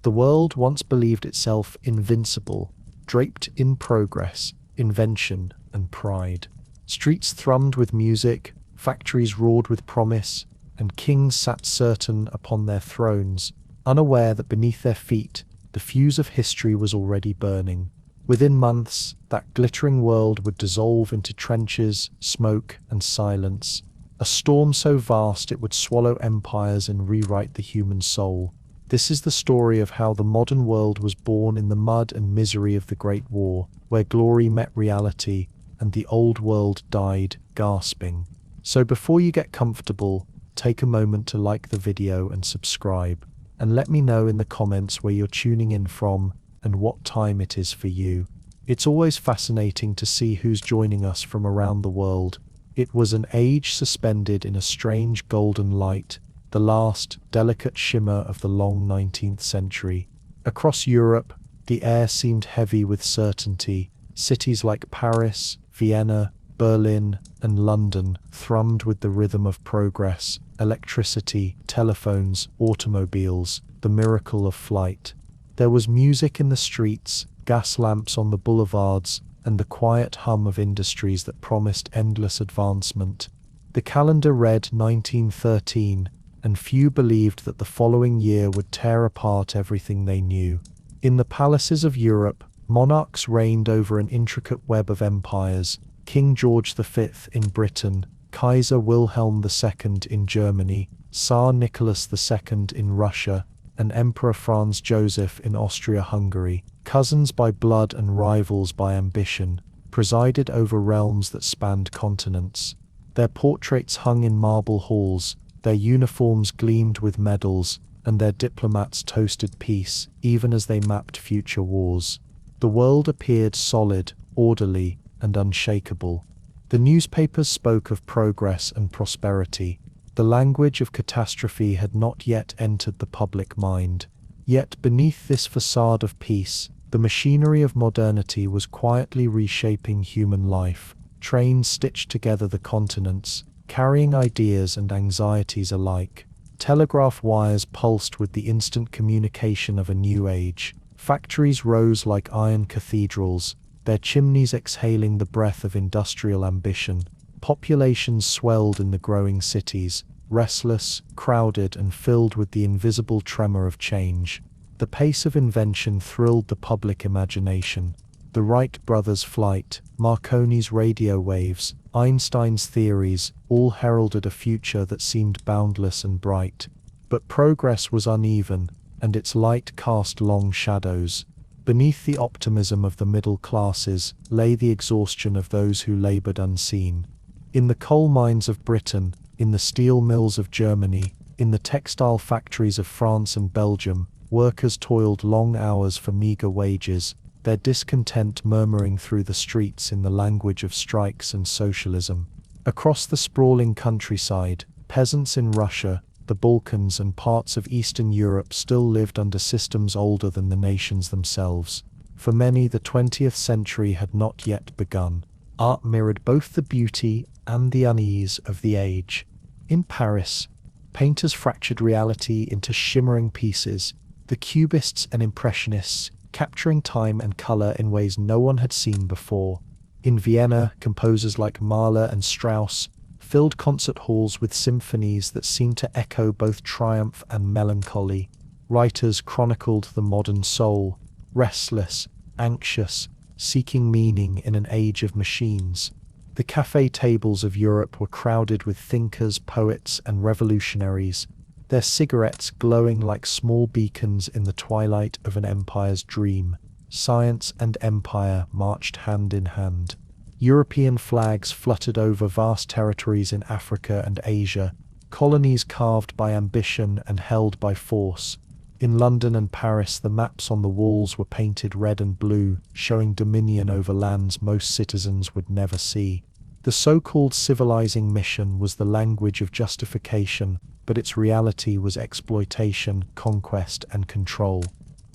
The world once believed itself invincible, draped in progress, invention, and pride. Streets thrummed with music, factories roared with promise, and kings sat certain upon their thrones, unaware that beneath their feet the fuse of history was already burning. Within months, that glittering world would dissolve into trenches, smoke, and silence, a storm so vast it would swallow empires and rewrite the human soul. This is the story of how the modern world was born in the mud and misery of the Great War, where glory met reality, and the old world died, gasping. So before you get comfortable, take a moment to like the video and subscribe, and let me know in the comments where you're tuning in from and what time it is for you. It's always fascinating to see who's joining us from around the world. It was an age suspended in a strange golden light, the last delicate shimmer of the long 19th century. Across Europe, the air seemed heavy with certainty. Cities like Paris, Vienna, Berlin, and London thrummed with the rhythm of progress, electricity, telephones, automobiles, the miracle of flight. There was music in the streets, gas lamps on the boulevards, and the quiet hum of industries that promised endless advancement. The calendar read 1913, and few believed that the following year would tear apart everything they knew. In the palaces of Europe, monarchs reigned over an intricate web of empires. King George V in Britain, Kaiser Wilhelm II in Germany, Tsar Nicholas II in Russia, and Emperor Franz Joseph in Austria-Hungary, cousins by blood and rivals by ambition, presided over realms that spanned continents. Their portraits hung in marble halls, their uniforms gleamed with medals, and their diplomats toasted peace, even as they mapped future wars. The world appeared solid, orderly, and unshakable. The newspapers spoke of progress and prosperity. The language of catastrophe had not yet entered the public mind. Yet beneath this facade of peace, the machinery of modernity was quietly reshaping human life. Trains stitched together the continents, carrying ideas and anxieties alike. Telegraph wires pulsed with the instant communication of a new age. Factories rose like iron cathedrals, their chimneys exhaling the breath of industrial ambition. Populations swelled in the growing cities, restless, crowded, and filled with the invisible tremor of change. The pace of invention thrilled the public imagination. The Wright brothers' flight, Marconi's radio waves, Einstein's theories, all heralded a future that seemed boundless and bright. But progress was uneven, and its light cast long shadows. Beneath the optimism of the middle classes lay the exhaustion of those who labored unseen. In the coal mines of Britain, in the steel mills of Germany, in the textile factories of France and Belgium, workers toiled long hours for meager wages, their discontent murmuring through the streets in the language of strikes and socialism. Across the sprawling countryside, peasants in Russia, the Balkans, and parts of Eastern Europe still lived under systems older than the nations themselves. For many, the 20th century had not yet begun. Art mirrored both the beauty and the unease of the age. In Paris, painters fractured reality into shimmering pieces, the Cubists and Impressionists capturing time and color in ways no one had seen before. In Vienna, composers like Mahler and Strauss filled concert halls with symphonies that seemed to echo both triumph and melancholy. Writers chronicled the modern soul, restless, anxious, seeking meaning in an age of machines. The café tables of Europe were crowded with thinkers, poets, and revolutionaries, their cigarettes glowing like small beacons in the twilight of an empire's dream. Science and empire marched hand in hand. European flags fluttered over vast territories in Africa and Asia, colonies carved by ambition and held by force. In London and Paris, the maps on the walls were painted red and blue, showing dominion over lands most citizens would never see. The so-called civilizing mission was the language of justification, but its reality was exploitation, conquest, and control.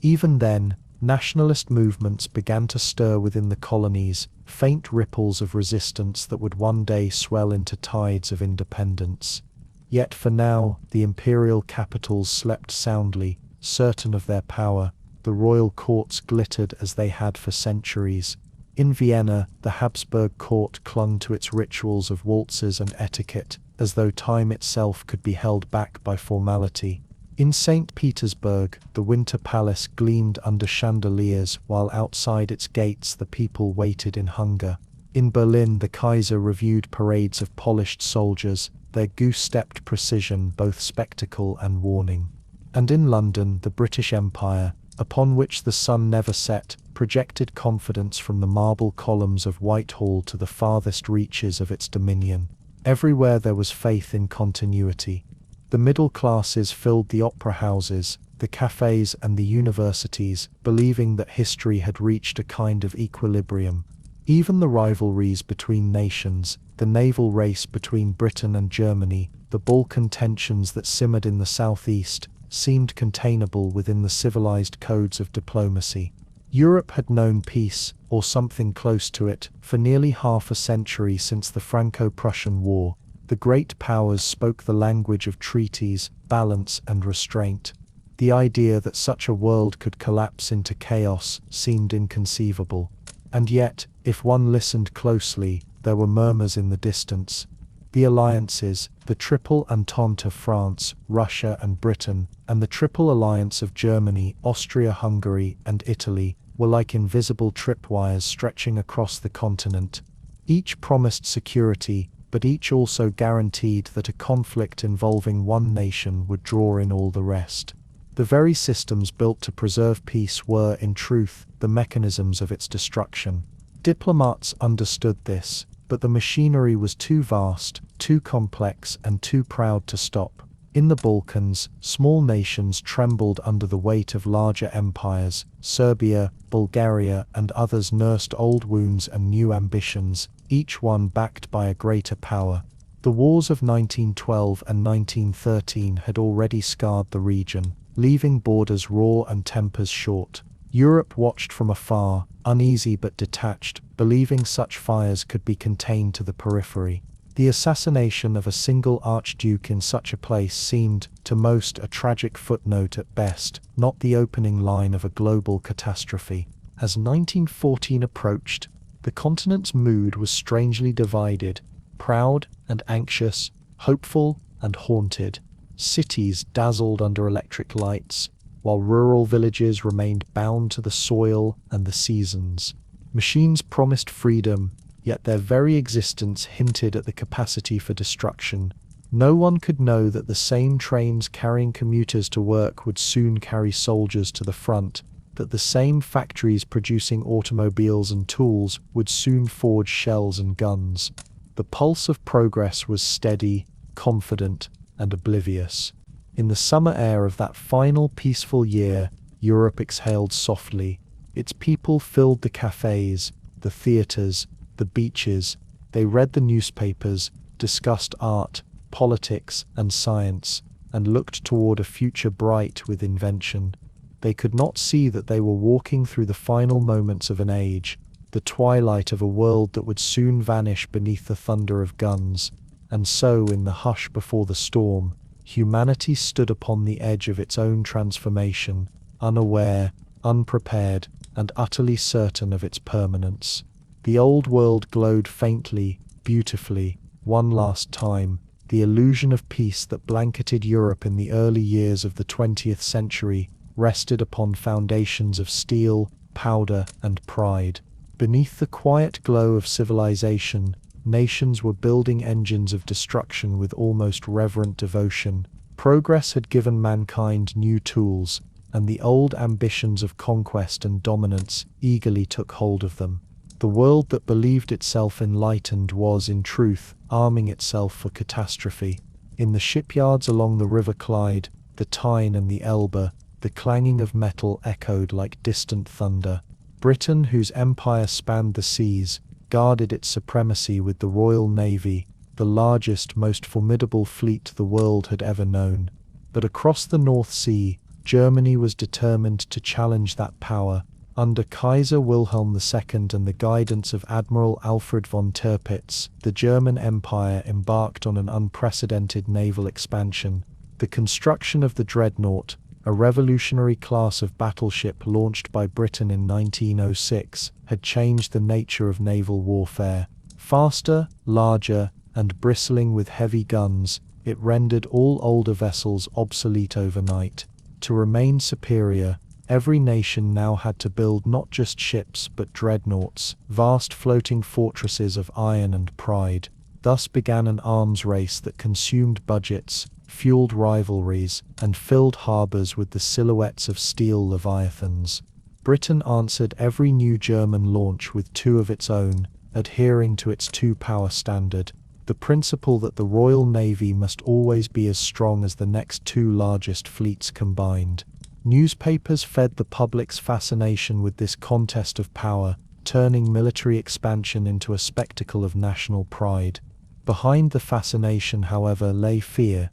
Even then, nationalist movements began to stir within the colonies, faint ripples of resistance that would one day swell into tides of independence. Yet for now, the imperial capitals slept soundly, certain of their power. The royal courts glittered as they had for centuries. In Vienna, the Habsburg court clung to its rituals of waltzes and etiquette, as though time itself could be held back by formality. In St. Petersburg, the Winter Palace gleamed under chandeliers, while outside its gates the people waited in hunger. In Berlin, the Kaiser reviewed parades of polished soldiers, their goose-stepped precision both spectacle and warning. And in London, the British Empire, upon which the sun never set, projected confidence from the marble columns of Whitehall to the farthest reaches of its dominion. Everywhere there was faith in continuity. The middle classes filled the opera houses, the cafes and the universities, believing that history had reached a kind of equilibrium. Even the rivalries between nations, the naval race between Britain and Germany, the Balkan tensions that simmered in the southeast, seemed containable within the civilized codes of diplomacy. Europe had known peace, or something close to it, for nearly half a century since the Franco-Prussian War. The great powers spoke the language of treaties, balance and restraint. The idea that such a world could collapse into chaos seemed inconceivable. And yet, if one listened closely, there were murmurs in the distance. The alliances, the Triple Entente of France, Russia and Britain, and the Triple Alliance of Germany, Austria-Hungary and Italy, were like invisible tripwires stretching across the continent. Each promised security, but each also guaranteed that a conflict involving one nation would draw in all the rest. The very systems built to preserve peace were, in truth, the mechanisms of its destruction. Diplomats understood this, but the machinery was too vast, too complex, and too proud to stop. In the Balkans, small nations trembled under the weight of larger empires. Serbia, Bulgaria, and others nursed old wounds and new ambitions, each one backed by a greater power. The wars of 1912 and 1913 had already scarred the region, leaving borders raw and tempers short. Europe watched from afar, uneasy but detached, believing such fires could be contained to the periphery. The assassination of a single archduke in such a place seemed, to most, a tragic footnote at best, not the opening line of a global catastrophe. As 1914 approached, the continent's mood was strangely divided, proud and anxious, hopeful and haunted. Cities dazzled under electric lights, while rural villages remained bound to the soil and the seasons. Machines promised freedom, yet their very existence hinted at the capacity for destruction. No one could know that the same trains carrying commuters to work would soon carry soldiers to the front, that the same factories producing automobiles and tools would soon forge shells and guns. The pulse of progress was steady, confident, and oblivious. In the summer air of that final peaceful year, Europe exhaled softly. Its people filled the cafes, the theaters, the beaches. They read the newspapers, discussed art, politics, and science, and looked toward a future bright with invention. They could not see that they were walking through the final moments of an age, the twilight of a world that would soon vanish beneath the thunder of guns. And so, in the hush before the storm, humanity stood upon the edge of its own transformation, unaware, unprepared, and utterly certain of its permanence. The old world glowed faintly, beautifully, one last time. The illusion of peace that blanketed Europe in the early years of the 20th century rested upon foundations of steel, powder, and pride. Beneath the quiet glow of civilization, nations were building engines of destruction with almost reverent devotion. Progress had given mankind new tools, and the old ambitions of conquest and dominance eagerly took hold of them. The world that believed itself enlightened was, in truth, arming itself for catastrophe. In the shipyards along the River Clyde, the Tyne and the Elbe, the clanging of metal echoed like distant thunder. Britain, whose empire spanned the seas, guarded its supremacy with the Royal Navy, the largest, most formidable fleet the world had ever known. But across the North Sea, Germany was determined to challenge that power. Under Kaiser Wilhelm II and the guidance of Admiral Alfred von Tirpitz, the German Empire embarked on an unprecedented naval expansion. The construction of the dreadnought, a revolutionary class of battleship launched by Britain in 1906, had changed the nature of naval warfare. Faster, larger, and bristling with heavy guns, it rendered all older vessels obsolete overnight. To remain superior, every nation now had to build not just ships but dreadnoughts, vast floating fortresses of iron and pride. Thus began an arms race that consumed budgets, fueled rivalries, and filled harbours with the silhouettes of steel leviathans. Britain answered every new German launch with two of its own, adhering to its two-power standard, the principle that the Royal Navy must always be as strong as the next two largest fleets combined. Newspapers fed the public's fascination with this contest of power, turning military expansion into a spectacle of national pride. Behind the fascination, however, lay fear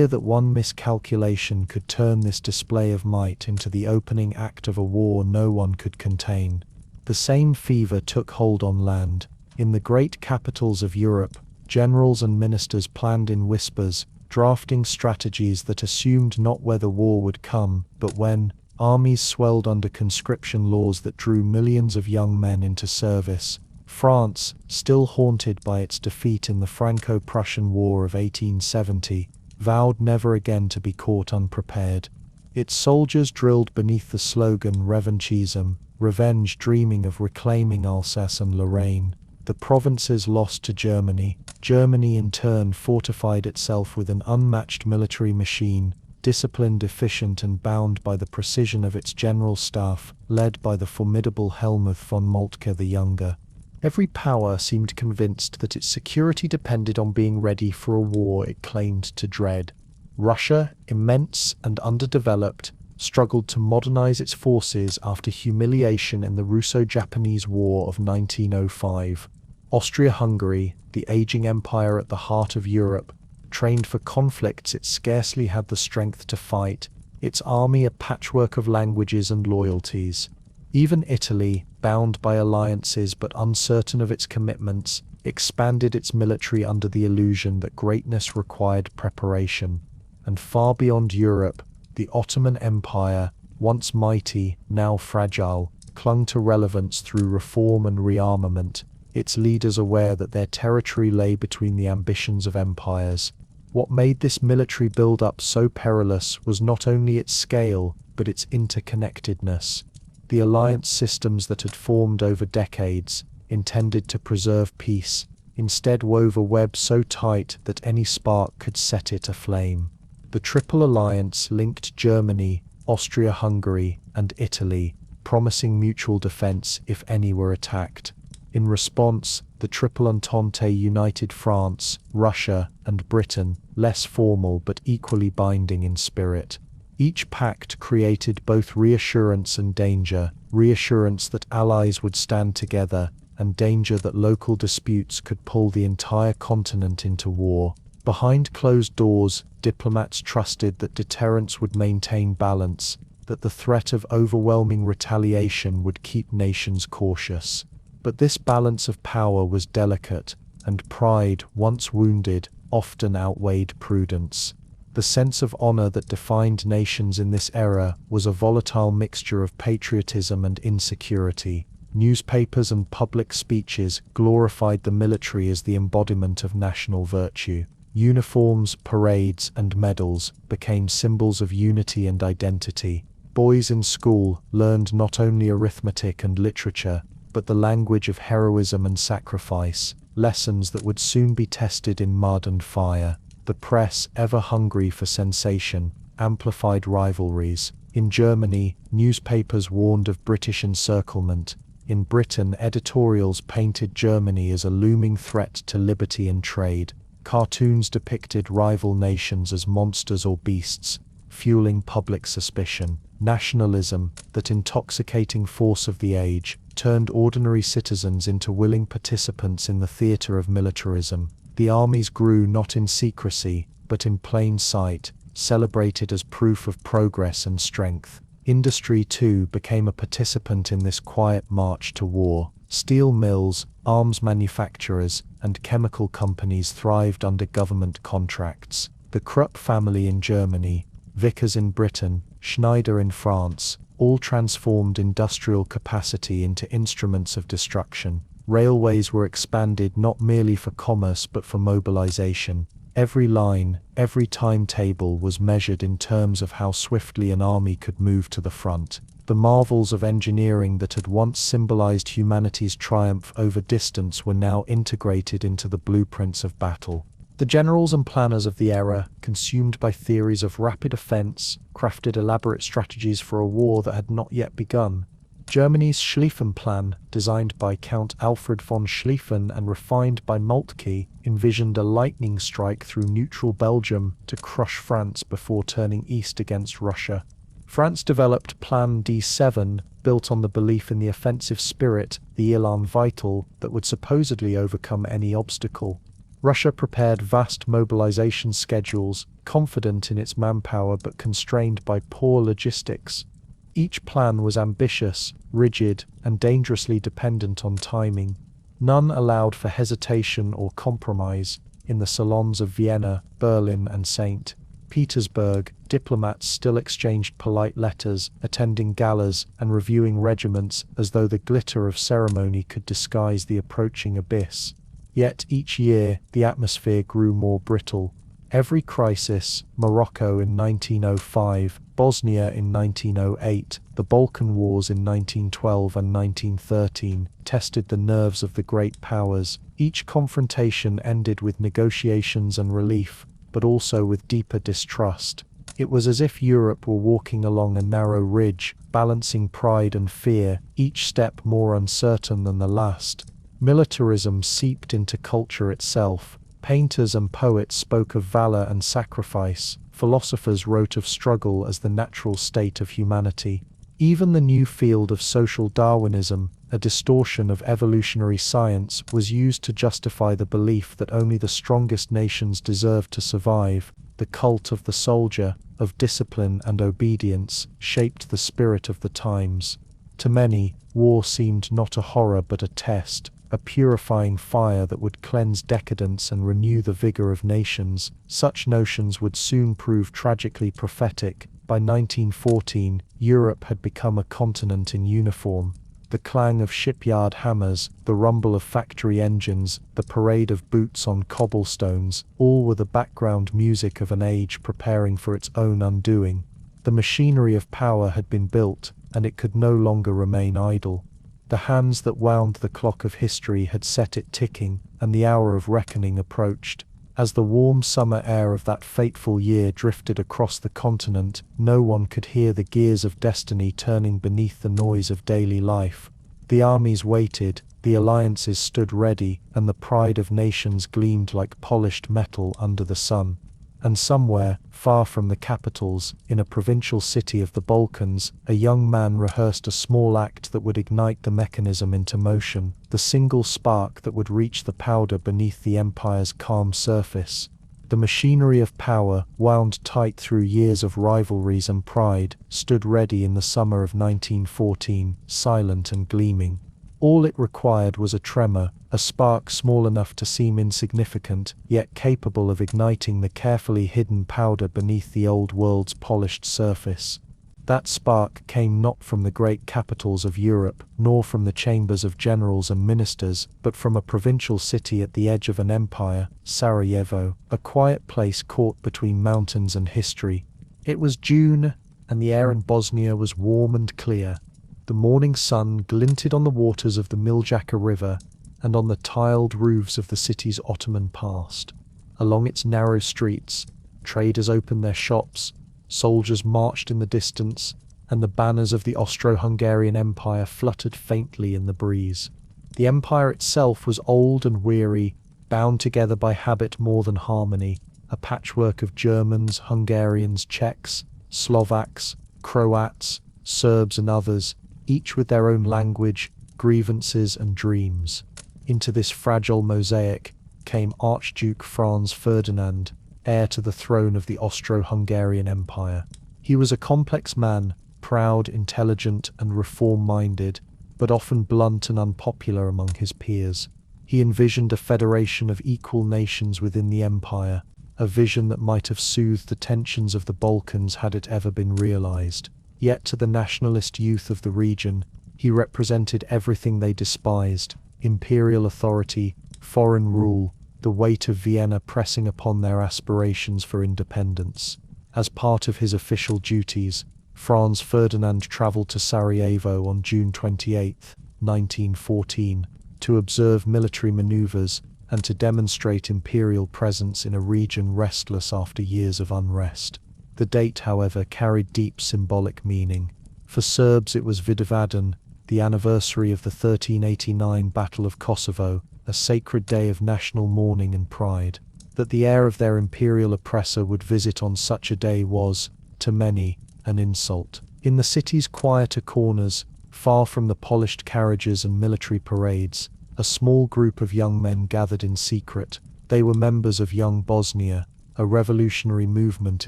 that one miscalculation could turn this display of might into the opening act of a war no one could contain. The same fever took hold on land. In the great capitals of Europe, generals and ministers planned in whispers, drafting strategies that assumed not whether war would come, but when. Armies swelled under conscription laws that drew millions of young men into service. France, still haunted by its defeat in the Franco-Prussian War of 1870, vowed never again to be caught unprepared. Its soldiers drilled beneath the slogan Revanchism, revenge, dreaming of reclaiming Alsace and Lorraine. The provinces lost to Germany. Germany in turn fortified itself with an unmatched military machine, disciplined, efficient, and bound by the precision of its general staff, led by the formidable Helmuth von Moltke the Younger. Every power seemed convinced that its security depended on being ready for a war it claimed to dread. Russia, immense and underdeveloped, struggled to modernize its forces after humiliation in the Russo-Japanese War of 1905. Austria-Hungary, the aging empire at the heart of Europe, trained for conflicts it scarcely had the strength to fight, its army a patchwork of languages and loyalties. Even Italy, bound by alliances but uncertain of its commitments, expanded its military under the illusion that greatness required preparation. And far beyond Europe, the Ottoman Empire, once mighty, now fragile, clung to relevance through reform and rearmament, its leaders aware that their territory lay between the ambitions of empires. What made this military build-up so perilous was not only its scale, but its interconnectedness. The alliance systems that had formed over decades, intended to preserve peace, instead wove a web so tight that any spark could set it aflame. The Triple Alliance linked Germany, Austria-Hungary, and Italy, promising mutual defense if any were attacked. In response, the Triple Entente united France, Russia, and Britain, less formal but equally binding in spirit. Each pact created both reassurance and danger, reassurance that allies would stand together, and danger that local disputes could pull the entire continent into war. Behind closed doors, diplomats trusted that deterrence would maintain balance, that the threat of overwhelming retaliation would keep nations cautious. But this balance of power was delicate, and pride, once wounded, often outweighed prudence. The sense of honor that defined nations in this era was a volatile mixture of patriotism and insecurity. Newspapers and public speeches glorified the military as the embodiment of national virtue. Uniforms, parades, and medals became symbols of unity and identity. Boys in school learned not only arithmetic and literature, but the language of heroism and sacrifice, lessons that would soon be tested in mud and fire. The press, ever hungry for sensation, amplified rivalries. In Germany, newspapers warned of British encirclement. In Britain, editorials painted Germany as a looming threat to liberty and trade. Cartoons depicted rival nations as monsters or beasts, fueling public suspicion. Nationalism, that intoxicating force of the age, turned ordinary citizens into willing participants in the theater of militarism. The armies grew not in secrecy, but in plain sight, celebrated as proof of progress and strength. Industry, too, became a participant in this quiet march to war. Steel mills, arms manufacturers, and chemical companies thrived under government contracts. The Krupp family in Germany, Vickers in Britain, Schneider in France, all transformed industrial capacity into instruments of destruction. Railways were expanded not merely for commerce but for mobilization. Every line, every timetable was measured in terms of how swiftly an army could move to the front. The marvels of engineering that had once symbolized humanity's triumph over distance were now integrated into the blueprints of battle. The generals and planners of the era, consumed by theories of rapid offense, crafted elaborate strategies for a war that had not yet begun. Germany's Schlieffen Plan, designed by Count Alfred von Schlieffen and refined by Moltke, envisioned a lightning strike through neutral Belgium to crush France before turning east against Russia. France developed Plan D7, built on the belief in the offensive spirit, the élan vital, that would supposedly overcome any obstacle. Russia prepared vast mobilization schedules, confident in its manpower but constrained by poor logistics. Each plan was ambitious, rigid, and dangerously dependent on timing. None allowed for hesitation or compromise. In the salons of Vienna, Berlin, and St. Petersburg, diplomats still exchanged polite letters, attending galas, and reviewing regiments as though the glitter of ceremony could disguise the approaching abyss. Yet each year, the atmosphere grew more brittle. Every crisis, Morocco in 1905, Bosnia in 1908, the Balkan Wars in 1912 and 1913, tested the nerves of the great powers. Each confrontation ended with negotiations and relief, but also with deeper distrust. It was as if Europe were walking along a narrow ridge, balancing pride and fear, each step more uncertain than the last. Militarism seeped into culture itself. Painters and poets spoke of valor and sacrifice. Philosophers wrote of struggle as the natural state of humanity. Even the new field of social Darwinism, a distortion of evolutionary science, was used to justify the belief that only the strongest nations deserved to survive. The cult of the soldier, of discipline and obedience, shaped the spirit of the times. To many, war seemed not a horror but a test, a purifying fire that would cleanse decadence and renew the vigor of nations. Such notions would soon prove tragically prophetic. By 1914, Europe had become a continent in uniform. The clang of shipyard hammers, the rumble of factory engines, the parade of boots on cobblestones, all were the background music of an age preparing for its own undoing. The machinery of power had been built, and it could no longer remain idle. The hands that wound the clock of history had set it ticking, and the hour of reckoning approached. As the warm summer air of that fateful year drifted across the continent, no one could hear the gears of destiny turning beneath the noise of daily life. The armies waited, the alliances stood ready, and the pride of nations gleamed like polished metal under the sun. And somewhere, far from the capitals, in a provincial city of the Balkans, a young man rehearsed a small act that would ignite the mechanism into motion, the single spark that would reach the powder beneath the empire's calm surface. The machinery of power, wound tight through years of rivalries and pride, stood ready in the summer of 1914, silent and gleaming. All it required was a tremor, a spark small enough to seem insignificant, yet capable of igniting the carefully hidden powder beneath the old world's polished surface. That spark came not from the great capitals of Europe, nor from the chambers of generals and ministers, but from a provincial city at the edge of an empire, Sarajevo, a quiet place caught between mountains and history. It was June, and the air in Bosnia was warm and clear. The morning sun glinted on the waters of the Miljacka River and on the tiled roofs of the city's Ottoman past. Along its narrow streets, traders opened their shops, soldiers marched in the distance, and the banners of the Austro-Hungarian Empire fluttered faintly in the breeze. The empire itself was old and weary, bound together by habit more than harmony, a patchwork of Germans, Hungarians, Czechs, Slovaks, Croats, Serbs and others, each with their own language, grievances and dreams. Into this fragile mosaic came Archduke Franz Ferdinand, heir to the throne of the Austro-Hungarian Empire. He was a complex man, proud, intelligent and reform-minded, but often blunt and unpopular among his peers. He envisioned a federation of equal nations within the empire, a vision that might have soothed the tensions of the Balkans had it ever been realized. Yet to the nationalist youth of the region, he represented everything they despised: imperial authority, foreign rule, the weight of Vienna pressing upon their aspirations for independence. As part of his official duties, Franz Ferdinand travelled to Sarajevo on June 28, 1914, to observe military maneuvers and to demonstrate imperial presence in a region restless after years of unrest. The date, however, carried deep symbolic meaning. For Serbs it was Vidovdan, the anniversary of the 1389 Battle of Kosovo, a sacred day of national mourning and pride. That the heir of their imperial oppressor would visit on such a day was, to many, an insult. In the city's quieter corners, far from the polished carriages and military parades, a small group of young men gathered in secret. They were members of Young Bosnia, a revolutionary movement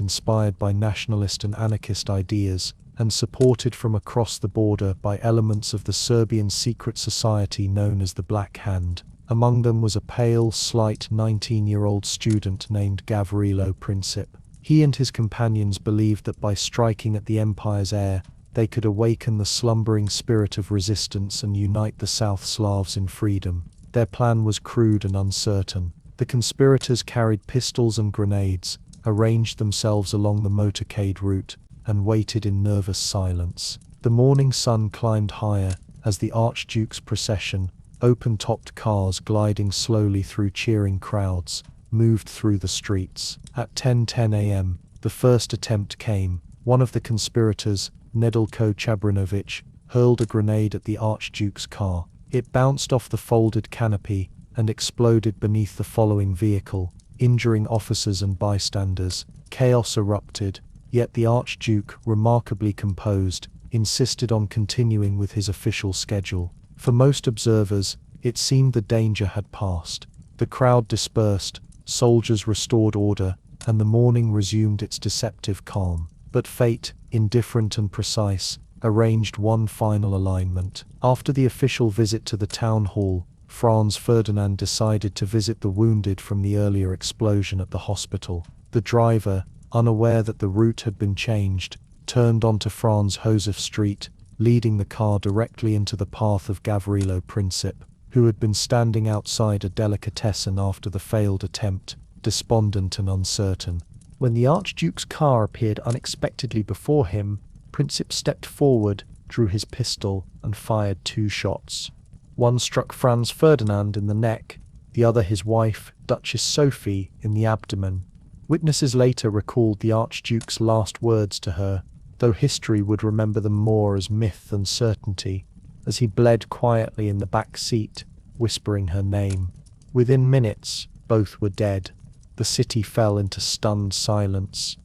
inspired by nationalist and anarchist ideas, and supported from across the border by elements of the Serbian secret society known as the Black Hand. Among them was a pale, slight 19-year-old student named Gavrilo Princip. He and his companions believed that by striking at the empire's heir, they could awaken the slumbering spirit of resistance and unite the South Slavs in freedom. Their plan was crude and uncertain. The conspirators carried pistols and grenades, arranged themselves along the motorcade route, and waited in nervous silence. The morning sun climbed higher as the Archduke's procession, open-topped cars gliding slowly through cheering crowds, moved through the streets. At 10:10 a.m., the first attempt came. One of the conspirators, Nedeljko Chabrinovic, hurled a grenade at the Archduke's car. It bounced off the folded canopy and exploded beneath the following vehicle, injuring officers and bystanders. Chaos erupted, yet the Archduke, remarkably composed, insisted on continuing with his official schedule. For most observers, it seemed the danger had passed. The crowd dispersed, soldiers restored order, and the morning resumed its deceptive calm. But fate, indifferent and precise, arranged one final alignment. After the official visit to the town hall, Franz Ferdinand decided to visit the wounded from the earlier explosion at the hospital. The driver, unaware that the route had been changed, turned onto Franz Josef Street, leading the car directly into the path of Gavrilo Princip, who had been standing outside a delicatessen after the failed attempt, despondent and uncertain. When the Archduke's car appeared unexpectedly before him, Princip stepped forward, drew his pistol, and fired 2 shots. One struck Franz Ferdinand in the neck, the other his wife, Duchess Sophie, in the abdomen. Witnesses later recalled the Archduke's last words to her, though history would remember them more as myth than certainty, as he bled quietly in the back seat, whispering her name. Within minutes, both were dead. The city fell into stunned silence.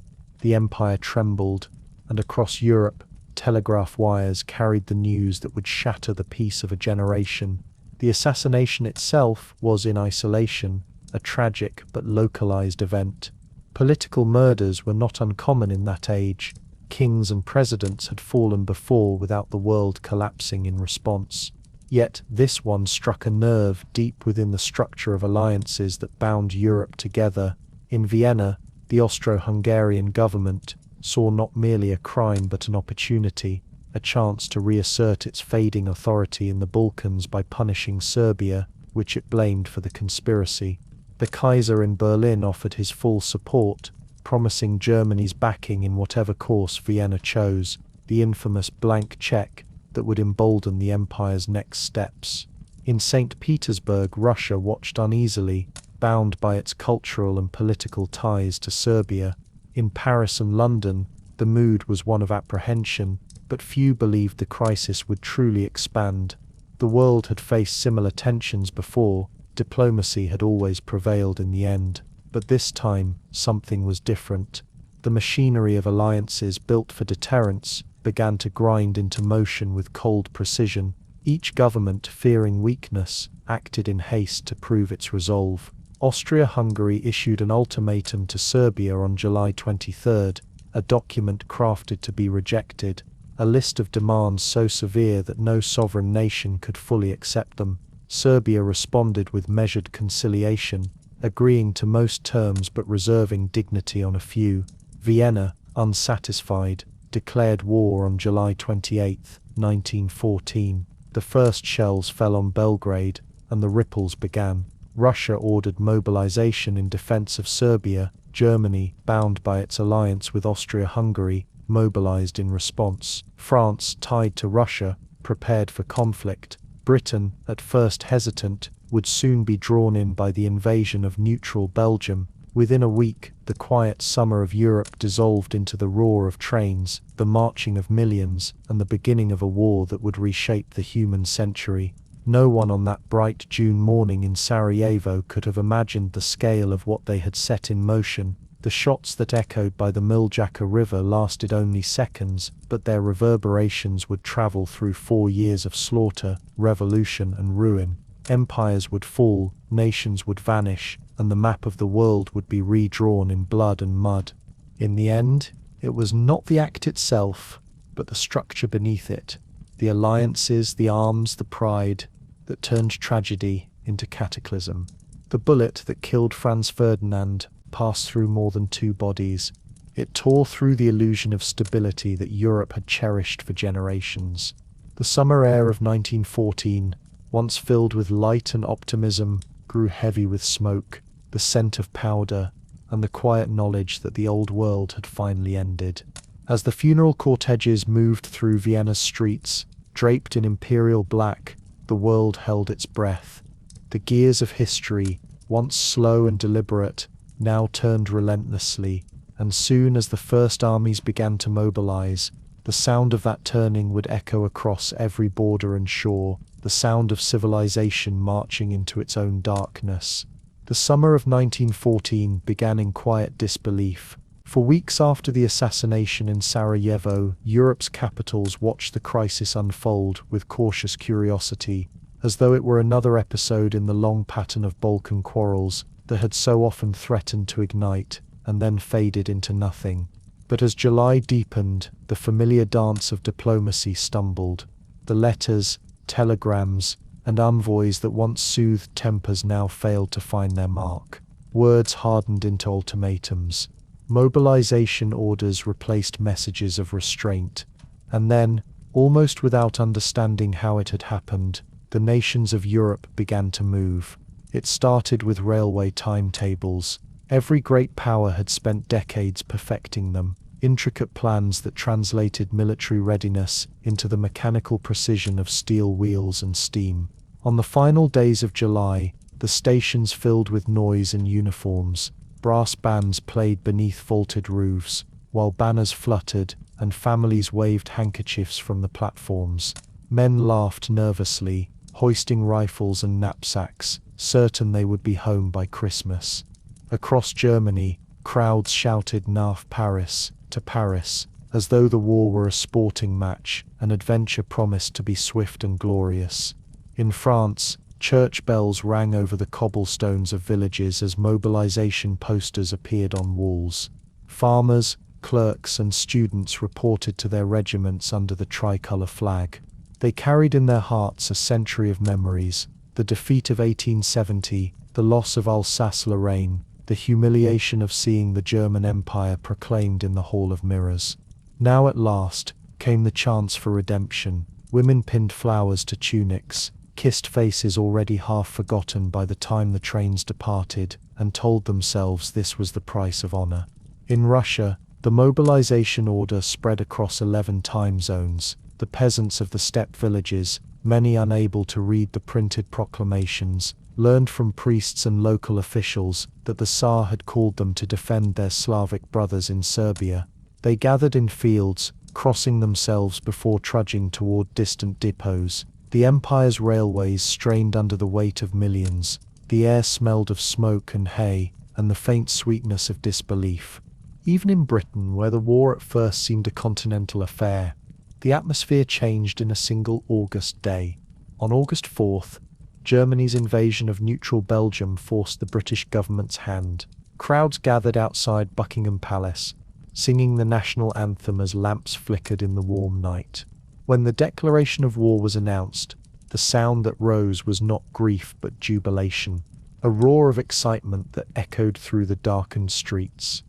The empire trembled, and across Europe, telegraph wires carried the news that would shatter the peace of a generation. The assassination itself was, in isolation, a tragic but localized event. Political murders were not uncommon in that age. Kings and presidents had fallen before without the world collapsing in response. Yet this one struck a nerve deep within the structure of alliances that bound Europe together. In Vienna, the Austro-Hungarian government saw not merely a crime but an opportunity, a chance to reassert its fading authority in the Balkans by punishing Serbia, which it blamed for the conspiracy. The Kaiser in Berlin offered his full support, promising Germany's backing in whatever course Vienna chose, the infamous blank check that would embolden the empire's next steps. In St. Petersburg, Russia watched uneasily, bound by its cultural and political ties to Serbia. In Paris and London, the mood was one of apprehension, but few believed the crisis would truly expand. The world had faced similar tensions before, diplomacy had always prevailed in the end. But this time, something was different. The machinery of alliances built for deterrence began to grind into motion with cold precision. Each government, fearing weakness, acted in haste to prove its resolve. Austria-Hungary issued an ultimatum to Serbia on July 23, a document crafted to be rejected, a list of demands so severe that no sovereign nation could fully accept them. Serbia responded with measured conciliation, agreeing to most terms but reserving dignity on a few. Vienna, unsatisfied, declared war on July 28, 1914. The first shells fell on Belgrade, and the ripples began. Russia ordered mobilization in defense of Serbia. Germany, bound by its alliance with Austria-Hungary, mobilized in response. France, tied to Russia, prepared for conflict. Britain, at first hesitant, would soon be drawn in by the invasion of neutral Belgium. Within a week, the quiet summer of Europe dissolved into the roar of trains, the marching of millions, and the beginning of a war that would reshape the human century. No one on that bright June morning in Sarajevo could have imagined the scale of what they had set in motion. The shots that echoed by the Miljacka River lasted only seconds, but their reverberations would travel through 4 years of slaughter, revolution, and ruin. Empires would fall, nations would vanish, and the map of the world would be redrawn in blood and mud. In the end, it was not the act itself, but the structure beneath it, the alliances, the arms, the pride, that turned tragedy into cataclysm. The bullet that killed Franz Ferdinand passed through more than 2 bodies. It tore through the illusion of stability that Europe had cherished for generations. The summer air of 1914, once filled with light and optimism, grew heavy with smoke, the scent of powder, and the quiet knowledge that the old world had finally ended. As the funeral corteges moved through Vienna's streets, draped in imperial black, the world held its breath. The gears of history, once slow and deliberate, now turned relentlessly, and soon as the first armies began to mobilize, the sound of that turning would echo across every border and shore, the sound of civilization marching into its own darkness. The summer of 1914 began in quiet disbelief. For weeks after the assassination in Sarajevo, Europe's capitals watched the crisis unfold with cautious curiosity, as though it were another episode in the long pattern of Balkan quarrels that had so often threatened to ignite and then faded into nothing. But as July deepened, the familiar dance of diplomacy stumbled. The letters, telegrams, and envoys that once soothed tempers now failed to find their mark. Words hardened into ultimatums. Mobilization orders replaced messages of restraint. And then, almost without understanding how it had happened, the nations of Europe began to move. It started with railway timetables. Every great power had spent decades perfecting them, intricate plans that translated military readiness into the mechanical precision of steel wheels and steam. On the final days of July, the stations filled with noise and uniforms. Brass bands played beneath vaulted roofs, while banners fluttered and families waved handkerchiefs from the platforms. Men laughed nervously, hoisting rifles and knapsacks, certain they would be home by Christmas. Across Germany, crowds shouted "Nach Paris" to Paris, as though the war were a sporting match, an adventure promised to be swift and glorious. In France, church bells rang over the cobblestones of villages as mobilization posters appeared on walls. Farmers, clerks, and students reported to their regiments under the tricolour flag. They carried in their hearts a century of memories: the defeat of 1870, the loss of Alsace-Lorraine, the humiliation of seeing the German Empire proclaimed in the Hall of Mirrors. Now at last came the chance for redemption. Women pinned flowers to tunics, kissed faces already half forgotten by the time the trains departed, and told themselves this was the price of honor. In Russia, the mobilization order spread across 11 time zones. The peasants of the steppe villages, many unable to read the printed proclamations, learned from priests and local officials that the Tsar had called them to defend their Slavic brothers in Serbia. They gathered in fields, crossing themselves before trudging toward distant depots. The empire's railways strained under the weight of millions. The air smelled of smoke and hay, and the faint sweetness of disbelief. Even in Britain, where the war at first seemed a continental affair, the atmosphere changed in a single August day. On August 4th, Germany's invasion of neutral Belgium forced the British government's hand. Crowds gathered outside Buckingham Palace, singing the national anthem as lamps flickered in the warm night. When the declaration of war was announced, the sound that rose was not grief but jubilation. a roar of excitement that echoed through the darkened streets.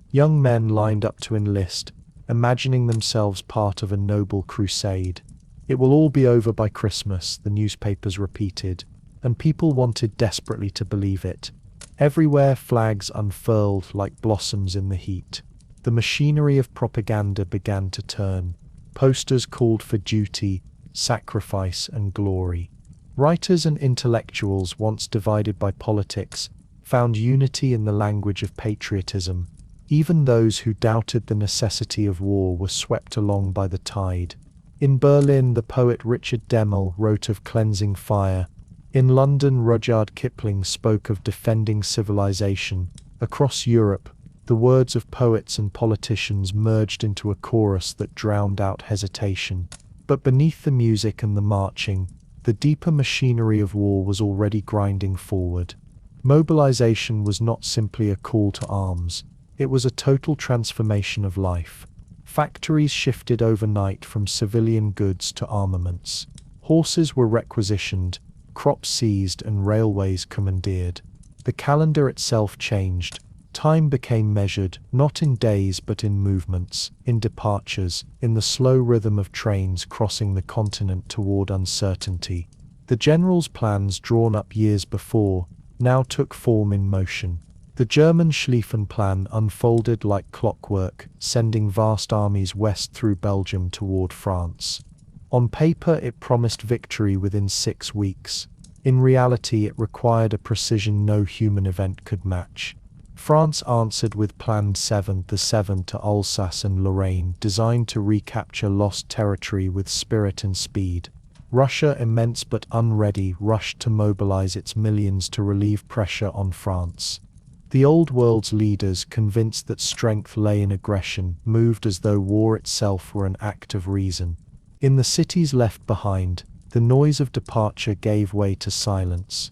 Young men lined up to enlist, imagining themselves part of a noble crusade. "It will all be over by Christmas," the newspapers repeated, and people wanted desperately to believe it. Everywhere flags unfurled like blossoms in the heat. The machinery of propaganda began to turn. Posters called for duty, sacrifice, and glory. Writers and intellectuals, once divided by politics, found unity in the language of patriotism. Even those who doubted the necessity of war were swept along by the tide. In Berlin, the poet Richard Demel wrote of cleansing fire. In London, Rudyard Kipling spoke of defending civilization. Across Europe, the words of poets and politicians merged into a chorus that drowned out hesitation. But beneath the music and the marching, the deeper machinery of war was already grinding forward. Mobilization was not simply a call to arms. It was a total transformation of life. Factories shifted overnight from civilian goods to armaments. Horses were requisitioned, crops seized, and railways commandeered. The calendar itself changed. Time became measured, not in days but in movements, in departures, in the slow rhythm of trains crossing the continent toward uncertainty. The general's plans drawn up years before now took form in motion. The German Schlieffen Plan unfolded like clockwork, sending vast armies west through Belgium toward France. On paper, it promised victory within 6 weeks. In reality, it required a precision no human event could match. France answered with Plan 7, the 7 to Alsace and Lorraine, designed to recapture lost territory with spirit and speed. Russia, immense but unready, rushed to mobilize its millions to relieve pressure on France. The Old World's leaders, convinced that strength lay in aggression, moved as though war itself were an act of reason. In the cities left behind, the noise of departure gave way to silence.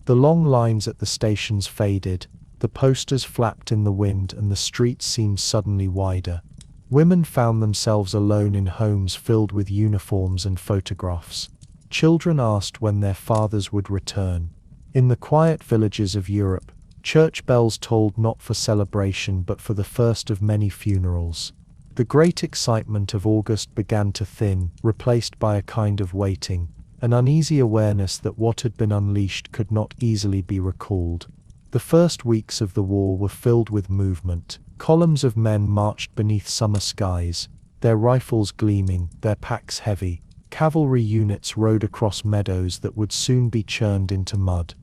The long lines at the stations faded, the posters flapped in the wind, and the streets seemed suddenly wider. Women found themselves alone in homes filled with uniforms and photographs. Children asked when their fathers would return. In the quiet villages of Europe, church bells tolled not for celebration but for the first of many funerals. The great excitement of August began to thin, replaced by a kind of waiting, an uneasy awareness that what had been unleashed could not easily be recalled. The first weeks of the war were filled with movement. Columns of men marched beneath summer skies, their rifles gleaming, their packs heavy. Cavalry units rode across meadows that would soon be churned into mud.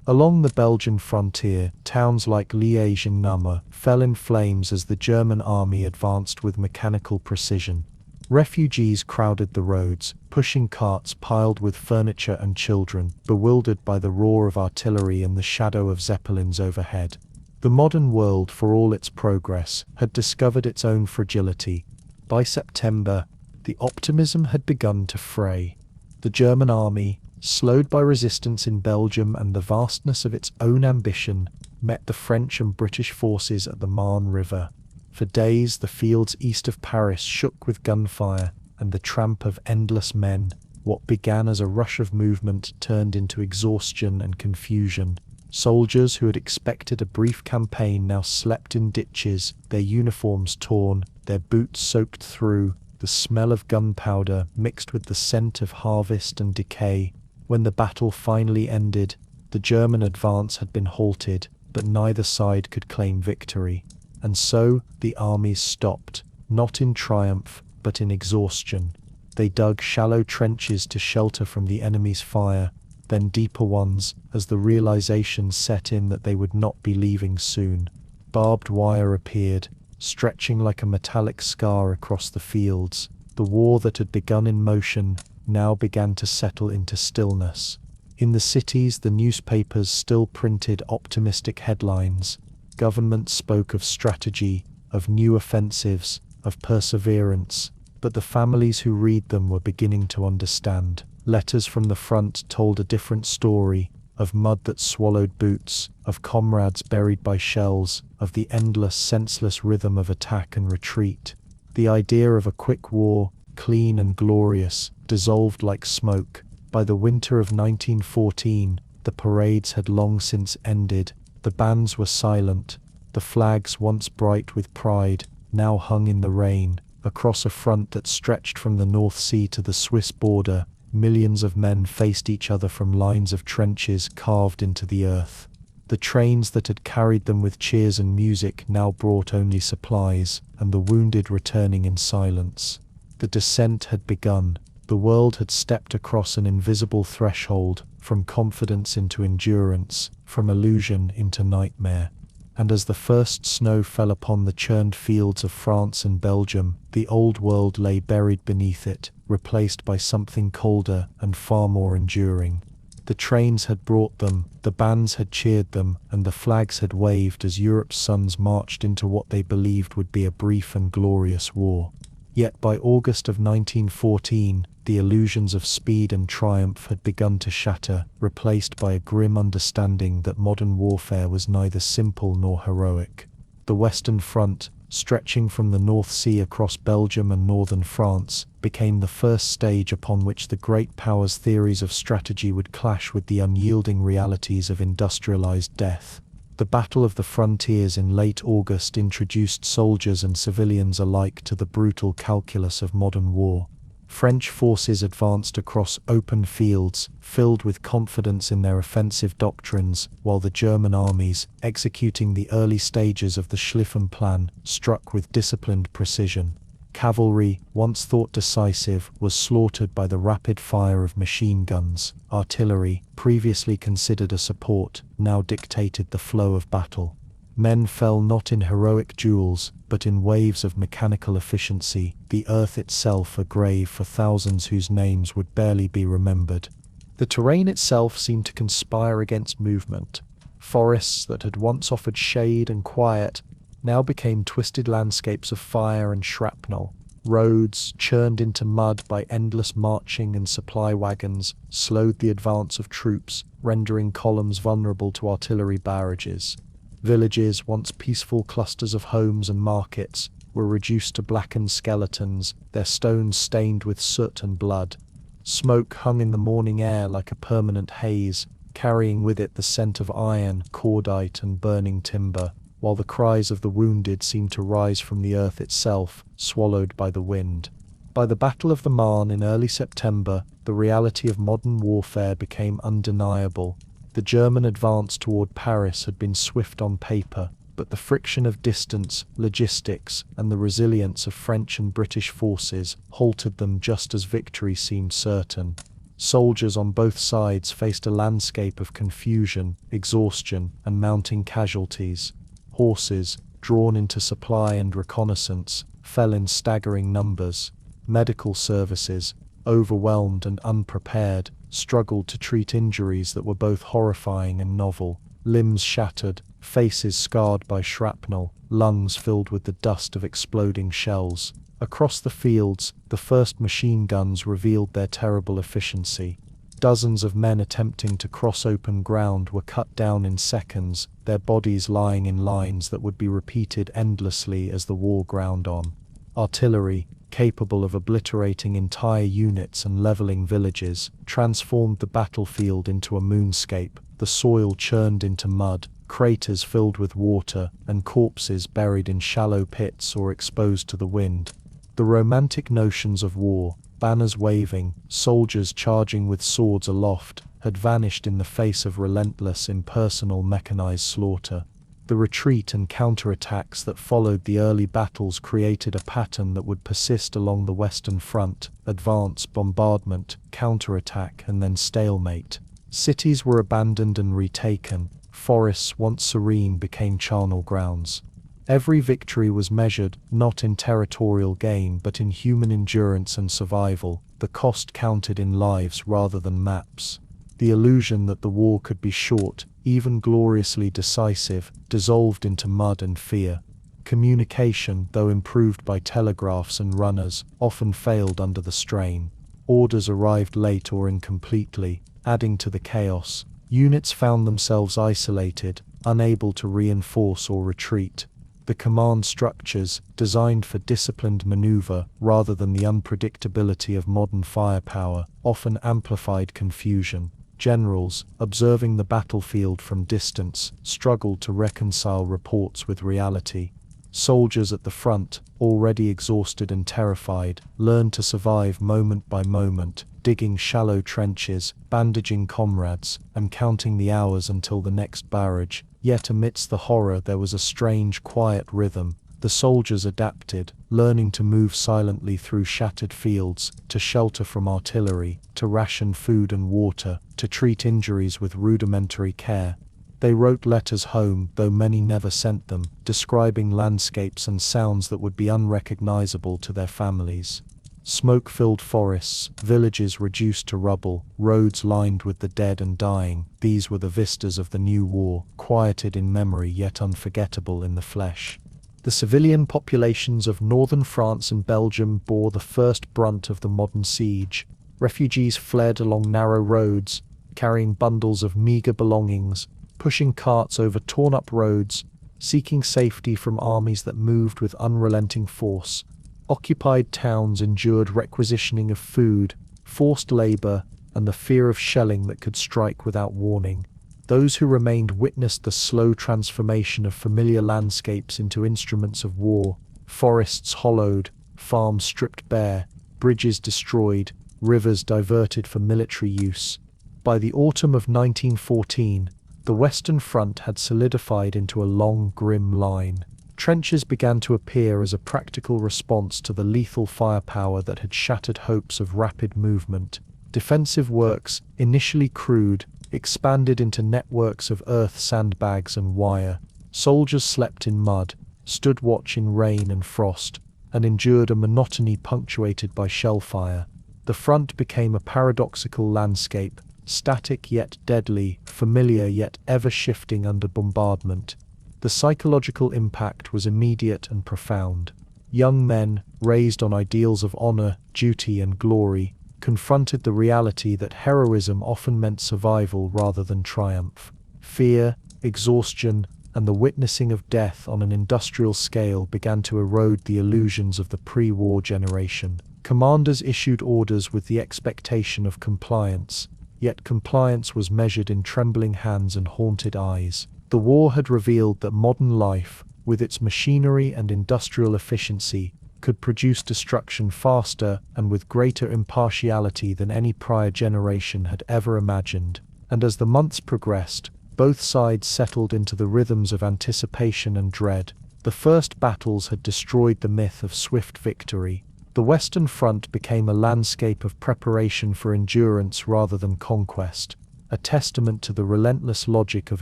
Along the Belgian frontier, towns like Liège and Namur fell in flames as the German army advanced with mechanical precision. Refugees crowded the roads, pushing carts piled with furniture and children, bewildered by the roar of artillery and the shadow of zeppelins overhead. The modern world, for all its progress, had discovered its own fragility. By September, the optimism had begun to fray. The German army, slowed by resistance in Belgium and the vastness of its own ambition, met the French and British forces at the Marne River. For days, the fields east of Paris shook with gunfire and the tramp of endless men. What began as a rush of movement turned into exhaustion and confusion. Soldiers who had expected a brief campaign now slept in ditches, their uniforms torn, their boots soaked through, the smell of gunpowder mixed with the scent of harvest and decay. When the battle finally ended, the German advance had been halted, but neither side could claim victory. And so the armies stopped, not in triumph, but in exhaustion. They dug shallow trenches to shelter from the enemy's fire, then deeper ones, as the realization set in that they would not be leaving soon. Barbed wire appeared, stretching like a metallic scar across the fields. The war that had begun in motion now began to settle into stillness. In the cities, the newspapers still printed optimistic headlines. Governments spoke of strategy, of new offensives, of perseverance, but the families who read them were beginning to understand. Letters from the front told a different story, of mud that swallowed boots, of comrades buried by shells, of the endless, senseless rhythm of attack and retreat. The idea of a quick war, clean and glorious, dissolved like smoke. By the winter of 1914, The parades had long since ended, the bands were silent, the flags once bright with pride, now hung in the rain. Across a front that stretched from the North Sea to the Swiss border, millions of men faced each other from lines of trenches carved into the earth. The trains that had carried them with cheers and music now brought only supplies, and the wounded returning in silence. The descent had begun. The world had stepped across an invisible threshold, from confidence into endurance, from illusion into nightmare. And as the first snow fell upon the churned fields of France and Belgium, the old world lay buried beneath it, replaced by something colder and far more enduring. The trains had brought them, the bands had cheered them, and the flags had waved as Europe's sons marched into what they believed would be a brief and glorious war. Yet by August of 1914, the illusions of speed and triumph had begun to shatter, replaced by a grim understanding that modern warfare was neither simple nor heroic. The Western Front, stretching from the North Sea across Belgium and northern France, became the first stage upon which the great powers' theories of strategy would clash with the unyielding realities of industrialized death. The Battle of the Frontiers in late August introduced soldiers and civilians alike to the brutal calculus of modern war. French forces advanced across open fields, filled with confidence in their offensive doctrines, while the German armies, executing the early stages of the Schlieffen Plan, struck with disciplined precision. Cavalry, once thought decisive, was slaughtered by the rapid fire of machine guns. Artillery, previously considered a support, now dictated the flow of battle. Men fell not in heroic duels, but in waves of mechanical efficiency, the earth itself a grave for thousands whose names would barely be remembered. The terrain itself seemed to conspire against movement. Forests that had once offered shade and quiet now became twisted landscapes of fire and shrapnel. Roads, churned into mud by endless marching and supply wagons, slowed the advance of troops, rendering columns vulnerable to artillery barrages. Villages, once peaceful clusters of homes and markets, were reduced to blackened skeletons, their stones stained with soot and blood. Smoke hung in the morning air like a permanent haze, carrying with it the scent of iron, cordite, and burning timber, while the cries of the wounded seemed to rise from the earth itself, swallowed by the wind. By the Battle of the Marne in early September, the reality of modern warfare became undeniable. The German advance toward Paris had been swift on paper, but the friction of distance, logistics, and the resilience of French and British forces halted them just as victory seemed certain. Soldiers on both sides faced a landscape of confusion, exhaustion, and mounting casualties. Horses, drawn into supply and reconnaissance, fell in staggering numbers. Medical services, overwhelmed and unprepared, struggled to treat injuries that were both horrifying and novel. Limbs shattered, faces scarred by shrapnel, lungs filled with the dust of exploding shells. Across the fields, the first machine guns revealed their terrible efficiency. Dozens of men attempting to cross open ground were cut down in seconds, their bodies lying in lines that would be repeated endlessly as the war ground on. Artillery, capable of obliterating entire units and leveling villages, transformed the battlefield into a moonscape. The soil churned into mud, craters filled with water, and corpses buried in shallow pits or exposed to the wind. The romantic notions of war, banners waving, soldiers charging with swords aloft, had vanished in the face of relentless, impersonal mechanized slaughter. The retreat and counterattacks that followed the early battles created a pattern that would persist along the Western Front: advance, bombardment, counterattack, and then stalemate. Cities were abandoned and retaken. Forests, once serene, became charnel grounds. Every victory was measured, not in territorial gain but in human endurance and survival. The cost counted in lives rather than maps. The illusion that the war could be short, even gloriously decisive, dissolved into mud and fear. Communication, though improved by telegraphs and runners, often failed under the strain. Orders arrived late or incompletely, adding to the chaos. Units found themselves isolated, unable to reinforce or retreat. The command structures, designed for disciplined maneuver rather than the unpredictability of modern firepower, often amplified confusion. Generals, observing the battlefield from distance, struggled to reconcile reports with reality. Soldiers at the front, already exhausted and terrified, learned to survive moment by moment, digging shallow trenches, bandaging comrades, and counting the hours until the next barrage. Yet amidst the horror there was a strange, quiet rhythm. The soldiers adapted, learning to move silently through shattered fields, to shelter from artillery, to ration food and water, to treat injuries with rudimentary care. They wrote letters home, though many never sent them, describing landscapes and sounds that would be unrecognizable to their families. Smoke-filled forests, villages reduced to rubble, roads lined with the dead and dying, these were the vistas of the new war, quieted in memory yet unforgettable in the flesh. The civilian populations of northern France and Belgium bore the first brunt of the modern siege. Refugees fled along narrow roads, carrying bundles of meager belongings, pushing carts over torn-up roads, seeking safety from armies that moved with unrelenting force. Occupied towns endured requisitioning of food, forced labor, and the fear of shelling that could strike without warning. Those who remained witnessed the slow transformation of familiar landscapes into instruments of war, forests hollowed, farms stripped bare, bridges destroyed, rivers diverted for military use. By the autumn of 1914, the Western Front had solidified into a long, grim line. Trenches began to appear as a practical response to the lethal firepower that had shattered hopes of rapid movement. Defensive works, initially crude, expanded into networks of earth sandbags and wire. Soldiers slept in mud, stood watch in rain and frost, and endured a monotony punctuated by shellfire. The front became a paradoxical landscape, static yet deadly, familiar yet ever-shifting under bombardment. The psychological impact was immediate and profound. Young men, raised on ideals of honor, duty, and glory, confronted the reality that heroism often meant survival rather than triumph. Fear, exhaustion, and the witnessing of death on an industrial scale began to erode the illusions of the pre-war generation. Commanders issued orders with the expectation of compliance, yet compliance was measured in trembling hands and haunted eyes. The war had revealed that modern life, with its machinery and industrial efficiency, could produce destruction faster and with greater impartiality than any prior generation had ever imagined. And as the months progressed, both sides settled into the rhythms of anticipation and dread. The first battles had destroyed the myth of swift victory. The Western Front became a landscape of preparation for endurance rather than conquest, a testament to the relentless logic of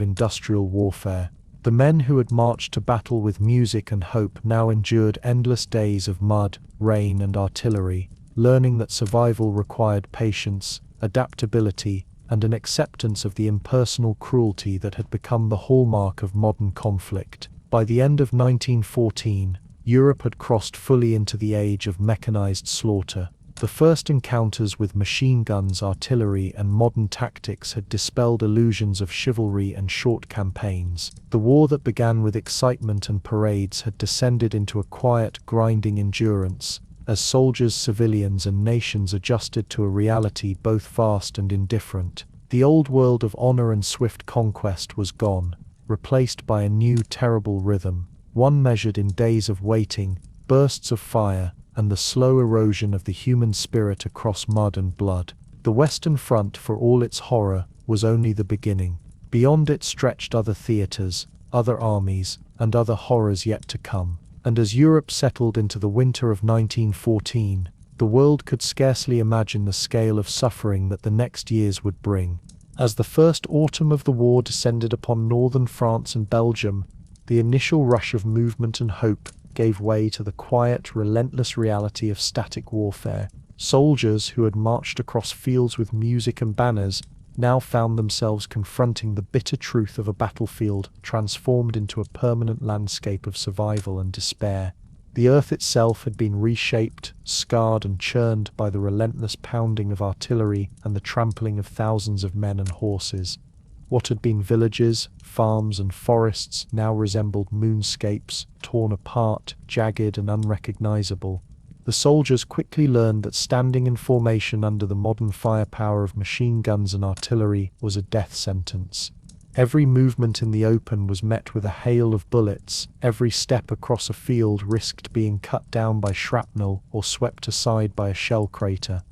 industrial warfare. The men who had marched to battle with music and hope now endured endless days of mud, rain, and artillery, learning that survival required patience, adaptability, and an acceptance of the impersonal cruelty that had become the hallmark of modern conflict. By the end of 1914, Europe had crossed fully into the age of mechanized slaughter. The first encounters with machine guns, artillery, and modern tactics had dispelled illusions of chivalry and short campaigns. The war that began with excitement and parades had descended into a quiet, grinding endurance, as soldiers, civilians, and nations adjusted to a reality both vast and indifferent. The old world of honor and swift conquest was gone, replaced by a new, terrible rhythm, one measured in days of waiting, bursts of fire, and the slow erosion of the human spirit across mud and blood. The Western Front, for all its horror, was only the beginning. Beyond it stretched other theaters, other armies, and other horrors yet to come. And as Europe settled into the winter of 1914, the world could scarcely imagine the scale of suffering that the next years would bring. As the first autumn of the war descended upon northern France and Belgium, the initial rush of movement and hope gave way to the quiet, relentless reality of static warfare. Soldiers who had marched across fields with music and banners now found themselves confronting the bitter truth of a battlefield transformed into a permanent landscape of survival and despair. The earth itself had been reshaped, scarred and churned by the relentless pounding of artillery and the trampling of thousands of men and horses. What had been villages, farms, and forests now resembled moonscapes, torn apart, jagged and unrecognizable. The soldiers quickly learned that standing in formation under the modern firepower of machine guns and artillery was a death sentence. Every movement in the open was met with a hail of bullets, every step across a field risked being cut down by shrapnel or swept aside by a shell crater.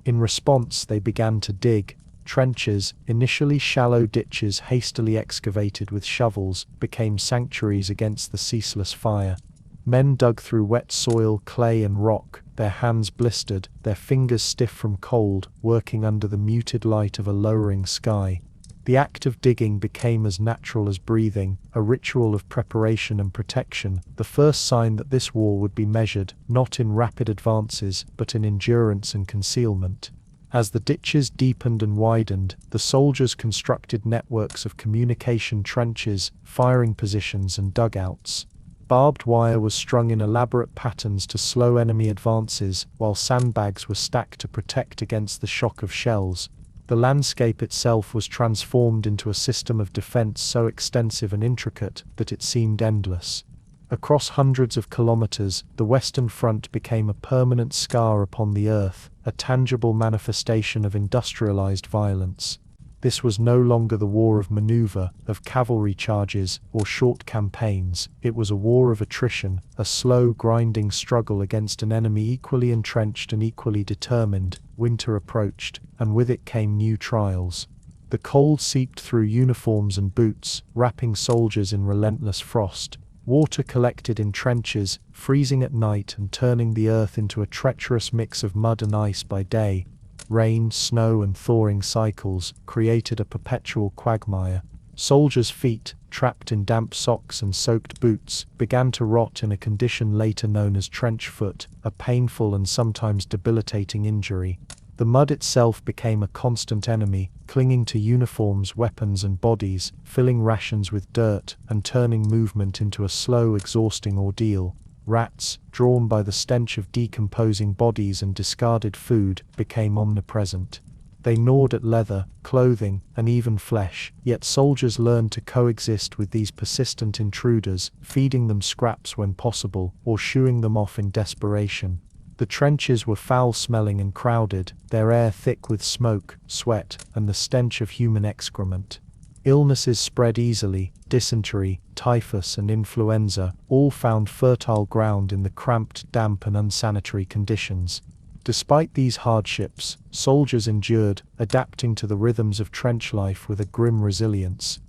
In response, they began to dig. Trenches, initially shallow ditches hastily excavated with shovels, became sanctuaries against the ceaseless fire. Men dug through wet soil, clay and rock, their hands blistered, their fingers stiff from cold, working under the muted light of a lowering sky. The act of digging became as natural as breathing, a ritual of preparation and protection, the first sign that this war would be measured, not in rapid advances, but in endurance and concealment. As the ditches deepened and widened, the soldiers constructed networks of communication trenches, firing positions and dugouts. Barbed wire was strung in elaborate patterns to slow enemy advances, while sandbags were stacked to protect against the shock of shells. The landscape itself was transformed into a system of defense so extensive and intricate that it seemed endless. Across hundreds of kilometers, the Western Front became a permanent scar upon the earth, a tangible manifestation of industrialized violence. This was no longer the war of maneuver, of cavalry charges, or short campaigns. It was a war of attrition, a slow, grinding struggle against an enemy equally entrenched and equally determined. Winter approached, and with it came new trials. The cold seeped through uniforms and boots, wrapping soldiers in relentless frost. Water collected in trenches, freezing at night and turning the earth into a treacherous mix of mud and ice by day. Rain, snow and thawing cycles created a perpetual quagmire. Soldiers' feet, trapped in damp socks and soaked boots, began to rot in a condition later known as trench foot, a painful and sometimes debilitating injury. The mud itself became a constant enemy, clinging to uniforms, weapons and bodies, filling rations with dirt, and turning movement into a slow, exhausting ordeal. Rats, drawn by the stench of decomposing bodies and discarded food, became omnipresent. They gnawed at leather, clothing, and even flesh, yet soldiers learned to coexist with these persistent intruders, feeding them scraps when possible, or shooing them off in desperation. The trenches were foul-smelling and crowded, their air thick with smoke, sweat, and the stench of human excrement. Illnesses spread easily. Dysentery, typhus, and influenza all found fertile ground in the cramped, damp, and unsanitary conditions. Despite these hardships, soldiers endured, adapting to the rhythms of trench life with a grim resilience.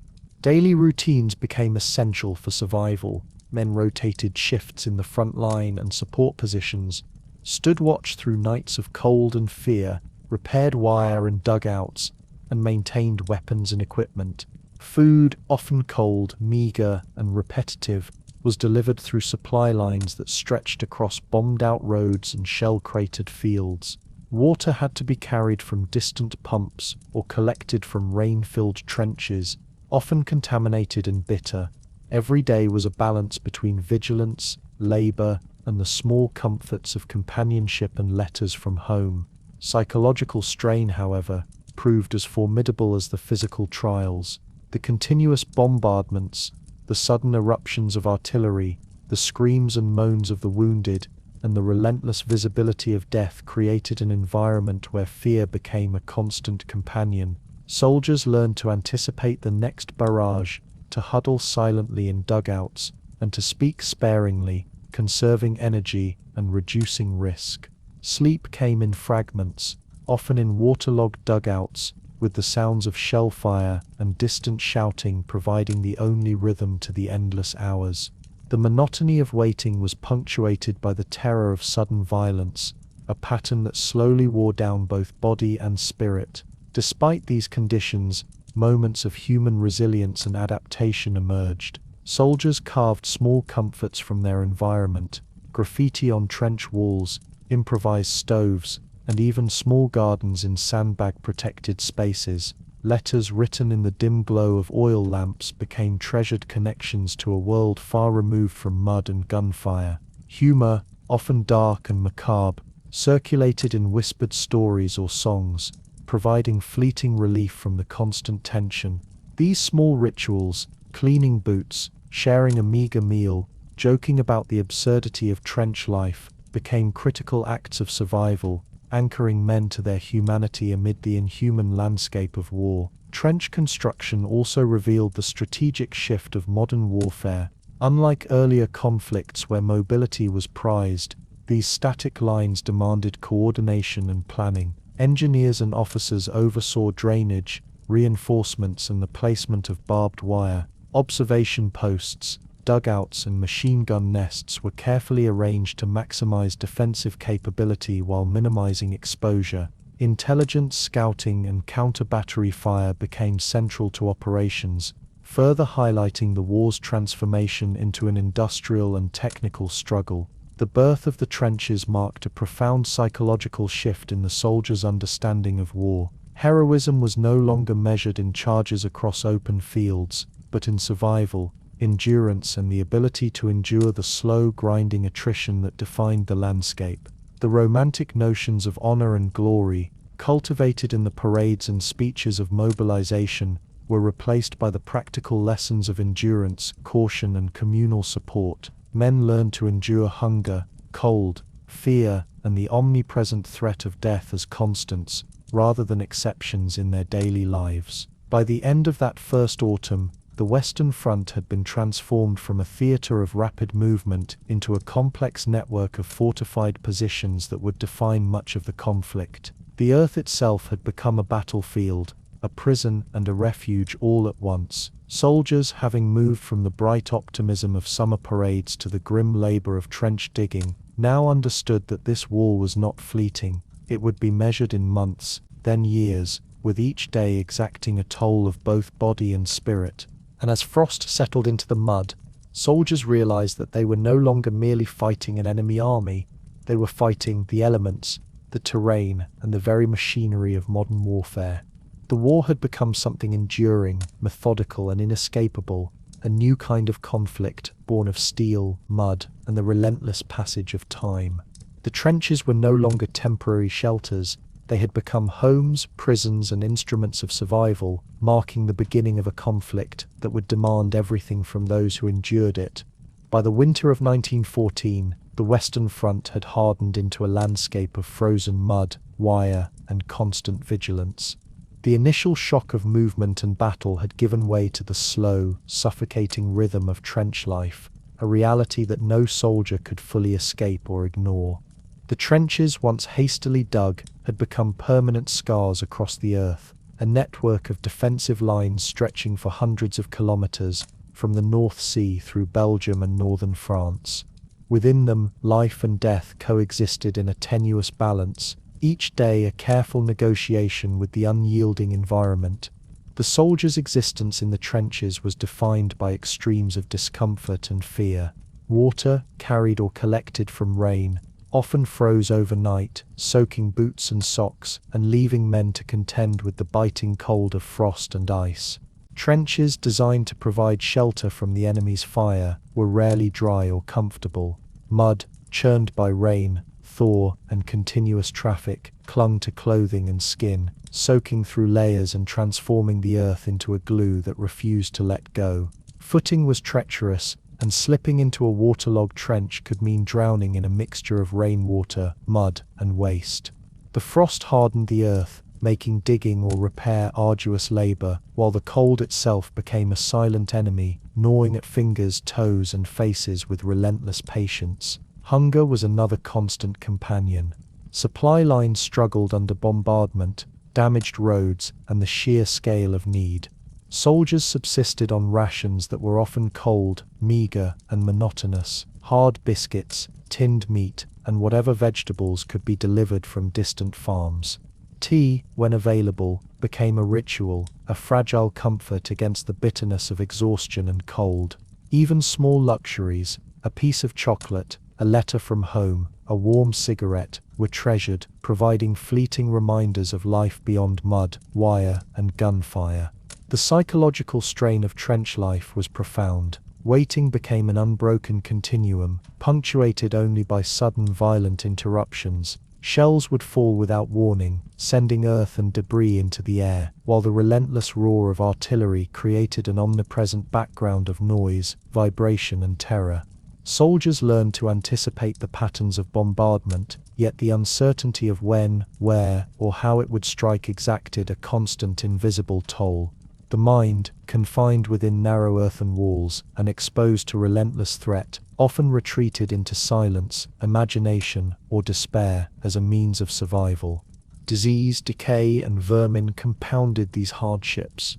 Daily routines became essential for survival. Men rotated shifts in the front line and support positions, stood watch through nights of cold and fear, repaired wire and dugouts, and maintained weapons and equipment. Food, often cold, meager, and repetitive, was delivered through supply lines that stretched across bombed-out roads and shell-cratered fields. Water had to be carried from distant pumps or collected from rain-filled trenches, often contaminated and bitter. Every day was a balance between vigilance, labor, and the small comforts of companionship and letters from home. Psychological strain, however, proved as formidable as the physical trials. The continuous bombardments, the sudden eruptions of artillery, the screams and moans of the wounded, and the relentless visibility of death created an environment where fear became a constant companion. Soldiers learned to anticipate the next barrage, to huddle silently in dugouts, and to speak sparingly, conserving energy and reducing risk. Sleep came in fragments, often in waterlogged dugouts, with the sounds of shell fire and distant shouting providing the only rhythm to the endless hours. The monotony of waiting was punctuated by the terror of sudden violence, a pattern that slowly wore down both body and spirit. Despite these conditions, moments of human resilience and adaptation emerged. Soldiers carved small comforts from their environment, graffiti on trench walls, improvised stoves, and even small gardens in sandbag-protected spaces. Letters written in the dim glow of oil lamps became treasured connections to a world far removed from mud and gunfire. Humor, often dark and macabre, circulated in whispered stories or songs, providing fleeting relief from the constant tension. These small rituals, cleaning boots, sharing a meager meal, joking about the absurdity of trench life, became critical acts of survival, anchoring men to their humanity amid the inhuman landscape of war. Trench construction also revealed the strategic shift of modern warfare. Unlike earlier conflicts where mobility was prized, these static lines demanded coordination and planning. Engineers and officers oversaw drainage, reinforcements, and the placement of barbed wire. Observation posts, dugouts, and machine gun nests were carefully arranged to maximize defensive capability while minimizing exposure. Intelligence, scouting, and counter-battery fire became central to operations, further highlighting the war's transformation into an industrial and technical struggle. The birth of the trenches marked a profound psychological shift in the soldiers' understanding of war. Heroism was no longer measured in charges across open fields, but in survival, endurance, and the ability to endure the slow, grinding attrition that defined the landscape. The romantic notions of honor and glory, cultivated in the parades and speeches of mobilization, were replaced by the practical lessons of endurance, caution, and communal support. Men learned to endure hunger, cold, fear, and the omnipresent threat of death as constants, rather than exceptions in their daily lives. By the end of that first autumn, the Western Front had been transformed from a theater of rapid movement into a complex network of fortified positions that would define much of the conflict. The earth itself had become a battlefield, a prison, and a refuge all at once. Soldiers, having moved from the bright optimism of summer parades to the grim labor of trench digging, now understood that this war was not fleeting. It would be measured in months, then years, with each day exacting a toll of both body and spirit. And as frost settled into the mud, soldiers realized that they were no longer merely fighting an enemy army. They were fighting the elements, the terrain, and the very machinery of modern warfare. The war had become something enduring, methodical, and inescapable, a new kind of conflict born of steel, mud, and the relentless passage of time. The trenches were no longer temporary shelters. They had become homes, prisons, and instruments of survival, marking the beginning of a conflict that would demand everything from those who endured it. By the winter of 1914, the Western Front had hardened into a landscape of frozen mud, wire, and constant vigilance. The initial shock of movement and battle had given way to the slow, suffocating rhythm of trench life, a reality that no soldier could fully escape or ignore. The trenches, once hastily dug, had become permanent scars across the earth, a network of defensive lines stretching for hundreds of kilometers, from the North Sea through Belgium and northern France. Within them, life and death coexisted in a tenuous balance, each day a careful negotiation with the unyielding environment. The soldier's existence in the trenches was defined by extremes of discomfort and fear. Water, carried or collected from rain, often froze overnight, soaking boots and socks, and leaving men to contend with the biting cold of frost and ice. Trenches designed to provide shelter from the enemy's fire were rarely dry or comfortable. Mud, churned by rain, thaw, and continuous traffic, clung to clothing and skin, soaking through layers and transforming the earth into a glue that refused to let go. Footing was treacherous, and slipping into a waterlogged trench could mean drowning in a mixture of rainwater, mud, and waste. The frost hardened the earth, making digging or repair arduous labor, while the cold itself became a silent enemy, gnawing at fingers, toes, and faces with relentless patience. Hunger was another constant companion. Supply lines struggled under bombardment, damaged roads, and the sheer scale of need. Soldiers subsisted on rations that were often cold, meager, and monotonous. Hard biscuits, tinned meat, and whatever vegetables could be delivered from distant farms. Tea, when available, became a ritual, a fragile comfort against the bitterness of exhaustion and cold. Even small luxuries, a piece of chocolate, a letter from home, a warm cigarette, were treasured, providing fleeting reminders of life beyond mud, wire, and gunfire. The psychological strain of trench life was profound. Waiting became an unbroken continuum, punctuated only by sudden violent interruptions. Shells would fall without warning, sending earth and debris into the air, while the relentless roar of artillery created an omnipresent background of noise, vibration, and terror. Soldiers learned to anticipate the patterns of bombardment, yet the uncertainty of when, where, or how it would strike exacted a constant invisible toll. The mind, confined within narrow earthen walls and exposed to relentless threat, often retreated into silence, imagination, or despair as a means of survival. Disease, decay, and vermin compounded these hardships.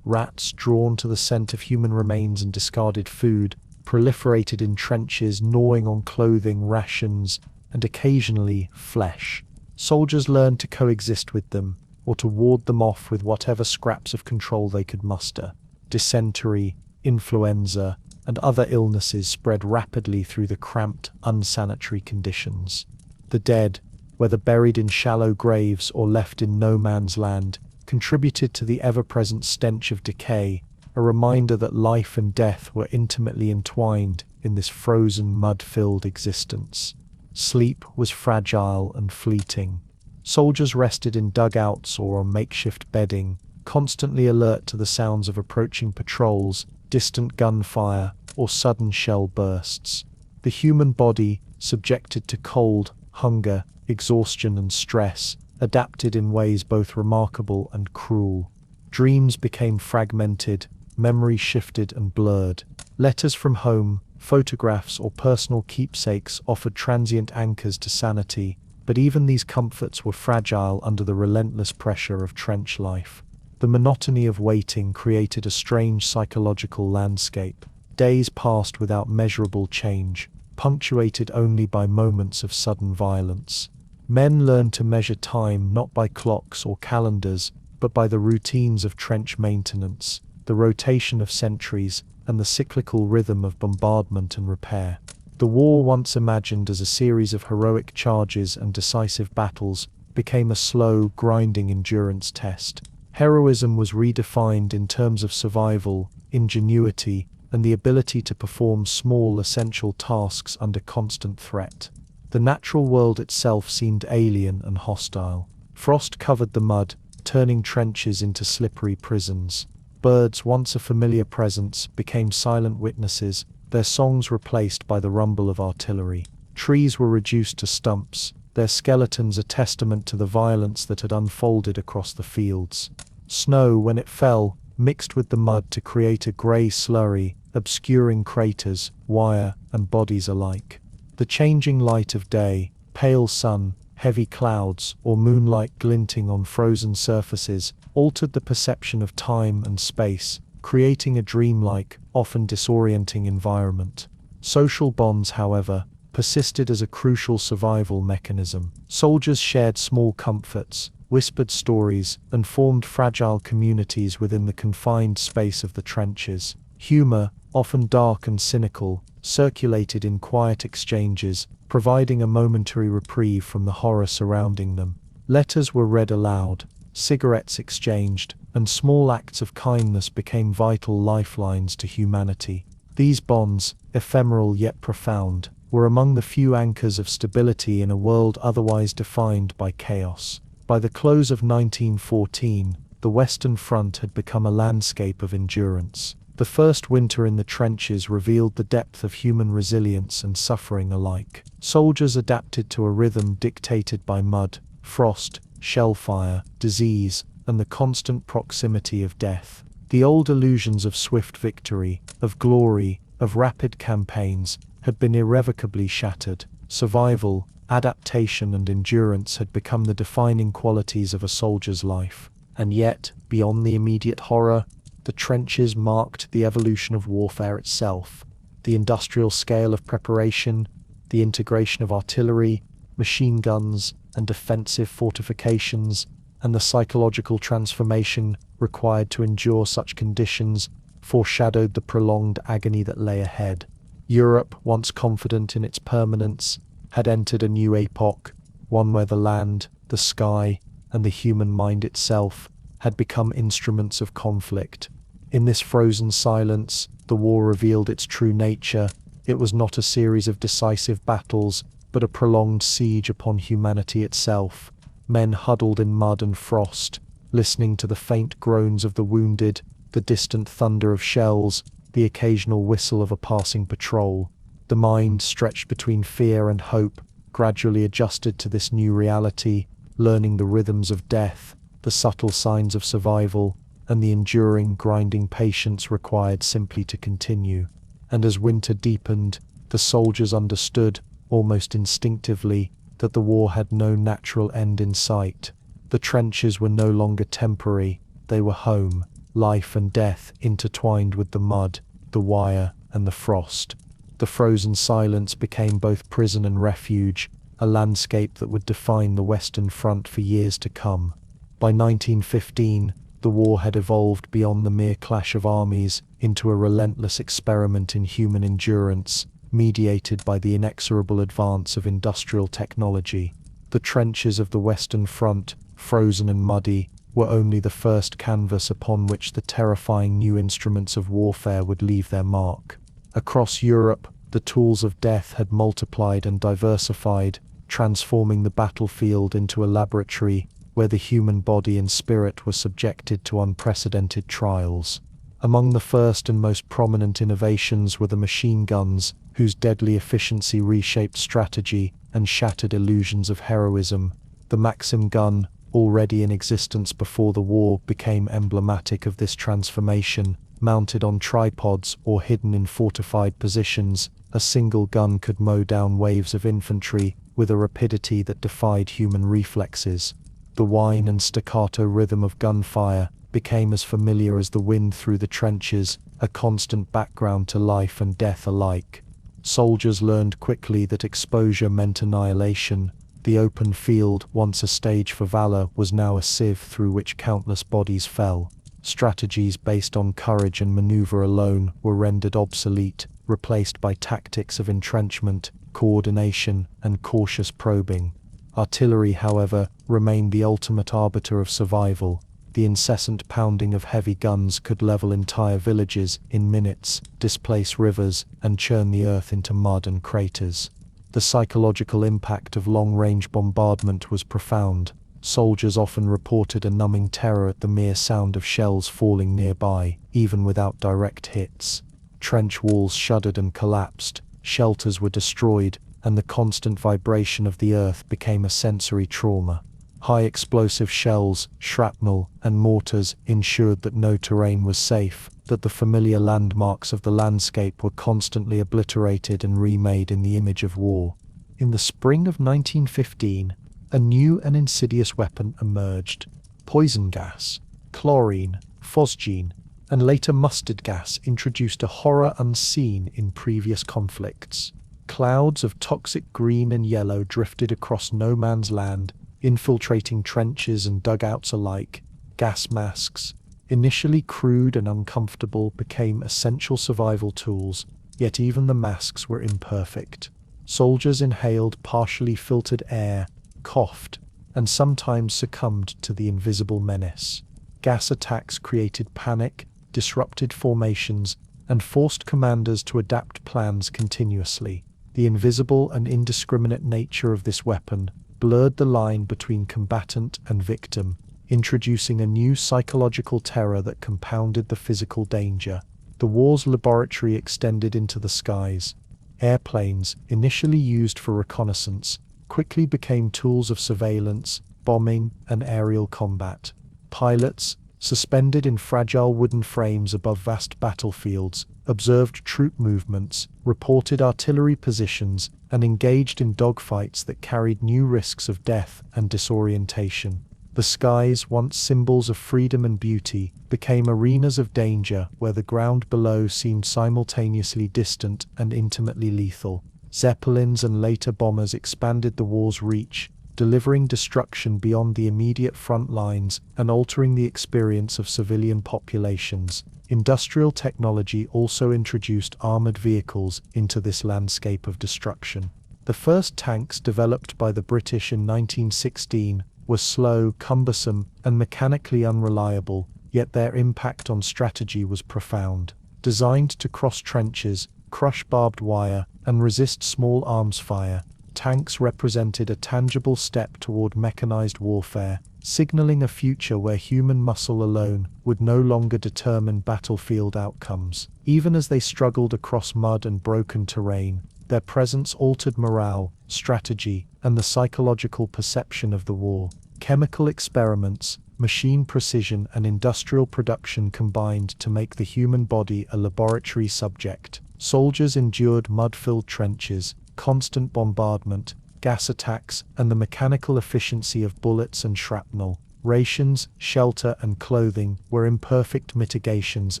Rats, drawn to the scent of human remains and discarded food, proliferated in trenches, gnawing on clothing, rations, and occasionally flesh. Soldiers learned to coexist with them, or to ward them off with whatever scraps of control they could muster. Dysentery, influenza, and other illnesses spread rapidly through the cramped, unsanitary conditions. The dead, whether buried in shallow graves or left in no man's land, contributed to the ever-present stench of decay, a reminder that life and death were intimately entwined in this frozen, mud-filled existence. Sleep was fragile and fleeting. Soldiers rested in dugouts or on makeshift bedding, constantly alert to the sounds of approaching patrols, distant gunfire, or sudden shell bursts. The human body, subjected to cold, hunger, exhaustion, and stress, adapted in ways both remarkable and cruel. Dreams became fragmented, memory shifted and blurred. Letters from home, photographs, or personal keepsakes offered transient anchors to sanity, but even these comforts were fragile under the relentless pressure of trench life. The monotony of waiting created a strange psychological landscape. Days passed without measurable change, punctuated only by moments of sudden violence. Men learned to measure time not by clocks or calendars, but by the routines of trench maintenance, the rotation of sentries, and the cyclical rhythm of bombardment and repair. The war, once imagined as a series of heroic charges and decisive battles, became a slow, grinding endurance test. Heroism was redefined in terms of survival, ingenuity, and the ability to perform small, essential tasks under constant threat. The natural world itself seemed alien and hostile. Frost covered the mud, turning trenches into slippery prisons. Birds, once a familiar presence, became silent witnesses, their songs replaced by the rumble of artillery. Trees were reduced to stumps, their skeletons a testament to the violence that had unfolded across the fields. Snow, when it fell, mixed with the mud to create a grey slurry, obscuring craters, wire, and bodies alike. The changing light of day, pale sun, heavy clouds, or moonlight glinting on frozen surfaces, altered the perception of time and space, creating a dreamlike, often disorienting environment. Social bonds, however, persisted as a crucial survival mechanism. Soldiers shared small comforts, whispered stories, and formed fragile communities within the confined space of the trenches. Humor, often dark and cynical, circulated in quiet exchanges, providing a momentary reprieve from the horror surrounding them. Letters were read aloud, cigarettes exchanged, and small acts of kindness became vital lifelines to humanity. These bonds, ephemeral yet profound, were among the few anchors of stability in a world otherwise defined by chaos. By the close of 1914, the Western Front had become a landscape of endurance. The first winter in the trenches revealed the depth of human resilience and suffering alike. Soldiers adapted to a rhythm dictated by mud, frost, shellfire, disease, and the constant proximity of death. The old illusions of swift victory, of glory, of rapid campaigns, had been irrevocably shattered. Survival, adaptation, and endurance had become the defining qualities of a soldier's life. And yet, beyond the immediate horror, the trenches marked the evolution of warfare itself. The industrial scale of preparation, the integration of artillery, machine guns, and defensive fortifications, and the psychological transformation required to endure such conditions foreshadowed the prolonged agony that lay ahead. Europe, once confident in its permanence, had entered a new epoch, one where the land, the sky, and the human mind itself had become instruments of conflict. In this frozen silence, the war revealed its true nature. It was not a series of decisive battles, but a prolonged siege upon humanity itself. Men huddled in mud and frost, listening to the faint groans of the wounded, the distant thunder of shells, the occasional whistle of a passing patrol. The mind, stretched between fear and hope, gradually adjusted to this new reality, learning the rhythms of death, the subtle signs of survival, and the enduring, grinding patience required simply to continue. And as winter deepened, the soldiers understood, almost instinctively, that the war had no natural end in sight. The trenches were no longer temporary, they were home, life and death intertwined with the mud, the wire, and the frost. The frozen silence became both prison and refuge, a landscape that would define the Western Front for years to come. By 1915, the war had evolved beyond the mere clash of armies into a relentless experiment in human endurance, mediated by the inexorable advance of industrial technology. The trenches of the Western Front, frozen and muddy, were only the first canvas upon which the terrifying new instruments of warfare would leave their mark. Across Europe, the tools of death had multiplied and diversified, transforming the battlefield into a laboratory where the human body and spirit were subjected to unprecedented trials. Among the first and most prominent innovations were the machine guns, whose deadly efficiency reshaped strategy and shattered illusions of heroism. The Maxim gun, already in existence before the war, became emblematic of this transformation. Mounted on tripods or hidden in fortified positions, a single gun could mow down waves of infantry with a rapidity that defied human reflexes. The whine and staccato rhythm of gunfire became as familiar as the wind through the trenches, a constant background to life and death alike. Soldiers learned quickly that exposure meant annihilation. The open field, once a stage for valor, was now a sieve through which countless bodies fell. Strategies based on courage and maneuver alone were rendered obsolete, replaced by tactics of entrenchment, coordination, and cautious probing. Artillery, however, remained the ultimate arbiter of survival. The incessant pounding of heavy guns could level entire villages in minutes, displace rivers, and churn the earth into mud and craters. The psychological impact of long-range bombardment was profound. Soldiers often reported a numbing terror at the mere sound of shells falling nearby, even without direct hits. Trench walls shuddered and collapsed, shelters were destroyed, and the constant vibration of the earth became a sensory trauma. High-explosive shells, shrapnel, and mortars ensured that no terrain was safe, that the familiar landmarks of the landscape were constantly obliterated and remade in the image of war. In the spring of 1915, a new and insidious weapon emerged. Poison gas, chlorine, phosgene, and later mustard gas introduced a horror unseen in previous conflicts. Clouds of toxic green and yellow drifted across no man's land, infiltrating trenches and dugouts alike. Gas masks, initially crude and uncomfortable, became essential survival tools, yet even the masks were imperfect. Soldiers inhaled partially filtered air, coughed, and sometimes succumbed to the invisible menace. Gas attacks created panic, disrupted formations, and forced commanders to adapt plans continuously. The invisible and indiscriminate nature of this weapon blurred the line between combatant and victim, introducing a new psychological terror that compounded the physical danger. The war's laboratory extended into the skies. Airplanes, initially used for reconnaissance, quickly became tools of surveillance, bombing, and aerial combat. Pilots, suspended in fragile wooden frames above vast battlefields, observed troop movements, reported artillery positions, and engaged in dogfights that carried new risks of death and disorientation. The skies, once symbols of freedom and beauty, became arenas of danger where the ground below seemed simultaneously distant and intimately lethal. Zeppelins and later bombers expanded the war's reach, delivering destruction beyond the immediate front lines and altering the experience of civilian populations. Industrial technology also introduced armored vehicles into this landscape of destruction. The first tanks developed by the British in 1916 were slow, cumbersome, and mechanically unreliable, yet their impact on strategy was profound. Designed to cross trenches, crush barbed wire, and resist small arms fire, tanks represented a tangible step toward mechanized warfare, signaling a future where human muscle alone would no longer determine battlefield outcomes. Even as they struggled across mud and broken terrain, Their presence altered morale, strategy, and the psychological perception of the war. Chemical experiments, machine precision, and industrial production combined to make the human body a laboratory subject. Soldiers endured mud-filled trenches, constant bombardment, gas attacks, and the mechanical efficiency of bullets and shrapnel. Rations, shelter, and clothing were imperfect mitigations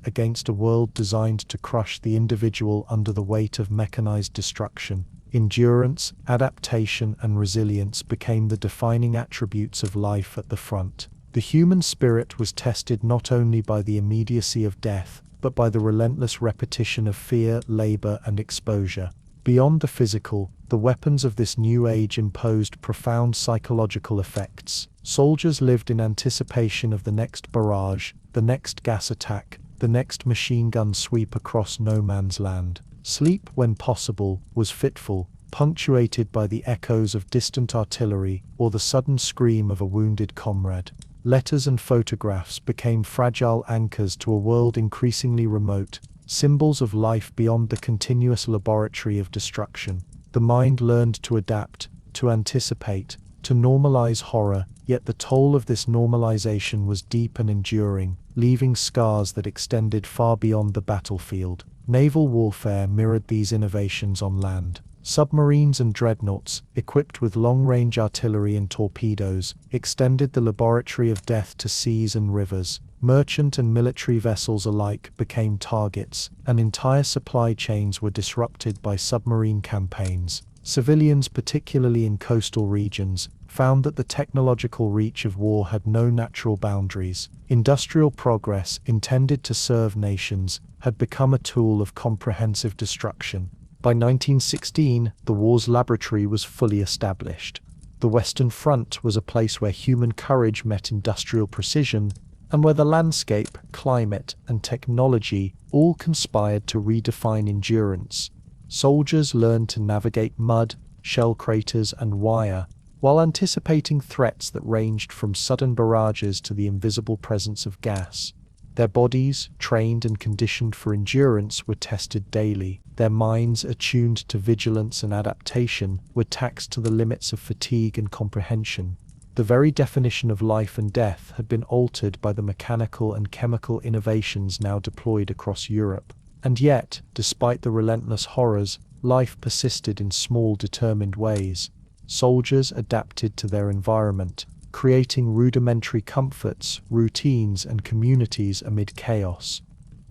against a world designed to crush the individual under the weight of mechanized destruction. Endurance, adaptation, and resilience became the defining attributes of life at the front. The human spirit was tested not only by the immediacy of death, but by the relentless repetition of fear, labor, and exposure. Beyond the physical, the weapons of this new age imposed profound psychological effects. Soldiers lived in anticipation of the next barrage, the next gas attack, the next machine gun sweep across no man's land. Sleep, when possible, was fitful, punctuated by the echoes of distant artillery or the sudden scream of a wounded comrade. Letters and photographs became fragile anchors to a world increasingly remote, symbols of life beyond the continuous laboratory of destruction. The mind learned to adapt, to anticipate, to normalize horror, yet the toll of this normalization was deep and enduring, leaving scars that extended far beyond the battlefield. Naval warfare mirrored these innovations on land. Submarines and dreadnoughts, equipped with long-range artillery and torpedoes, extended the laboratory of death to seas and rivers. Merchant and military vessels alike became targets, and entire supply chains were disrupted by submarine campaigns. Civilians, particularly in coastal regions, found that the technological reach of war had no natural boundaries. Industrial progress, intended to serve nations, had become a tool of comprehensive destruction. By 1916, the war's laboratory was fully established. The Western Front was a place where human courage met industrial precision, and where the landscape, climate, and technology all conspired to redefine endurance. Soldiers learned to navigate mud, shell craters, and wire, while anticipating threats that ranged from sudden barrages to the invisible presence of gas. Their bodies, trained and conditioned for endurance, were tested daily. Their minds, attuned to vigilance and adaptation, were taxed to the limits of fatigue and comprehension. The very definition of life and death had been altered by the mechanical and chemical innovations now deployed across Europe. And yet, despite the relentless horrors, life persisted in small, determined ways. Soldiers adapted to their environment, creating rudimentary comforts, routines, and communities amid chaos.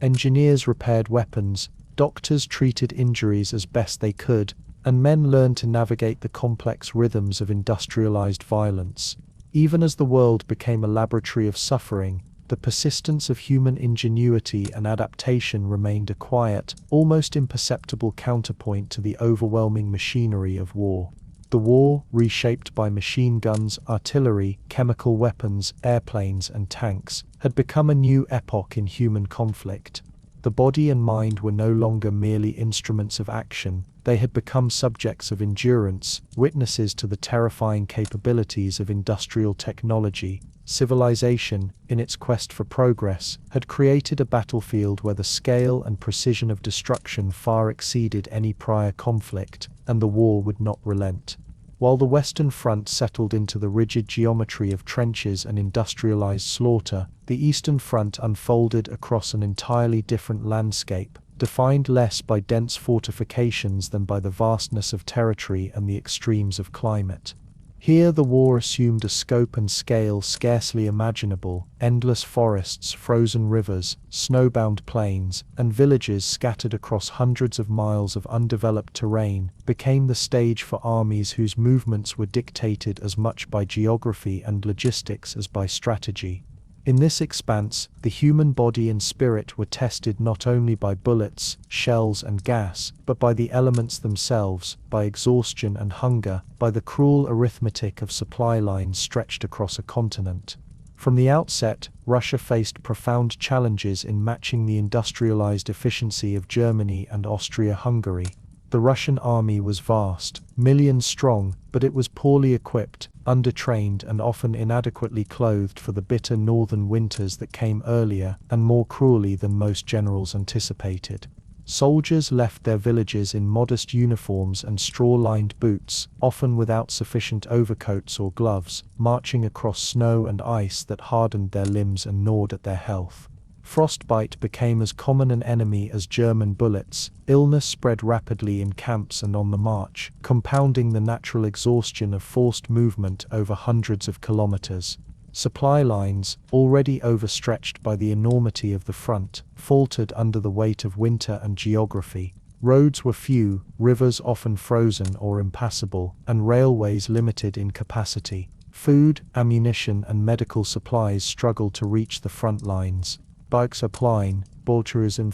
Engineers repaired weapons, doctors treated injuries as best they could, and men learned to navigate the complex rhythms of industrialized violence. Even as the world became a laboratory of suffering, the persistence of human ingenuity and adaptation remained a quiet, almost imperceptible counterpoint to the overwhelming machinery of war. The war, reshaped by machine guns, artillery, chemical weapons, airplanes, and tanks, had become a new epoch in human conflict. The body and mind were no longer merely instruments of action, they had become subjects of endurance, witnesses to the terrifying capabilities of industrial technology. Civilization, in its quest for progress, had created a battlefield where the scale and precision of destruction far exceeded any prior conflict, and the war would not relent. While the Western Front settled into the rigid geometry of trenches and industrialized slaughter, the Eastern Front unfolded across an entirely different landscape, defined less by dense fortifications than by the vastness of territory and the extremes of climate. Here the war assumed a scope and scale scarcely imaginable. Endless forests, frozen rivers, snowbound plains, and villages scattered across hundreds of miles of undeveloped terrain became the stage for armies whose movements were dictated as much by geography and logistics as by strategy. In this expanse, the human body and spirit were tested not only by bullets, shells, and gas, but by the elements themselves, by exhaustion and hunger, by the cruel arithmetic of supply lines stretched across a continent. From the outset, Russia faced profound challenges in matching the industrialized efficiency of Germany and Austria-Hungary. The Russian army was vast, millions strong, but it was poorly equipped, undertrained, and often inadequately clothed for the bitter northern winters that came earlier and more cruelly than most generals anticipated. Soldiers left their villages in modest uniforms and straw-lined boots, often without sufficient overcoats or gloves, marching across snow and ice that hardened their limbs and gnawed at their health. Frostbite became as common an enemy as German bullets. Illness spread rapidly in camps and on the march, compounding the natural exhaustion of forced movement over hundreds of kilometers. Supply lines, already overstretched by the enormity of the front, faltered under the weight of winter and geography. Roads were few, rivers often frozen or impassable, and railways limited in capacity. Food, ammunition, and medical supplies struggled to reach the front lines. Volksopline, Bolschewism.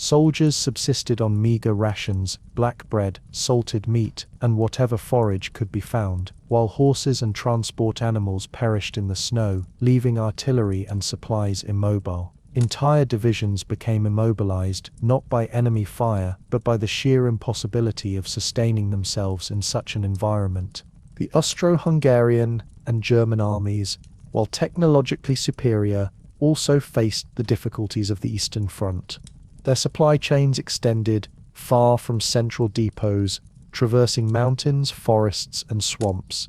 Soldiers subsisted on meager rations, black bread, salted meat, and whatever forage could be found, while horses and transport animals perished in the snow, leaving artillery and supplies immobile. Entire divisions became immobilized, not by enemy fire, but by the sheer impossibility of sustaining themselves in such an environment. The Austro-Hungarian and German armies, while technologically superior, also faced the difficulties of the Eastern Front. Their supply chains extended far from central depots, traversing mountains, forests, and swamps.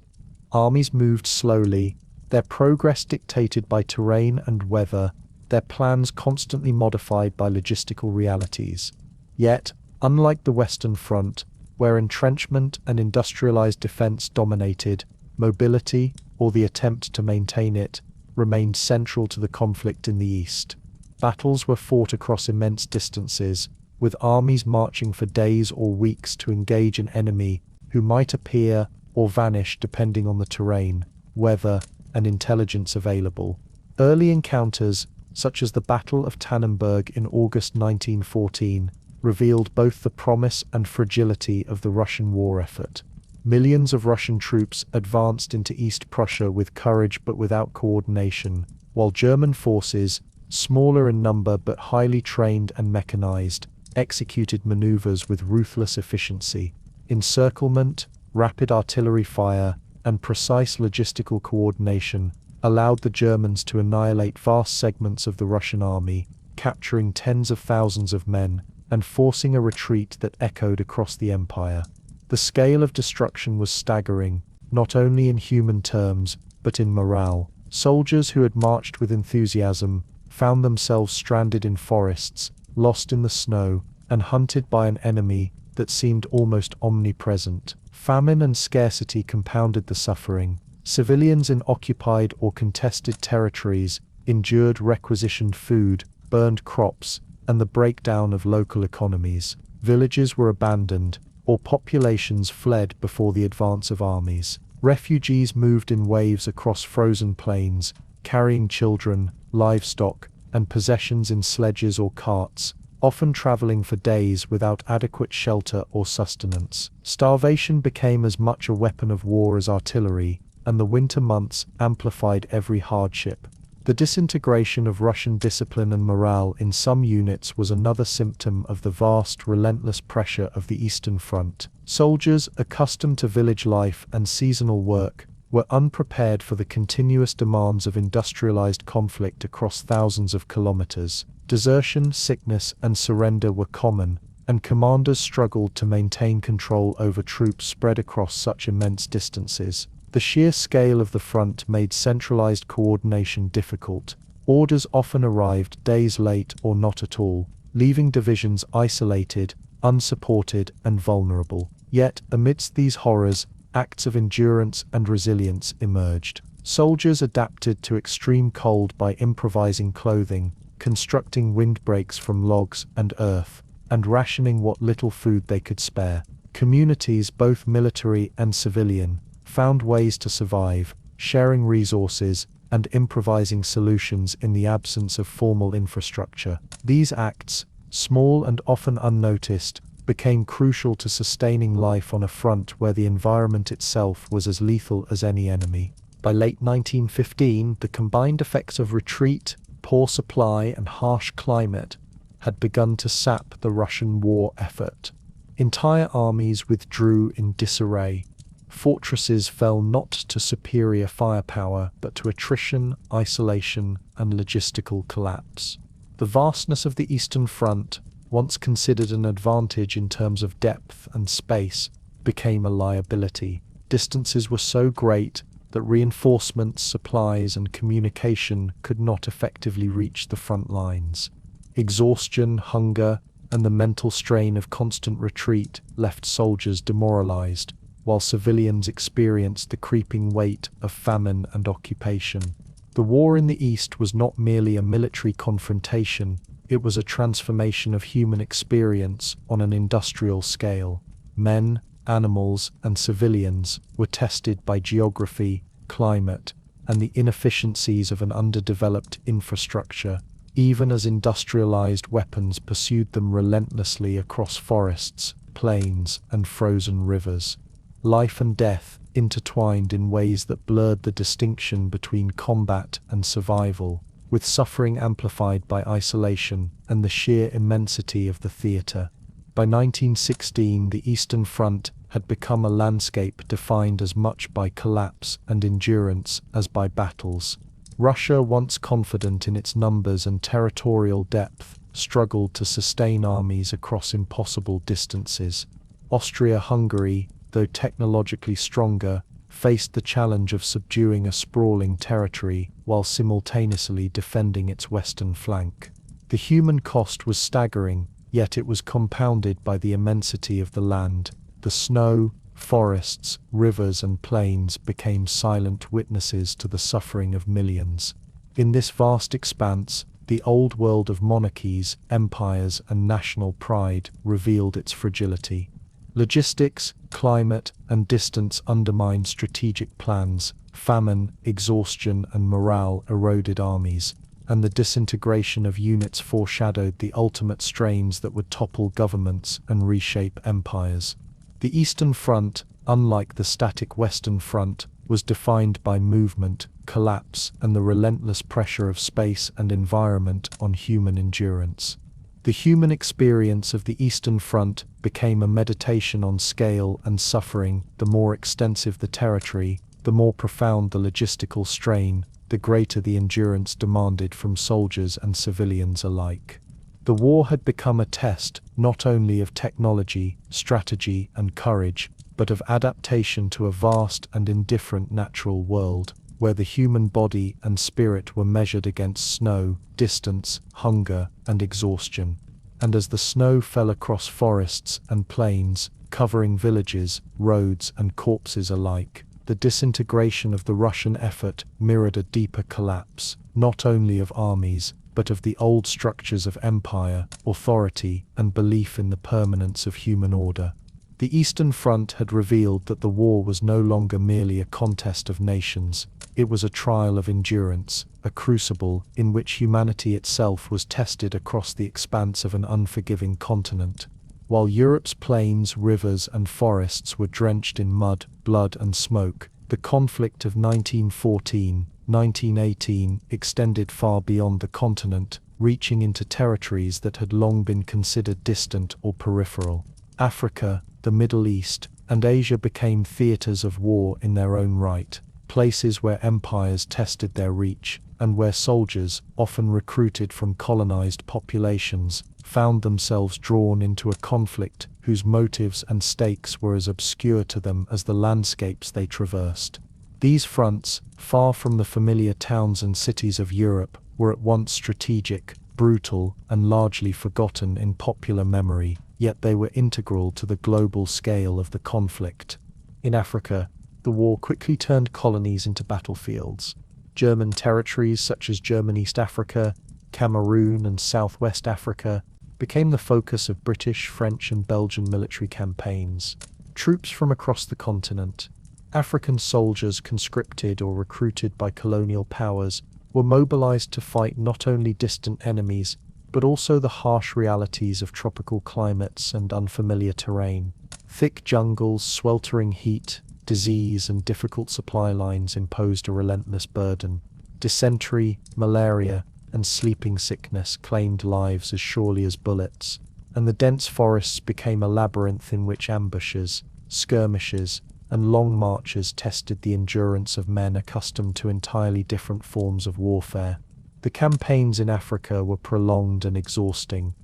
Armies moved slowly, their progress dictated by terrain and weather, their plans constantly modified by logistical realities. Yet, unlike the Western Front, where entrenchment and industrialized defense dominated, mobility, or the attempt to maintain it, remained central to the conflict in the East. Battles were fought across immense distances, with armies marching for days or weeks to engage an enemy who might appear or vanish depending on the terrain, weather, and intelligence available. Early encounters, such as the Battle of Tannenberg in August 1914, revealed both the promise and fragility of the Russian war effort. Millions of Russian troops advanced into East Prussia with courage but without coordination, while German forces, smaller in number but highly trained and mechanized, executed maneuvers with ruthless efficiency. Encirclement, rapid artillery fire, and precise logistical coordination allowed the Germans to annihilate vast segments of the Russian army, capturing tens of thousands of men, and forcing a retreat that echoed across the empire. The scale of destruction was staggering, not only in human terms, but in morale. Soldiers who had marched with enthusiasm found themselves stranded in forests, lost in the snow, and hunted by an enemy that seemed almost omnipresent. Famine and scarcity compounded the suffering. Civilians in occupied or contested territories endured requisitioned food, burned crops, and the breakdown of local economies. Villages were abandoned, or populations fled before the advance of armies. Refugees moved in waves across frozen plains, carrying children, livestock, and possessions in sledges or carts, often traveling for days without adequate shelter or sustenance. Starvation became as much a weapon of war as artillery, and the winter months amplified every hardship. The disintegration of Russian discipline and morale in some units was another symptom of the vast, relentless pressure of the Eastern Front. Soldiers, accustomed to village life and seasonal work, were unprepared for the continuous demands of industrialized conflict across thousands of kilometers. Desertion, sickness, and surrender were common, and commanders struggled to maintain control over troops spread across such immense distances. The sheer scale of the front made centralized coordination difficult. Orders often arrived days late or not at all, leaving divisions isolated, unsupported, and vulnerable. Yet, amidst these horrors, acts of endurance and resilience emerged. Soldiers adapted to extreme cold by improvising clothing, constructing windbreaks from logs and earth, and rationing what little food they could spare. Communities, both military and civilian, found ways to survive, sharing resources, and improvising solutions in the absence of formal infrastructure. These acts, small and often unnoticed, became crucial to sustaining life on a front where the environment itself was as lethal as any enemy. By late 1915, the combined effects of retreat, poor supply, and harsh climate had begun to sap the Russian war effort. Entire armies withdrew in disarray. Fortresses fell not to superior firepower, but to attrition, isolation, and logistical collapse. The vastness of the Eastern Front, once considered an advantage in terms of depth and space, became a liability. Distances were so great that reinforcements, supplies, and communication could not effectively reach the front lines. Exhaustion, hunger, and the mental strain of constant retreat left soldiers demoralized, while civilians experienced the creeping weight of famine and occupation. The war in the East was not merely a military confrontation, it was a transformation of human experience on an industrial scale. Men, animals, and civilians were tested by geography, climate, and the inefficiencies of an underdeveloped infrastructure, even as industrialized weapons pursued them relentlessly across forests, plains, and frozen rivers. Life and death intertwined in ways that blurred the distinction between combat and survival, with suffering amplified by isolation and the sheer immensity of the theater. By 1916, the Eastern Front had become a landscape defined as much by collapse and endurance as by battles. Russia, once confident in its numbers and territorial depth, struggled to sustain armies across impossible distances. Austria-Hungary, though technologically stronger, faced the challenge of subduing a sprawling territory while simultaneously defending its western flank. The human cost was staggering, yet it was compounded by the immensity of the land. The snow, forests, rivers, and plains became silent witnesses to the suffering of millions. In this vast expanse, the old world of monarchies, empires, and national pride revealed its fragility. Logistics, climate, and distance undermined strategic plans. Famine, exhaustion, and morale eroded armies, and the disintegration of units foreshadowed the ultimate strains that would topple governments and reshape empires. The Eastern Front, unlike the static Western Front, was defined by movement, collapse, and the relentless pressure of space and environment on human endurance. The human experience of the Eastern Front became a meditation on scale and suffering. The more extensive the territory, the more profound the logistical strain, the greater the endurance demanded from soldiers and civilians alike. The war had become a test not only of technology, strategy, and courage, but of adaptation to a vast and indifferent natural world, where the human body and spirit were measured against snow, distance, hunger, and exhaustion. And as the snow fell across forests and plains, covering villages, roads, and corpses alike, the disintegration of the Russian effort mirrored a deeper collapse, not only of armies, but of the old structures of empire, authority, and belief in the permanence of human order. The Eastern Front had revealed that the war was no longer merely a contest of nations, it was a trial of endurance, a crucible in which humanity itself was tested across the expanse of an unforgiving continent. While Europe's plains, rivers, and forests were drenched in mud, blood, and smoke, the conflict of 1914-1918 extended far beyond the continent, reaching into territories that had long been considered distant or peripheral. Africa, the Middle East, and Asia became theaters of war in their own right, places where empires tested their reach, and where soldiers, often recruited from colonized populations, found themselves drawn into a conflict whose motives and stakes were as obscure to them as the landscapes they traversed. These fronts, far from the familiar towns and cities of Europe, were at once strategic, brutal, and largely forgotten in popular memory, yet they were integral to the global scale of the conflict. In Africa, the war quickly turned colonies into battlefields. German territories such as German East Africa, Cameroon, and Southwest Africa became the focus of British, French, and Belgian military campaigns. Troops from across the continent, African soldiers conscripted or recruited by colonial powers, were mobilized to fight not only distant enemies, but also the harsh realities of tropical climates and unfamiliar terrain. Thick jungles, sweltering heat, disease, and difficult supply lines imposed a relentless burden. Dysentery, malaria, and sleeping sickness claimed lives as surely as bullets, and the dense forests became a labyrinth in which ambushes, skirmishes, and long marches tested the endurance of men accustomed to entirely different forms of warfare. The campaigns in Africa were prolonged and exhausting.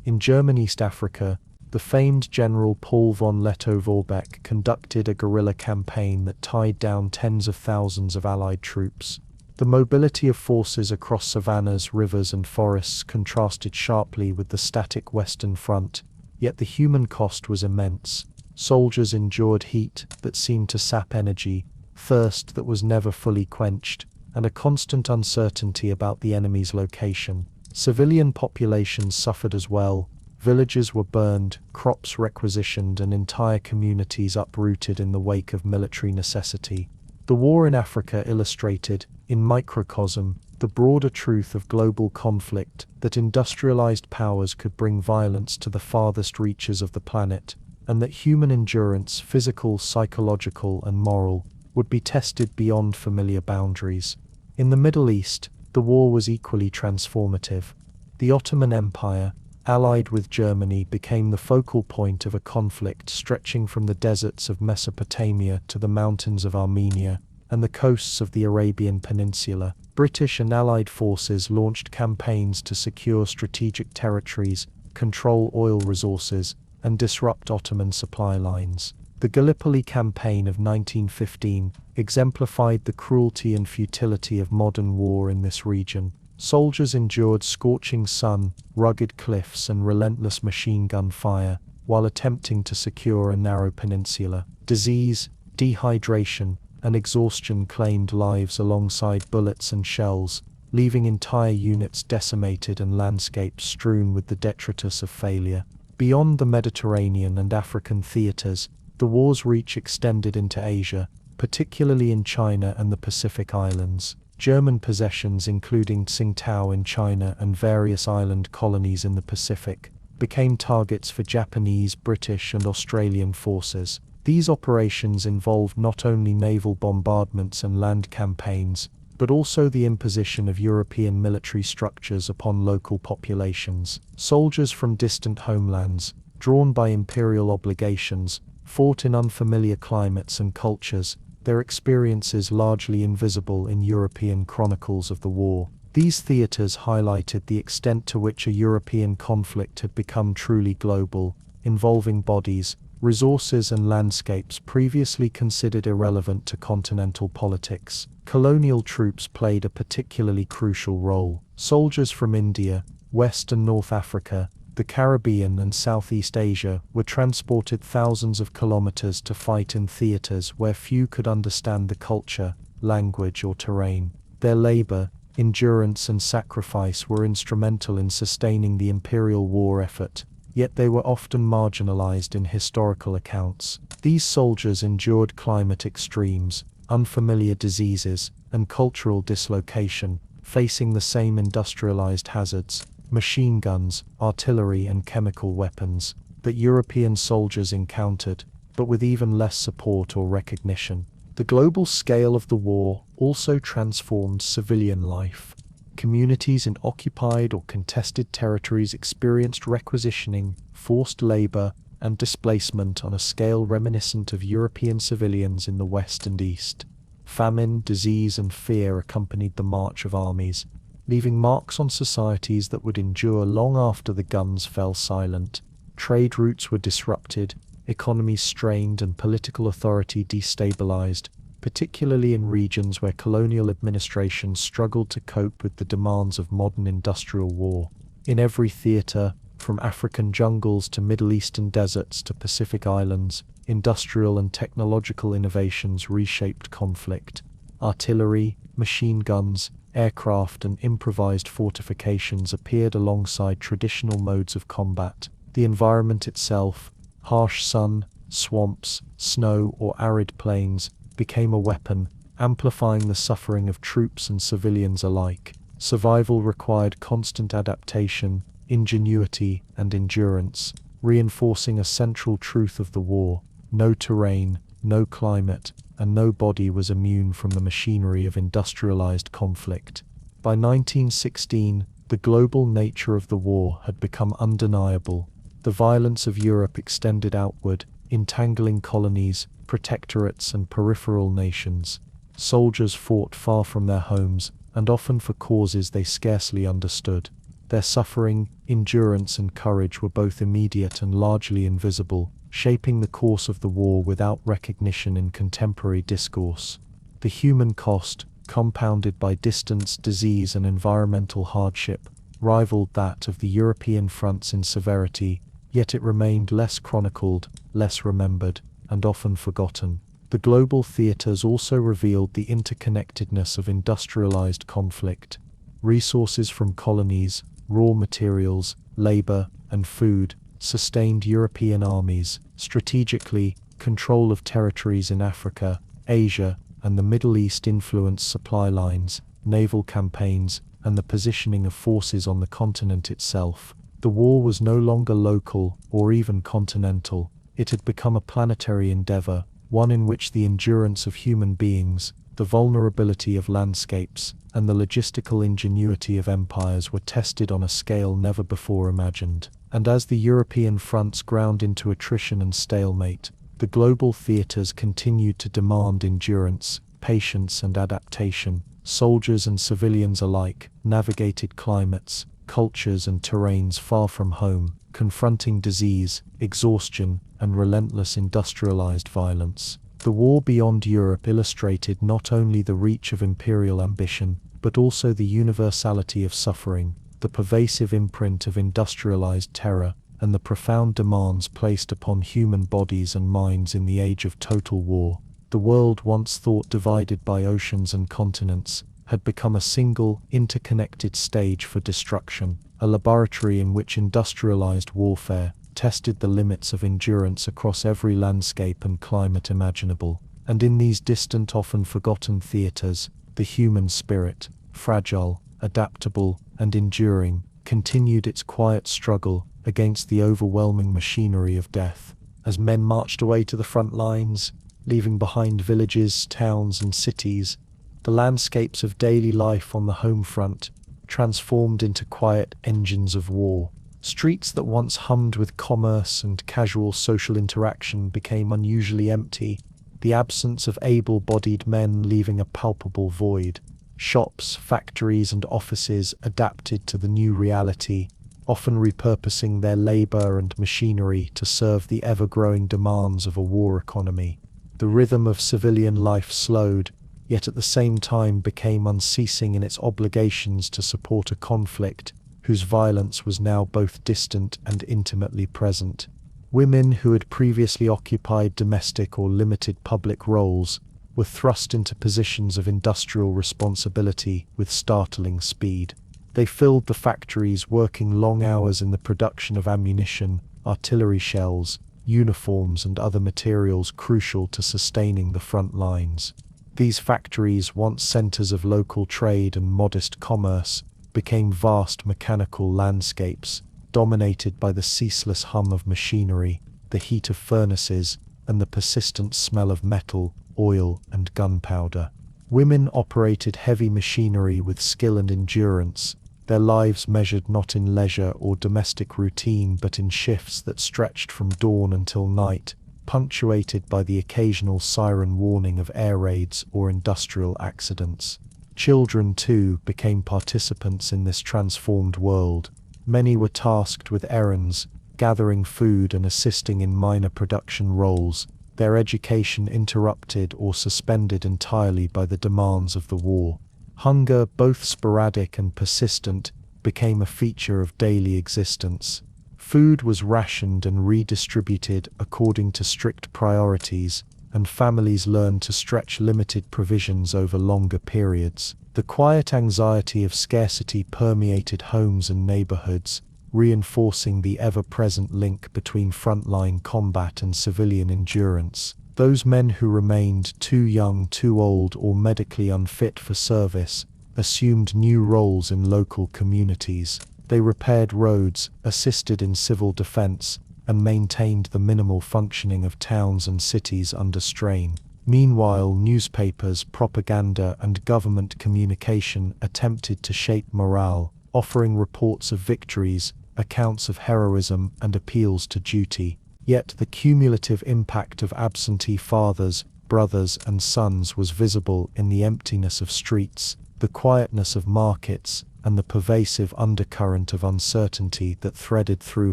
In German East Africa, the famed General Paul von Lettow-Vorbeck conducted a guerrilla campaign that tied down tens of thousands of Allied troops. The mobility of forces across savannas, rivers and forests contrasted sharply with the static Western Front, yet the human cost was immense. Soldiers endured heat that seemed to sap energy, thirst that was never fully quenched, and a constant uncertainty about the enemy's location. Civilian populations suffered as well. Villages were burned, crops requisitioned, and entire communities uprooted in the wake of military necessity. The war in Africa illustrated, in microcosm, the broader truth of global conflict, that industrialized powers could bring violence to the farthest reaches of the planet, and that human endurance, physical, psychological, and moral, would be tested beyond familiar boundaries. In the Middle East, the war was equally transformative. The Ottoman Empire, allied with Germany, became the focal point of a conflict stretching from the deserts of Mesopotamia to the mountains of Armenia and the coasts of the Arabian Peninsula. British and Allied forces launched campaigns to secure strategic territories, control oil resources, and disrupt Ottoman supply lines. The Gallipoli Campaign of 1915 exemplified the cruelty and futility of modern war in this region. Soldiers endured scorching sun, rugged cliffs, and relentless machine gun fire while attempting to secure a narrow peninsula. Disease, dehydration, and exhaustion claimed lives alongside bullets and shells, leaving entire units decimated and landscapes strewn with the detritus of failure. Beyond the Mediterranean and African theaters, the war's reach extended into Asia, particularly in China and the Pacific Islands. German possessions, including Tsingtao in China and various island colonies in the Pacific, became targets for Japanese, British, and Australian forces. These operations involved not only naval bombardments and land campaigns, but also the imposition of European military structures upon local populations. Soldiers from distant homelands, drawn by imperial obligations, fought in unfamiliar climates and cultures, their experiences largely invisible in European chronicles of the war. These theaters highlighted the extent to which a European conflict had become truly global, involving bodies, resources and landscapes previously considered irrelevant to continental politics. Colonial troops played a particularly crucial role. Soldiers from India, West and North Africa, the Caribbean and Southeast Asia were transported thousands of kilometers to fight in theaters where few could understand the culture, language or terrain. Their labor, endurance and sacrifice were instrumental in sustaining the imperial war effort, yet they were often marginalized in historical accounts. These soldiers endured climate extremes, unfamiliar diseases, and cultural dislocation, facing the same industrialized hazards, machine guns, artillery and chemical weapons, that European soldiers encountered, but with even less support or recognition. The global scale of the war also transformed civilian life. Communities in occupied or contested territories experienced requisitioning, forced labor, and displacement on a scale reminiscent of European civilians in the West and East. Famine, disease, and fear accompanied the march of armies, leaving marks on societies that would endure long after the guns fell silent. Trade routes were disrupted, economies strained, and political authority destabilized, particularly in regions where colonial administrations struggled to cope with the demands of modern industrial war. In every theater, from African jungles to Middle Eastern deserts to Pacific islands, industrial and technological innovations reshaped conflict. Artillery, machine guns, aircraft and improvised fortifications appeared alongside traditional modes of combat. The environment itself, harsh sun, swamps, snow or arid plains, became a weapon, amplifying the suffering of troops and civilians alike. Survival required constant adaptation, ingenuity, and endurance, reinforcing a central truth of the war: no terrain, no climate, and no body was immune from the machinery of industrialized conflict. By 1916, the global nature of the war had become undeniable. The violence of Europe extended outward, entangling colonies, protectorates, and peripheral nations. Soldiers fought far from their homes, and often for causes they scarcely understood. Their suffering, endurance, and courage were both immediate and largely invisible, shaping the course of the war without recognition in contemporary discourse. The human cost, compounded by distance, disease, and environmental hardship, rivaled that of the European fronts in severity, yet it remained less chronicled, less remembered, and often forgotten. The global theaters also revealed the interconnectedness of industrialized conflict. Resources from colonies, raw materials, labor, and food sustained European armies. Strategically, control of territories in Africa, Asia, and the Middle East influenced supply lines, naval campaigns, and the positioning of forces on the continent itself. The war was no longer local or even continental. It had become a planetary endeavor, one in which the endurance of human beings, the vulnerability of landscapes, and the logistical ingenuity of empires were tested on a scale never before imagined. And as the European fronts ground into attrition and stalemate, the global theaters continued to demand endurance, patience, and adaptation. Soldiers and civilians alike navigated climates, cultures, and terrains far from home, confronting disease, exhaustion, and relentless industrialized violence. The war beyond Europe illustrated not only the reach of imperial ambition, but also the universality of suffering, the pervasive imprint of industrialized terror, and the profound demands placed upon human bodies and minds in the age of total war. The world, once thought divided by oceans and continents, had become a single, interconnected stage for destruction, a laboratory in which industrialized warfare tested the limits of endurance across every landscape and climate imaginable. And in these distant, often forgotten theaters, the human spirit, fragile, adaptable, and enduring, continued its quiet struggle against the overwhelming machinery of death. As men marched away to the front lines, leaving behind villages, towns, and cities, the landscapes of daily life on the home front transformed into quiet engines of war. Streets that once hummed with commerce and casual social interaction became unusually empty, the absence of able-bodied men leaving a palpable void. Shops, factories, and offices adapted to the new reality, often repurposing their labor and machinery to serve the ever-growing demands of a war economy. The rhythm of civilian life slowed, yet at the same time became unceasing in its obligations to support a conflict whose violence was now both distant and intimately present. Women who had previously occupied domestic or limited public roles were thrust into positions of industrial responsibility with startling speed. They filled the factories, working long hours in the production of ammunition, artillery shells, uniforms, and other materials crucial to sustaining the front lines. These factories, once centers of local trade and modest commerce, became vast mechanical landscapes, dominated by the ceaseless hum of machinery, the heat of furnaces, and the persistent smell of metal, oil, and gunpowder. Women operated heavy machinery with skill and endurance, their lives measured not in leisure or domestic routine but in shifts that stretched from dawn until night, punctuated by the occasional siren warning of air raids or industrial accidents. Children, too, became participants in this transformed world. Many were tasked with errands, gathering food and assisting in minor production roles, their education interrupted or suspended entirely by the demands of the war. Hunger, both sporadic and persistent, became a feature of daily existence. Food was rationed and redistributed according to strict priorities, and families learned to stretch limited provisions over longer periods. The quiet anxiety of scarcity permeated homes and neighborhoods, reinforcing the ever-present link between frontline combat and civilian endurance. Those men who remained too young, too old, or medically unfit for service assumed new roles in local communities. They repaired roads, assisted in civil defense, and maintained the minimal functioning of towns and cities under strain. Meanwhile, newspapers, propaganda, and government communication attempted to shape morale, offering reports of victories, accounts of heroism, and appeals to duty. Yet the cumulative impact of absentee fathers, brothers, and sons was visible in the emptiness of streets, the quietness of markets, and the pervasive undercurrent of uncertainty that threaded through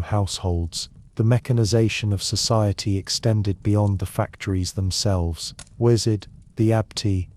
households. The mechanization of society extended beyond the factories themselves. Wizard, the abti,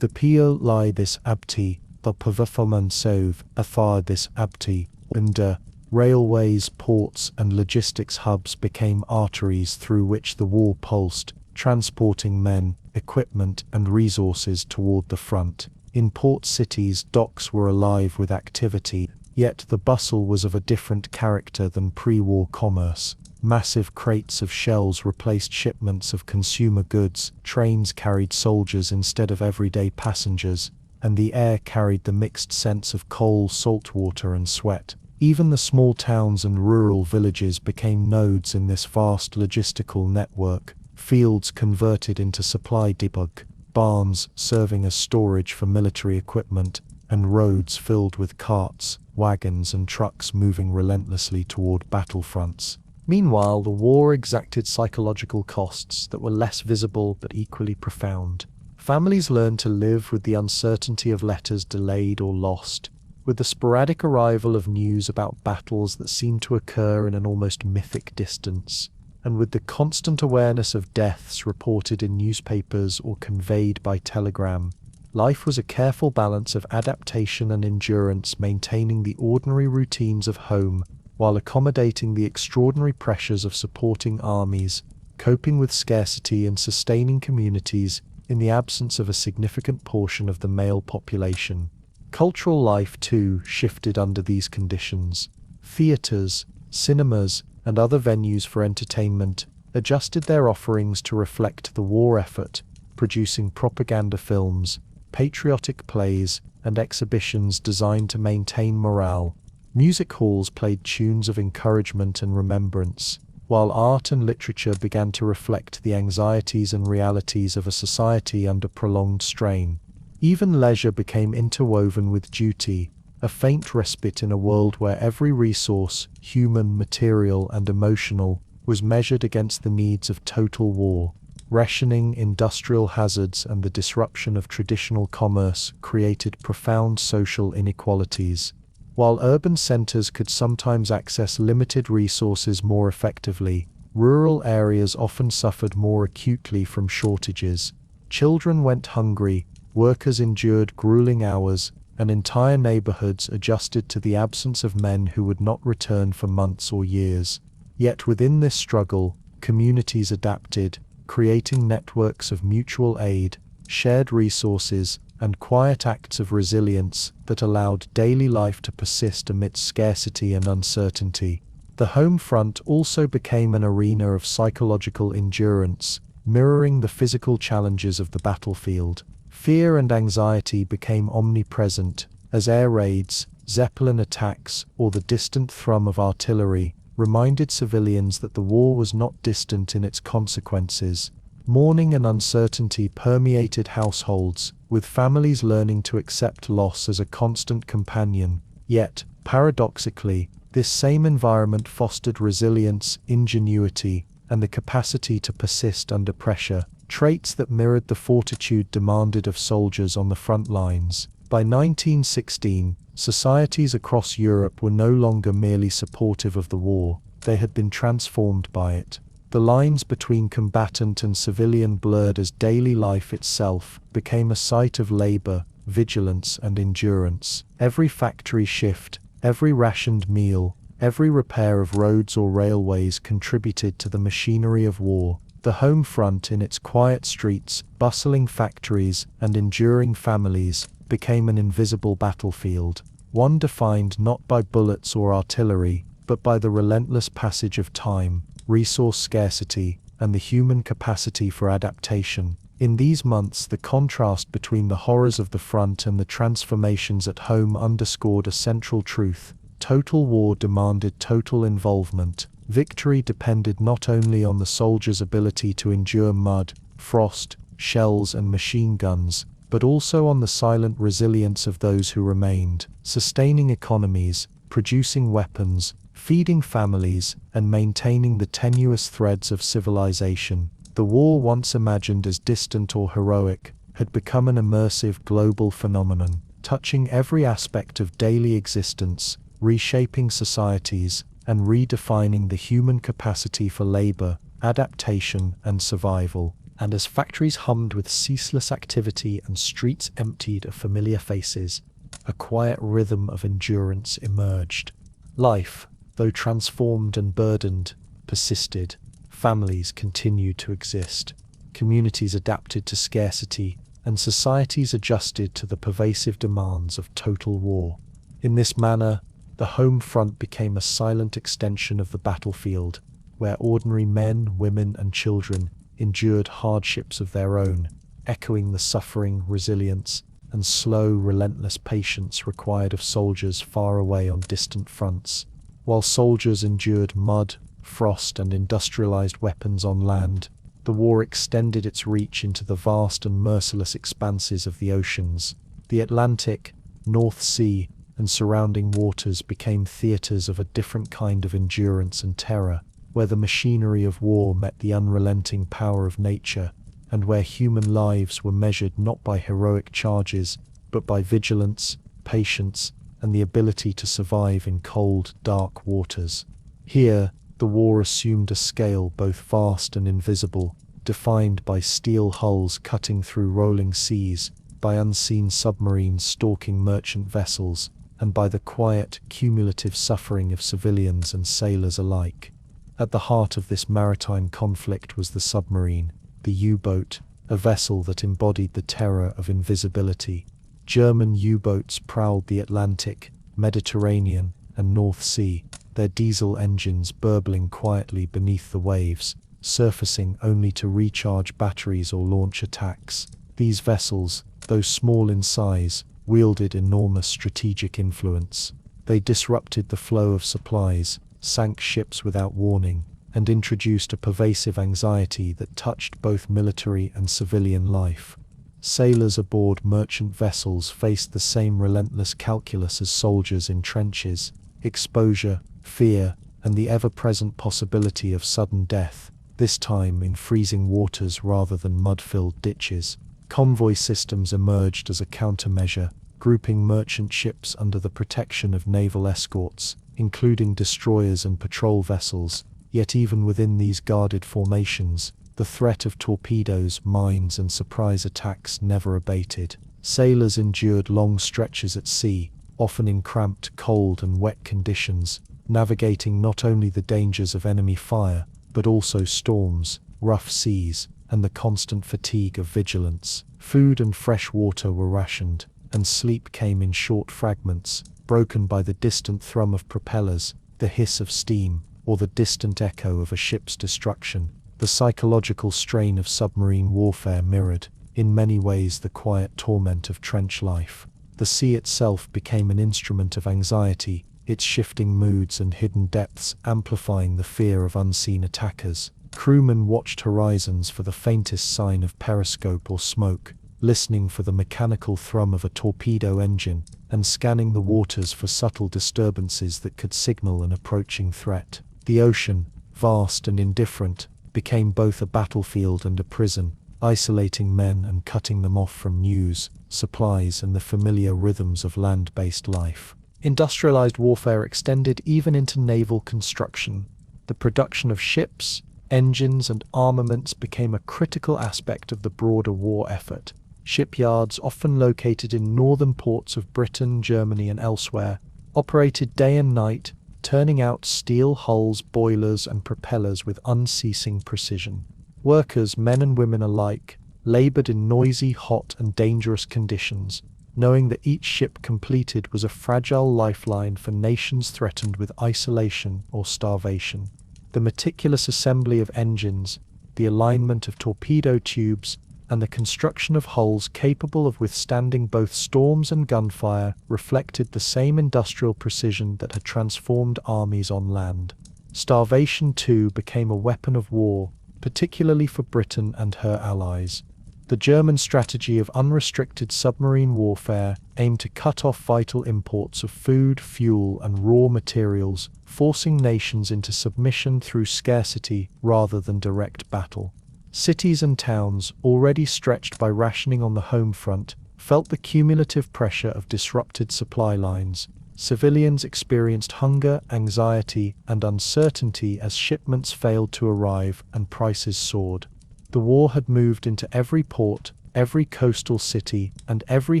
the pio lie this abti, the pavafalman sove, afar this abti, and railways, ports, and logistics hubs became arteries through which the war pulsed, transporting men, equipment, and resources toward the front. In port cities, docks were alive with activity, yet the bustle was of a different character than pre-war commerce. Massive crates of shells replaced shipments of consumer goods, trains carried soldiers instead of everyday passengers, and the air carried the mixed scents of coal, salt water, and sweat. Even the small towns and rural villages became nodes in this vast logistical network, fields converted into supply depots, barns serving as storage for military equipment, and roads filled with carts, wagons, and trucks moving relentlessly toward battlefronts. Meanwhile, the war exacted psychological costs that were less visible but equally profound. Families learned to live with the uncertainty of letters delayed or lost, with the sporadic arrival of news about battles that seemed to occur in an almost mythic distance, and with the constant awareness of deaths reported in newspapers or conveyed by telegram. Life was a careful balance of adaptation and endurance, maintaining the ordinary routines of home while accommodating the extraordinary pressures of supporting armies, coping with scarcity, and sustaining communities in the absence of a significant portion of the male population. Cultural life, too, shifted under these conditions. Theaters, cinemas, and other venues for entertainment adjusted their offerings to reflect the war effort, producing propaganda films, patriotic plays, and exhibitions designed to maintain morale. Music halls played tunes of encouragement and remembrance, while art and literature began to reflect the anxieties and realities of a society under prolonged strain. Even leisure became interwoven with duty, a faint respite in a world where every resource, human, material, and emotional, was measured against the needs of total war. Rationing, industrial hazards, and the disruption of traditional commerce created profound social inequalities. While urban centers could sometimes access limited resources more effectively, rural areas often suffered more acutely from shortages. Children went hungry, workers endured grueling hours, and entire neighborhoods adjusted to the absence of men who would not return for months or years. Yet within this struggle, communities adapted, creating networks of mutual aid, shared resources, and quiet acts of resilience that allowed daily life to persist amidst scarcity and uncertainty. The home front also became an arena of psychological endurance, mirroring the physical challenges of the battlefield. Fear and anxiety became omnipresent, as air raids, Zeppelin attacks, or the distant thrum of artillery reminded civilians that the war was not distant in its consequences. Mourning and uncertainty permeated households, with families learning to accept loss as a constant companion. Yet, paradoxically, this same environment fostered resilience, ingenuity, and the capacity to persist under pressure, traits that mirrored the fortitude demanded of soldiers on the front lines. By 1916, societies across Europe were no longer merely supportive of the war, they had been transformed by it. The lines between combatant and civilian blurred as daily life itself became a site of labor, vigilance, and endurance. Every factory shift, every rationed meal, every repair of roads or railways contributed to the machinery of war. The home front, in its quiet streets, bustling factories, and enduring families, became an invisible battlefield, one defined not by bullets or artillery, but by the relentless passage of time, resource scarcity, and the human capacity for adaptation. In these months, the contrast between the horrors of the front and the transformations at home underscored a central truth. Total war demanded total involvement. Victory depended not only on the soldier's ability to endure mud, frost, shells, and machine guns, but also on the silent resilience of those who remained, sustaining economies, producing weapons, feeding families, and maintaining the tenuous threads of civilization. The war, once imagined as distant or heroic, had become an immersive global phenomenon. touching every aspect of daily existence, reshaping societies, and redefining the human capacity for labor, adaptation, and survival. And as factories hummed with ceaseless activity and streets emptied of familiar faces, a quiet rhythm of endurance emerged. Life, though transformed and burdened, persisted. Families continued to exist. Communities adapted to scarcity, and societies adjusted to the pervasive demands of total war. In this manner, the home front became a silent extension of the battlefield, where ordinary men, women, and children endured hardships of their own, echoing the suffering, resilience, and slow, relentless patience required of soldiers far away on distant fronts. While soldiers endured mud, frost, and industrialized weapons on land, the war extended its reach into the vast and merciless expanses of the oceans. The Atlantic, North Sea, and surrounding waters became theaters of a different kind of endurance and terror, where the machinery of war met the unrelenting power of nature, and where human lives were measured not by heroic charges, but by vigilance, patience, and the ability to survive in cold, dark waters. Here, the war assumed a scale both vast and invisible, defined by steel hulls cutting through rolling seas, by unseen submarines stalking merchant vessels, and by the quiet, cumulative suffering of civilians and sailors alike. At the heart of this maritime conflict was the submarine, the U-boat, a vessel that embodied the terror of invisibility. German U-boats prowled the Atlantic, Mediterranean, and North Sea, their diesel engines burbling quietly beneath the waves, surfacing only to recharge batteries or launch attacks. These vessels, though small in size, wielded enormous strategic influence. They disrupted the flow of supplies, sank ships without warning, and introduced a pervasive anxiety that touched both military and civilian life. Sailors aboard merchant vessels faced the same relentless calculus as soldiers in trenches: exposure, fear, and the ever-present possibility of sudden death, this time in freezing waters rather than mud-filled ditches. Convoy systems emerged as a countermeasure, grouping merchant ships under the protection of naval escorts, including destroyers and patrol vessels. Yet even within these guarded formations, the threat of torpedoes, mines, and surprise attacks never abated. Sailors endured long stretches at sea, often in cramped, cold, and wet conditions, navigating not only the dangers of enemy fire, but also storms, rough seas, and the constant fatigue of vigilance. Food and fresh water were rationed, and sleep came in short fragments, broken by the distant thrum of propellers, the hiss of steam, or the distant echo of a ship's destruction. The psychological strain of submarine warfare mirrored, in many ways, the quiet torment of trench life. The sea itself became an instrument of anxiety, its shifting moods and hidden depths amplifying the fear of unseen attackers. Crewmen watched horizons for the faintest sign of periscope or smoke, listening for the mechanical thrum of a torpedo engine, and scanning the waters for subtle disturbances that could signal an approaching threat. The ocean, vast and indifferent, became both a battlefield and a prison, isolating men and cutting them off from news, supplies, and the familiar rhythms of land-based life. Industrialized warfare extended even into naval construction. The production of ships, engines, and armaments became a critical aspect of the broader war effort. Shipyards, often located in northern ports of Britain, Germany, and elsewhere, operated day and night, turning out steel hulls, boilers, and propellers with unceasing precision. Workers, men and women alike, labored in noisy, hot, and dangerous conditions, knowing that each ship completed was a fragile lifeline for nations threatened with isolation or starvation. The meticulous assembly of engines, the alignment of torpedo tubes, and the construction of hulls capable of withstanding both storms and gunfire reflected the same industrial precision that had transformed armies on land. Starvation, too, became a weapon of war, particularly for Britain and her allies. The German strategy of unrestricted submarine warfare aimed to cut off vital imports of food, fuel, and raw materials, forcing nations into submission through scarcity rather than direct battle. Cities and towns, already stretched by rationing on the home front, felt the cumulative pressure of disrupted supply lines. Civilians experienced hunger, anxiety, and uncertainty as shipments failed to arrive and prices soared. The war had moved into every port, every coastal city, and every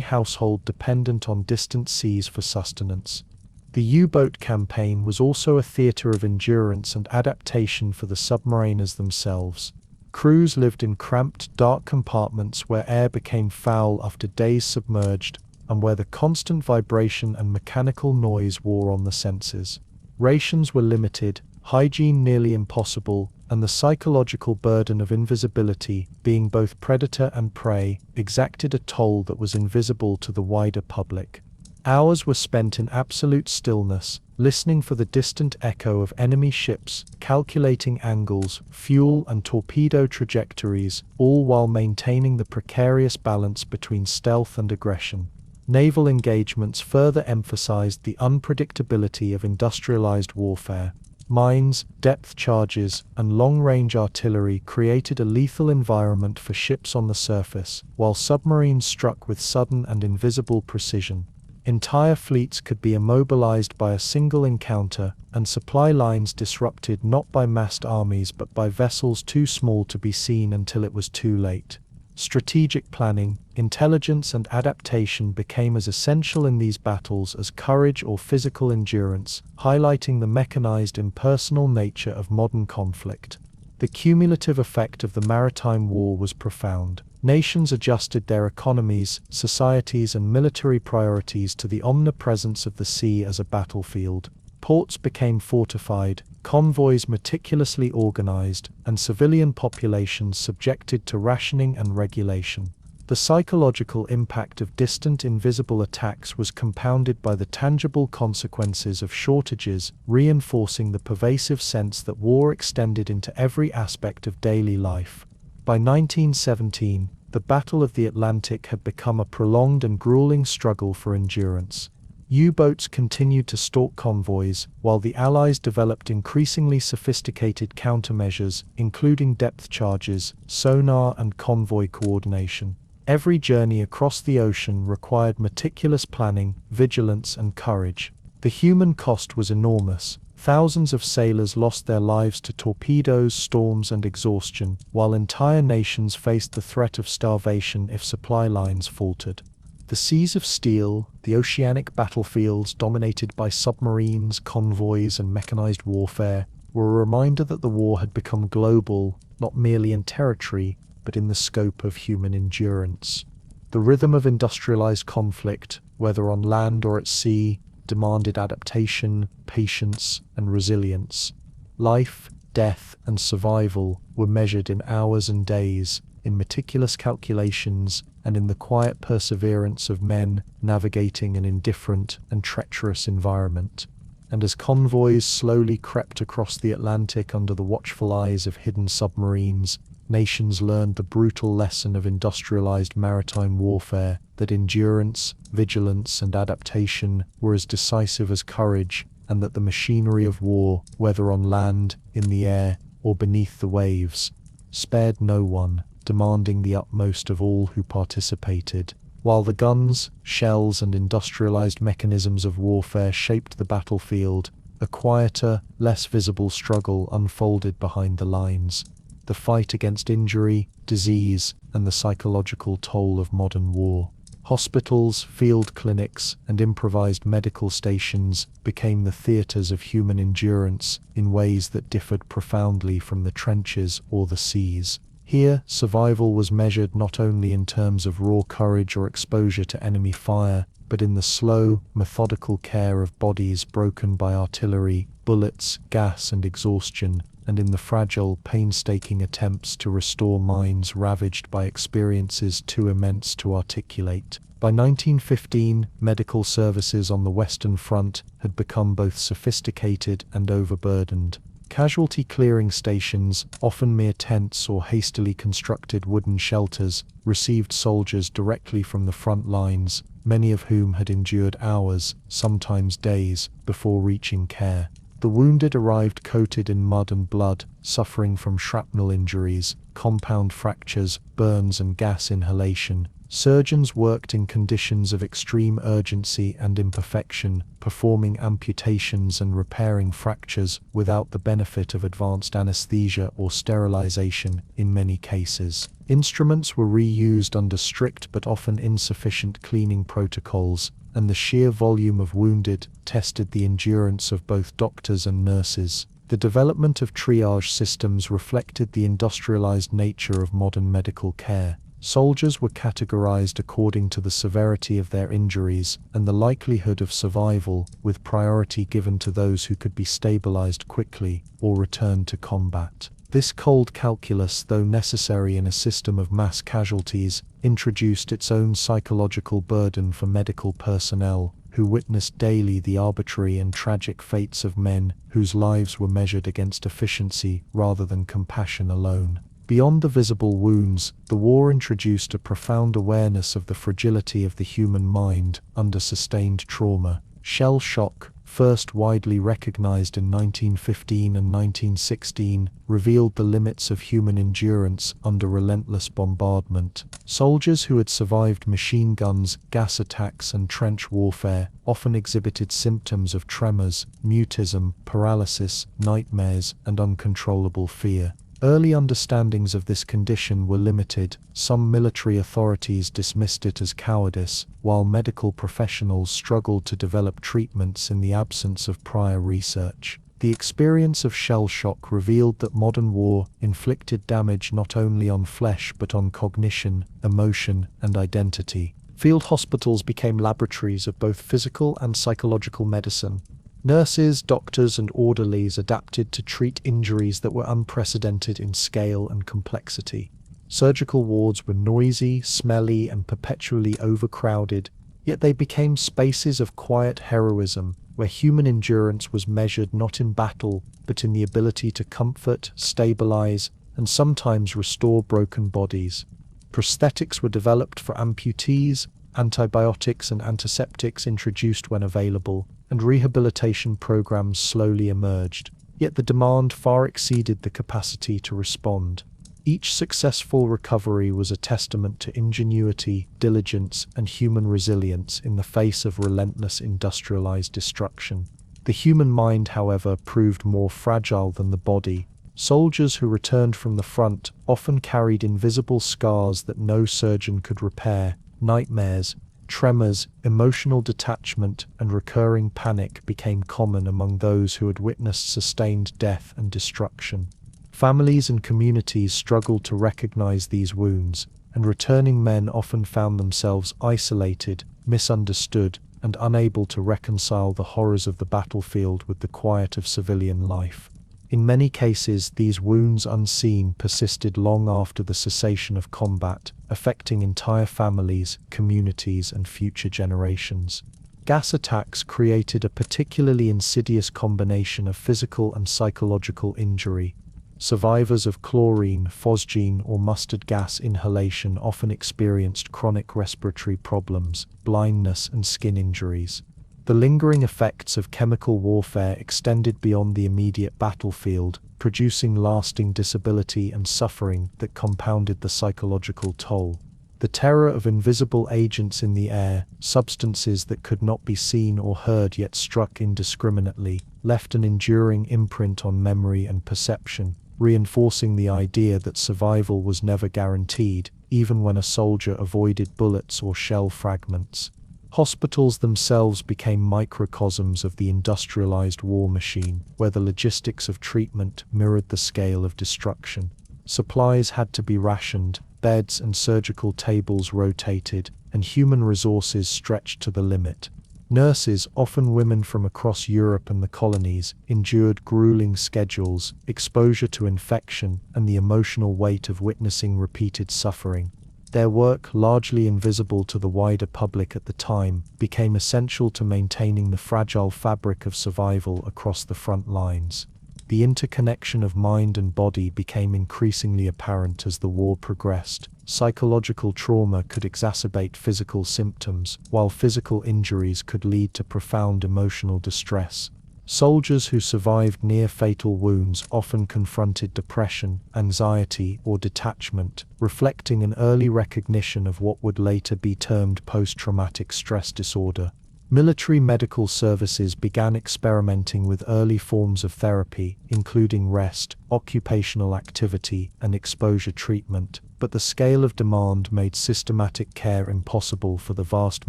household dependent on distant seas for sustenance. The U-boat campaign was also a theater of endurance and adaptation for the submariners themselves. Crews lived in cramped, dark compartments where air became foul after days submerged, and where the constant vibration and mechanical noise wore on the senses. Rations were limited, hygiene nearly impossible, and the psychological burden of invisibility, being both predator and prey, exacted a toll that was invisible to the wider public. Hours were spent in absolute stillness, listening for the distant echo of enemy ships, calculating angles, fuel and torpedo trajectories, all while maintaining the precarious balance between stealth and aggression. Naval engagements further emphasized the unpredictability of industrialized warfare. Mines, depth charges, and long-range artillery created a lethal environment for ships on the surface, while submarines struck with sudden and invisible precision. Entire fleets could be immobilized by a single encounter, and supply lines disrupted not by massed armies but by vessels too small to be seen until it was too late. Strategic planning, intelligence, and adaptation became as essential in these battles as courage or physical endurance, highlighting the mechanized, impersonal nature of modern conflict. The cumulative effect of the maritime war was profound. Nations adjusted their economies, societies, and military priorities to the omnipresence of the sea as a battlefield. Ports became fortified, convoys meticulously organized, and civilian populations subjected to rationing and regulation. The psychological impact of distant, invisible attacks was compounded by the tangible consequences of shortages, reinforcing the pervasive sense that war extended into every aspect of daily life. By 1917, the Battle of the Atlantic had become a prolonged and grueling struggle for endurance. U-boats continued to stalk convoys, while the Allies developed increasingly sophisticated countermeasures, including depth charges, sonar, and convoy coordination. Every journey across the ocean required meticulous planning, vigilance, and courage. The human cost was enormous. Thousands of sailors lost their lives to torpedoes, storms, and exhaustion, while entire nations faced the threat of starvation if supply lines faltered. The seas of steel, the oceanic battlefields dominated by submarines, convoys, and mechanized warfare, were a reminder that the war had become global, not merely in territory, but in the scope of human endurance. The rhythm of industrialized conflict, whether on land or at sea, demanded adaptation, patience, and resilience. Life, death, and survival were measured in hours and days, in meticulous calculations, and in the quiet perseverance of men navigating an indifferent and treacherous environment. And as convoys slowly crept across the Atlantic under the watchful eyes of hidden submarines, nations learned the brutal lesson of industrialized maritime warfare, that endurance, vigilance, and adaptation were as decisive as courage, and that the machinery of war, whether on land, in the air, or beneath the waves, spared no one, demanding the utmost of all who participated. While the guns, shells, and industrialized mechanisms of warfare shaped the battlefield, a quieter, less visible struggle unfolded behind the lines. The fight against injury, disease, and the psychological toll of modern war. Hospitals, field clinics, and improvised medical stations became the theaters of human endurance in ways that differed profoundly from the trenches or the seas. Here, survival was measured not only in terms of raw courage or exposure to enemy fire, but in the slow, methodical care of bodies broken by artillery, bullets, gas, and exhaustion, and in the fragile, painstaking attempts to restore minds ravaged by experiences too immense to articulate. By 1915, medical services on the Western Front had become both sophisticated and overburdened. Casualty clearing stations, often mere tents or hastily constructed wooden shelters, received soldiers directly from the front lines, many of whom had endured hours, sometimes days, before reaching care. The wounded arrived coated in mud and blood, suffering from shrapnel injuries, compound fractures, burns, and gas inhalation, Surgeons worked in conditions of extreme urgency and imperfection, performing amputations and repairing fractures without the benefit of advanced anesthesia or sterilization in many cases. Instruments were reused under strict but often insufficient cleaning protocols, and the sheer volume of wounded tested the endurance of both doctors and nurses. The development of triage systems reflected the industrialized nature of modern medical care. Soldiers were categorized according to the severity of their injuries and the likelihood of survival, with priority given to those who could be stabilized quickly or returned to combat. This cold calculus, though necessary in a system of mass casualties, introduced its own psychological burden for medical personnel, who witnessed daily the arbitrary and tragic fates of men whose lives were measured against efficiency rather than compassion alone. Beyond the visible wounds, the war introduced a profound awareness of the fragility of the human mind under sustained trauma. Shell shock, first widely recognized in 1915 and 1916, revealed the limits of human endurance under relentless bombardment. Soldiers who had survived machine guns, gas attacks, and trench warfare often exhibited symptoms of tremors, mutism, paralysis, nightmares, and uncontrollable fear. Early understandings of this condition were limited. Some military authorities dismissed it as cowardice, while medical professionals struggled to develop treatments in the absence of prior research. The experience of shell shock revealed that modern war inflicted damage not only on flesh but on cognition, emotion, and identity. Field hospitals became laboratories of both physical and psychological medicine. Nurses, doctors, and orderlies adapted to treat injuries that were unprecedented in scale and complexity. Surgical wards were noisy, smelly, and perpetually overcrowded, yet they became spaces of quiet heroism, where human endurance was measured not in battle, but in the ability to comfort, stabilize, and sometimes restore broken bodies. Prosthetics were developed for amputees, antibiotics and antiseptics introduced when available, and rehabilitation programs slowly emerged, yet the demand far exceeded the capacity to respond. Each successful recovery was a testament to ingenuity, diligence, and human resilience in the face of relentless industrialized destruction. The human mind, however, proved more fragile than the body. Soldiers who returned from the front often carried invisible scars that no surgeon could repair. Nightmares, tremors, emotional detachment, and recurring panic became common among those who had witnessed sustained death and destruction. Families and communities struggled to recognize these wounds, and returning men often found themselves isolated, misunderstood, and unable to reconcile the horrors of the battlefield with the quiet of civilian life. In many cases, these wounds unseen persisted long after the cessation of combat, affecting entire families, communities, and future generations. Gas attacks created a particularly insidious combination of physical and psychological injury. Survivors of chlorine, phosgene, or mustard gas inhalation often experienced chronic respiratory problems, blindness, and skin injuries. The lingering effects of chemical warfare extended beyond the immediate battlefield, producing lasting disability and suffering that compounded the psychological toll. The terror of invisible agents in the air, substances that could not be seen or heard yet struck indiscriminately, left an enduring imprint on memory and perception, reinforcing the idea that survival was never guaranteed, even when a soldier avoided bullets or shell fragments. Hospitals themselves became microcosms of the industrialized war machine, where the logistics of treatment mirrored the scale of destruction. Supplies had to be rationed, beds and surgical tables rotated, and human resources stretched to the limit. Nurses, often women from across Europe and the colonies, endured grueling schedules, exposure to infection, and the emotional weight of witnessing repeated suffering. Their work, largely invisible to the wider public at the time, became essential to maintaining the fragile fabric of survival across the front lines. The interconnection of mind and body became increasingly apparent as the war progressed. Psychological trauma could exacerbate physical symptoms, while physical injuries could lead to profound emotional distress. Soldiers who survived near-fatal wounds often confronted depression, anxiety, or detachment, reflecting an early recognition of what would later be termed post-traumatic stress disorder. Military medical services began experimenting with early forms of therapy, including rest, occupational activity, and exposure treatment, but the scale of demand made systematic care impossible for the vast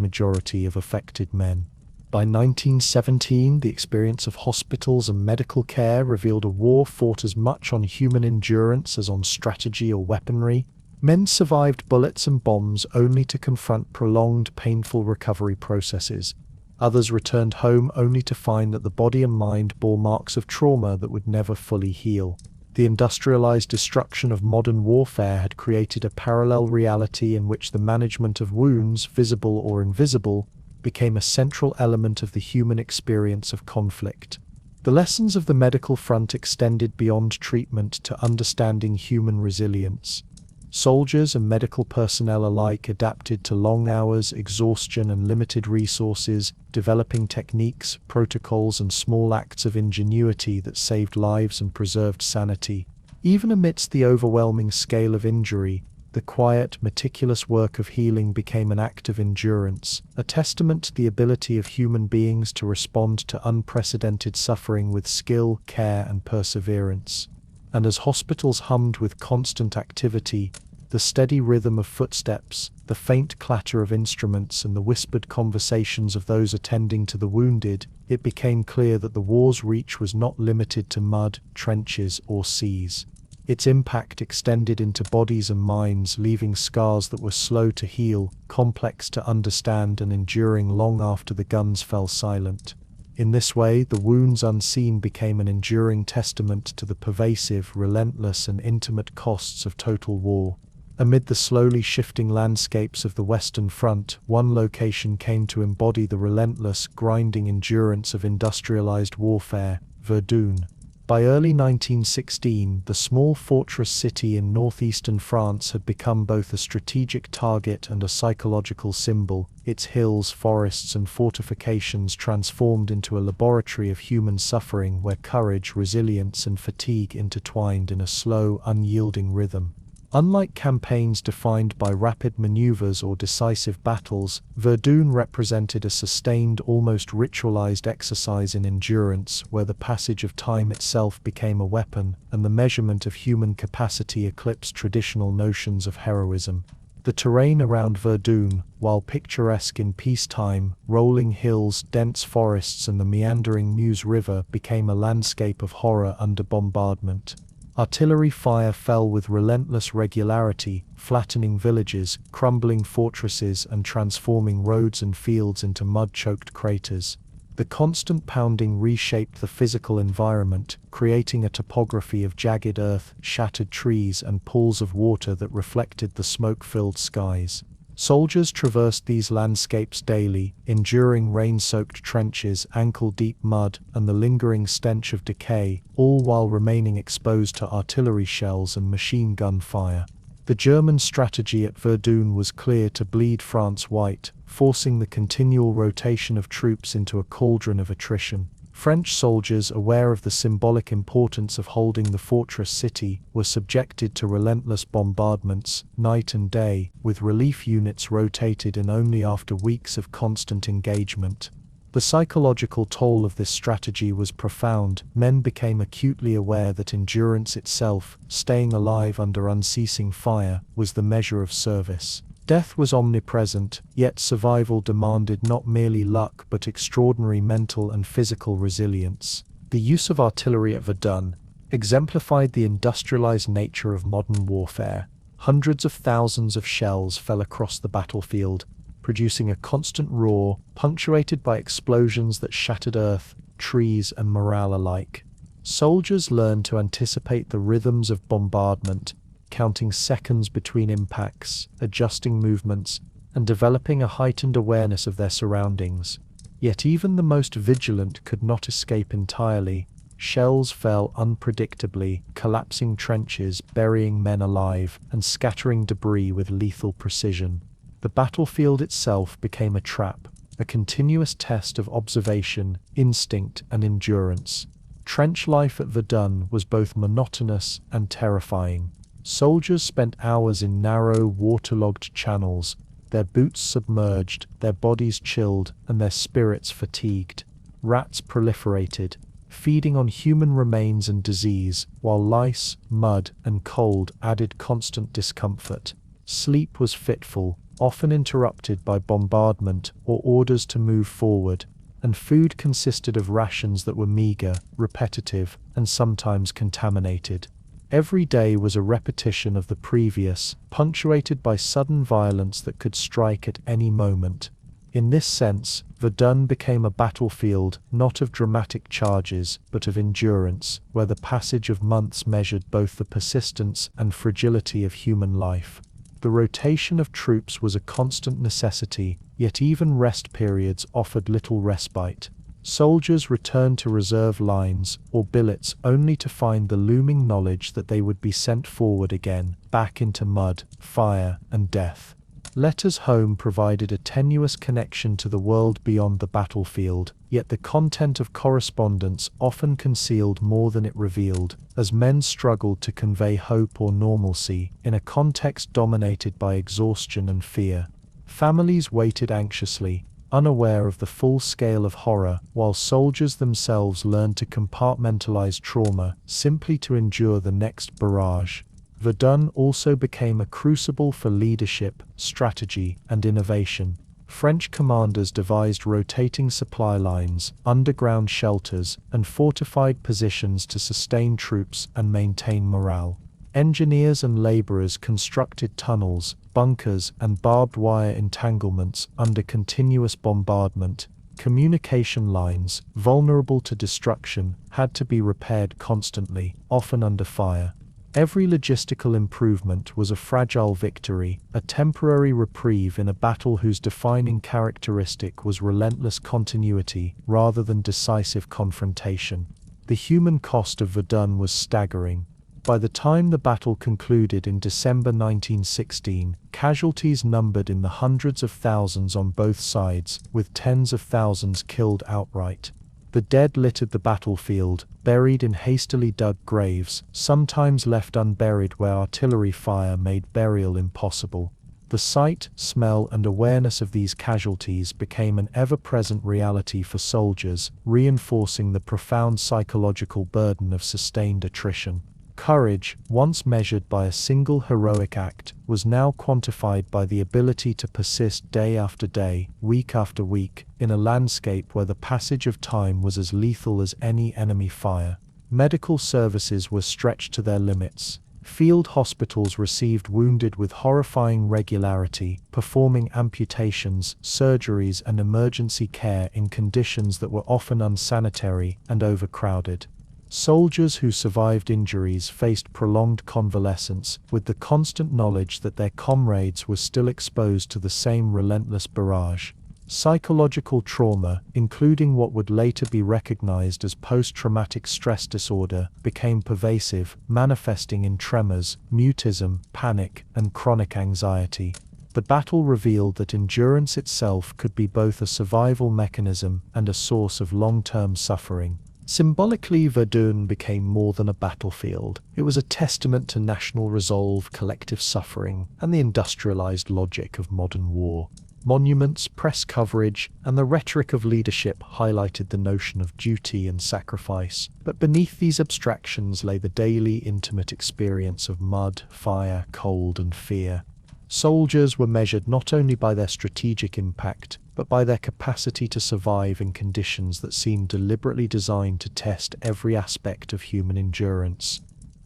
majority of affected men. By 1917, the experience of hospitals and medical care revealed a war fought as much on human endurance as on strategy or weaponry. Men survived bullets and bombs only to confront prolonged, painful recovery processes. Others returned home only to find that the body and mind bore marks of trauma that would never fully heal. The industrialized destruction of modern warfare had created a parallel reality in which the management of wounds, visible or invisible, became a central element of the human experience of conflict. The lessons of the medical front extended beyond treatment to understanding human resilience. Soldiers and medical personnel alike adapted to long hours, exhaustion, and limited resources, developing techniques, protocols, and small acts of ingenuity that saved lives and preserved sanity. Even amidst the overwhelming scale of injury, the quiet, meticulous work of healing became an act of endurance, a testament to the ability of human beings to respond to unprecedented suffering with skill, care, and perseverance. And as hospitals hummed with constant activity, the steady rhythm of footsteps, the faint clatter of instruments, and the whispered conversations of those attending to the wounded, it became clear that the war's reach was not limited to mud, trenches, or seas. Its impact extended into bodies and minds, leaving scars that were slow to heal, complex to understand, and enduring long after the guns fell silent. In this way, the wounds unseen became an enduring testament to the pervasive, relentless, and intimate costs of total war. Amid the slowly shifting landscapes of the Western Front, one location came to embody the relentless, grinding endurance of industrialized warfare: Verdun. By early 1916, the small fortress city in northeastern France had become both a strategic target and a psychological symbol, its hills, forests, and fortifications transformed into a laboratory of human suffering where courage, resilience, and fatigue intertwined in a slow, unyielding rhythm. Unlike campaigns defined by rapid maneuvers or decisive battles, Verdun represented a sustained, almost ritualized exercise in endurance, where the passage of time itself became a weapon, and the measurement of human capacity eclipsed traditional notions of heroism. The terrain around Verdun, while picturesque in peacetime, rolling hills, dense forests, and the meandering Meuse River became a landscape of horror under bombardment. Artillery fire fell with relentless regularity, flattening villages, crumbling fortresses, and transforming roads and fields into mud-choked craters. The constant pounding reshaped the physical environment, creating a topography of jagged earth, shattered trees, and pools of water that reflected the smoke-filled skies. Soldiers traversed these landscapes daily, enduring rain-soaked trenches, ankle-deep mud, and the lingering stench of decay, all while remaining exposed to artillery shells and machine gun fire. The German strategy at Verdun was clear: to bleed France white, forcing the continual rotation of troops into a cauldron of attrition. French soldiers, aware of the symbolic importance of holding the fortress city, were subjected to relentless bombardments, night and day, with relief units rotated in only after weeks of constant engagement. The psychological toll of this strategy was profound. Men became acutely aware that endurance itself, staying alive under unceasing fire, was the measure of service. Death was omnipresent, yet survival demanded not merely luck but extraordinary mental and physical resilience. The use of artillery at Verdun exemplified the industrialized nature of modern warfare. Hundreds of thousands of shells fell across the battlefield, producing a constant roar, punctuated by explosions that shattered earth, trees, and morale alike. Soldiers learned to anticipate the rhythms of bombardment, counting seconds between impacts, adjusting movements, and developing a heightened awareness of their surroundings. Yet even the most vigilant could not escape entirely. Shells fell unpredictably, collapsing trenches, burying men alive, and scattering debris with lethal precision. The battlefield itself became a trap, a continuous test of observation, instinct, and endurance. Trench life at Verdun was both monotonous and terrifying. Soldiers spent hours in narrow, waterlogged channels, their boots submerged, their bodies chilled, and their spirits fatigued. Rats proliferated, feeding on human remains and disease, while lice, mud, and cold added constant discomfort. Sleep was fitful, often interrupted by bombardment or orders to move forward, and food consisted of rations that were meager, repetitive, and sometimes contaminated. Every day was a repetition of the previous, punctuated by sudden violence that could strike at any moment. In this sense, Verdun became a battlefield not of dramatic charges, but of endurance, where the passage of months measured both the persistence and fragility of human life. The rotation of troops was a constant necessity, yet even rest periods offered little respite. Soldiers returned to reserve lines or billets only to find the looming knowledge that they would be sent forward again, back into mud, fire, and death. Letters home provided a tenuous connection to the world beyond the battlefield, yet the content of correspondence often concealed more than it revealed, as men struggled to convey hope or normalcy in a context dominated by exhaustion and fear. Families waited anxiously, unaware of the full scale of horror, while soldiers themselves learned to compartmentalize trauma simply to endure the next barrage. Verdun also became a crucible for leadership, strategy, and innovation. French commanders devised rotating supply lines, underground shelters, and fortified positions to sustain troops and maintain morale. Engineers and laborers constructed tunnels, bunkers, and barbed wire entanglements under continuous bombardment. Communication lines, vulnerable to destruction, had to be repaired constantly, often under fire. Every logistical improvement was a fragile victory, a temporary reprieve in a battle whose defining characteristic was relentless continuity rather than decisive confrontation. The human cost of Verdun was staggering. By the time the battle concluded in December 1916, casualties numbered in the hundreds of thousands on both sides, with tens of thousands killed outright. The dead littered the battlefield, buried in hastily dug graves, sometimes left unburied where artillery fire made burial impossible. The sight, smell, and awareness of these casualties became an ever-present reality for soldiers, reinforcing the profound psychological burden of sustained attrition. Courage, once measured by a single heroic act, was now quantified by the ability to persist day after day, week after week, in a landscape where the passage of time was as lethal as any enemy fire. Medical services were stretched to their limits. Field hospitals received wounded with horrifying regularity, performing amputations, surgeries, and emergency care in conditions that were often unsanitary and overcrowded. Soldiers who survived injuries faced prolonged convalescence, with the constant knowledge that their comrades were still exposed to the same relentless barrage. Psychological trauma, including what would later be recognized as post-traumatic stress disorder, became pervasive, manifesting in tremors, mutism, panic, and chronic anxiety. The battle revealed that endurance itself could be both a survival mechanism and a source of long-term suffering. Symbolically, Verdun became more than a battlefield. It was a testament to national resolve, collective suffering, and the industrialized logic of modern war. Monuments, press coverage, and the rhetoric of leadership highlighted the notion of duty and sacrifice. But beneath these abstractions lay the daily, intimate experience of mud, fire, cold, and fear. Soldiers were measured not only by their strategic impact, but by their capacity to survive in conditions that seemed deliberately designed to test every aspect of human endurance.